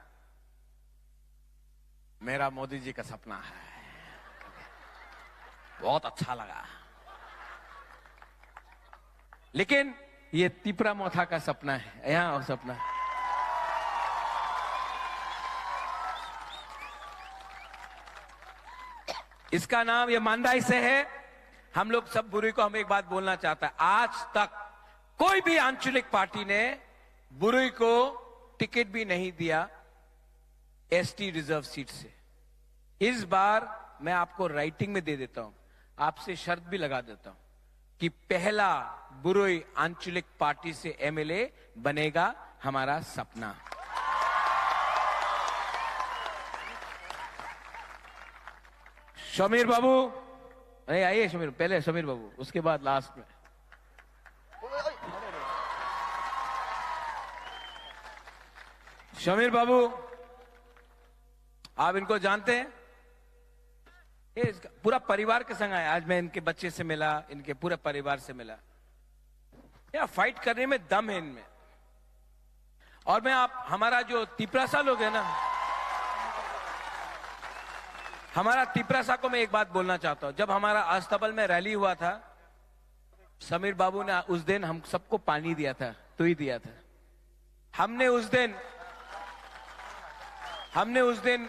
मेरा मोदी जी का सपना है, बहुत अच्छा लगा। लेकिन ये तिपरा मोथा का सपना है, यहां और सपना है। इसका नाम ये मांडाई से है। हम लोग सब बुरुई को हम एक बात बोलना चाहता है, आज तक कोई भी आंचलिक पार्टी ने बुरुई को टिकट भी नहीं दिया एसटी रिजर्व सीट से। इस बार मैं आपको राइटिंग में दे देता हूं, आपसे शर्त भी लगा देता हूं कि पहला बुरुई आंचलिक पार्टी से एमएलए बनेगा हमारा सपना। समीर बाबू, नहीं आइए समीर, पहले समीर बाबू, उसके बाद लास्ट में। समीर बाबू, आप इनको जानते हैं? ये पूरा परिवार के संग आया। आज मैं इनके बच्चे से मिला, इनके पूरे परिवार से मिला। या फाइट करने में दम है इनमें। और मैं आप, हमारा जो तिपरासा लोग है ना, हमारा तिपरासा को मैं एक बात बोलना चाहता हूं। जब हमारा अस्तबल में रैली हुआ था, समीर बाबू ने उस दिन हम सबको पानी दिया था, तो ही दिया था। हमने उस दिन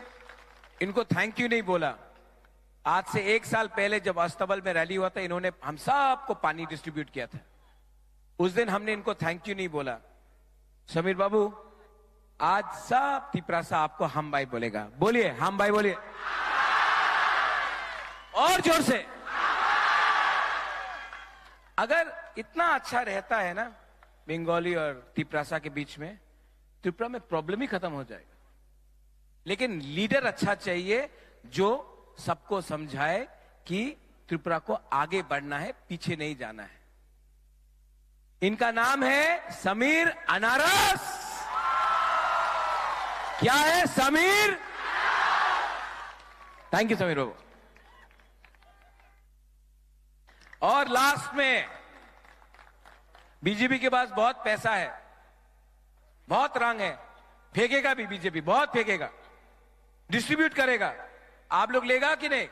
इनको थैंक यू नहीं बोला। आज से 1 साल पहले जब अस्तबल में रैली हुआ था, इन्होंने हम सबको पानी डिस्ट्रीब्यूट किया था। उस दिन हमने इनको थैंक यू नहीं बोला। समीर बाबू, आज सब तिपरासा आपको हम भाई बोलेगा। बोलिए, हम भाई बोलिए और जोर से। अगर इतना अच्छा रहता है ना बंगाली और तिपरासा के बीच में, त्रिपुरा में प्रॉब्लम ही खत्म हो जाएगा। लेकिन लीडर अच्छा चाहिए जो सबको समझाए कि त्रिपुरा को आगे बढ़ना है, पीछे नहीं जाना है। इनका नाम है समीर अनारस। क्या है? समीर। थैंक यू समीर बाबू। और लास्ट में, बीजेपी के पास बहुत पैसा है, बहुत रंग है, फेंकेगा भी बीजेपी, बहुत फेंकेगा, डिस्ट्रीब्यूट करेगा। आप लोग लेगा कि नहीं?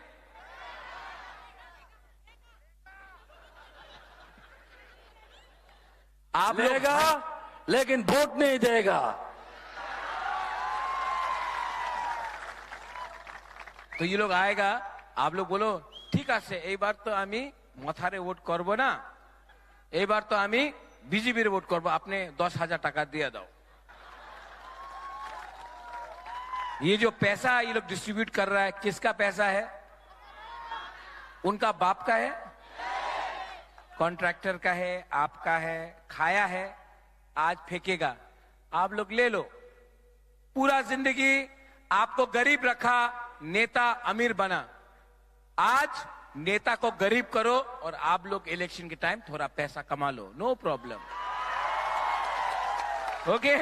आप लेगा, लेकिन वोट नहीं देगा। तो ये लोग आएगा, आप लोग बोलो ठीक আছে, এইবার তো আমি মথারে ভোট করব না, এইবার তো আমি বিজেপির ভোট করব, আপনি 10,000 টাকা দিয়ে দাও। ये जो पैसा ये लोग डिस्ट्रीब्यूट कर रहा है, किसका पैसा है? उनका बाप का है, कॉन्ट्रैक्टर का है, आपका है, खाया है, आज फेंकेगा। आप लोग ले लो। पूरा जिंदगी आपको गरीब रखा, नेता अमीर बना। आज नेता को गरीब करो और आप लोग इलेक्शन के टाइम थोड़ा पैसा कमा लो, नो प्रॉब्लम। ओके?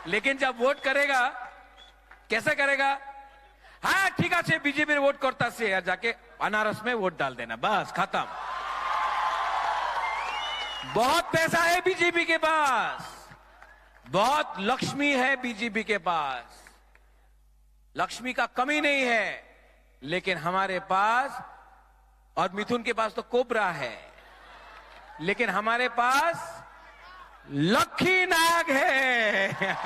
लेकिन जब वोट करेगा, कैसे करेगा? हाँ ठीक है, बीजेपी वोट करता से यार, जाके अनारस में वोट डाल देना, बस खत्म। बहुत पैसा है बीजेपी के पास, बहुत लक्ष्मी है बीजेपी के पास, लक्ष्मी का कमी नहीं है। लेकिन हमारे पास, और मिथुन के पास तो कोबरा है, लेकिन हमारे पास लक्ष्मी नाग है।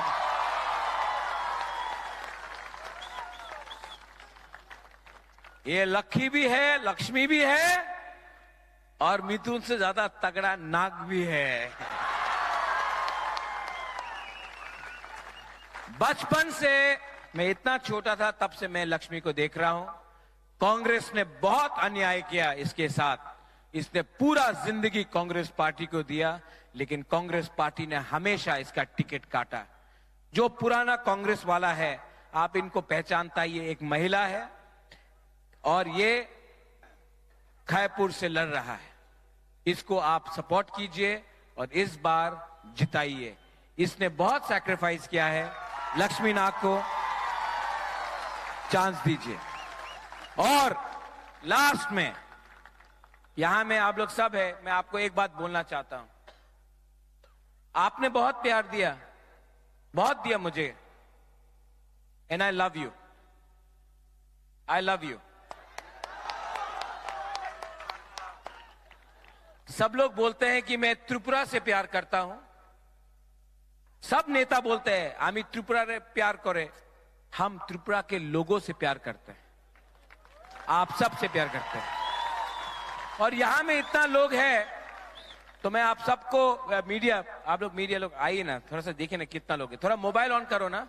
ये लक्ष्मी भी है, लक्ष्मी भी है, और मिथुन से ज्यादा तगड़ा नाग भी है। बचपन से, मैं इतना छोटा था तब से मैं लक्ष्मी को देख रहा हूं। कांग्रेस ने बहुत अन्याय किया इसके साथ। इसने पूरा जिंदगी कांग्रेस पार्टी को दिया, लेकिन कांग्रेस पार्टी ने हमेशा इसका टिकट काटा। जो पुराना कांग्रेस वाला है, आप इनको पहचानता, ये एक महिला है और ये खैपुर से लड़ रहा है। इसको आप सपोर्ट कीजिए और इस बार जिताइए। इसने बहुत सैक्रिफाइस किया है, लक्ष्मी नाग को चांस दीजिए। और लास्ट में, यहां में आप लोग सब है, मैं आपको एक बात बोलना चाहता हूं। आपने बहुत प्यार दिया, बहुत दिया मुझे, and I love you, I love you. सब लोग बोलते हैं कि मैं त्रिपुरा से प्यार करता हूं, सब नेता बोलते हैं आमी त्रिपुरा रे प्यार करे। हम त्रिपुरा के लोगों से प्यार करते हैं, आप सब से प्यार करते हैं। और यहां में इतना लोग हैं, तो मैं आप सबको, मीडिया, आप लोग मीडिया लोग आइए ना, थोड़ा सा देखिए ना कितना लोग है। थोड़ा मोबाइल ऑन करो ना,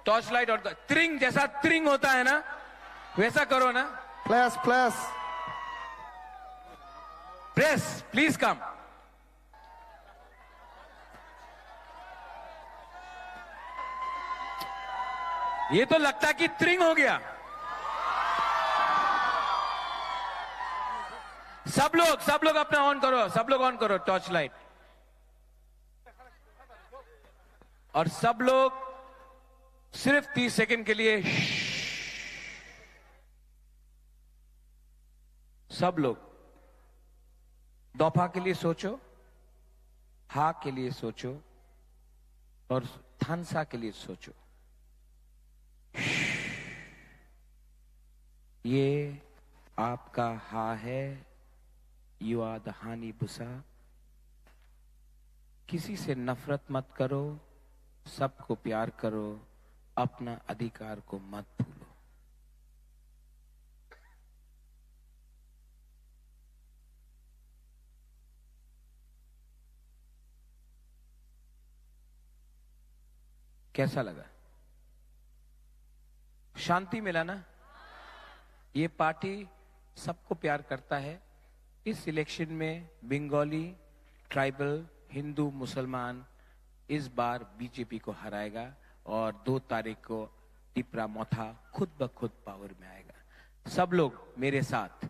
टॉर्च लाइट ऑन करो, त्रिंग जैसा त्रिंग होता है ना, वैसा करो ना। Plus plus press please come. ये तो लगता कि त्रिंग हो गया। सब लोग अपना ऑन करो, सब लोग ऑन करो टॉर्च लाइट, और सब लोग सिर्फ 30 सेकंड के लिए सब लोग दोफा के लिए सोचो, हा के लिए सोचो और थानसा के लिए सोचो। ये आपका हा है, यू आर द हानी बुसा। किसी से नफरत मत करो, सबको प्यार करो, अपना अधिकार को मत भूलो। कैसा लगा? शांति मिला ना? ये पार्टी सबको प्यार करता है। इस इलेक्शन में बंगाली, ट्राइबल, हिंदू, मुसलमान इस बार बीजेपी को हराएगा और 2 तारीख को टिपरा मोथा खुद ब खुद पावर में आएगा। सब लोग मेरे साथ,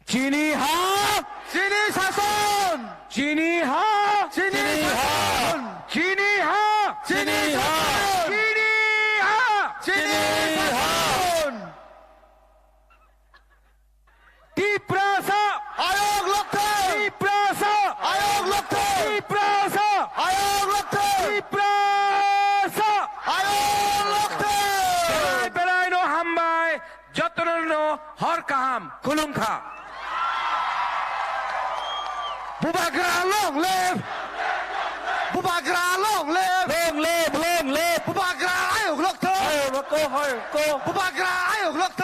चीनी हाँ, चीनी शासन, चीनी हाँ, चीनी शासन, चीनी हाँ, चीनी हाँ, चीनी हाँ, चीनी शासन। टिप्रासा आयोग लगते, टिप्रासा आयोग लगते, टिप्रासा आयोग लगते, टिप्रासा आयोग लगते। बेलाय नो हामबाय, जतन नो हर काम खुलुमखा। Bubagra long live! Bubagra long live! Long live! Bubagra ayok lokto! Bubagra ayok lokto!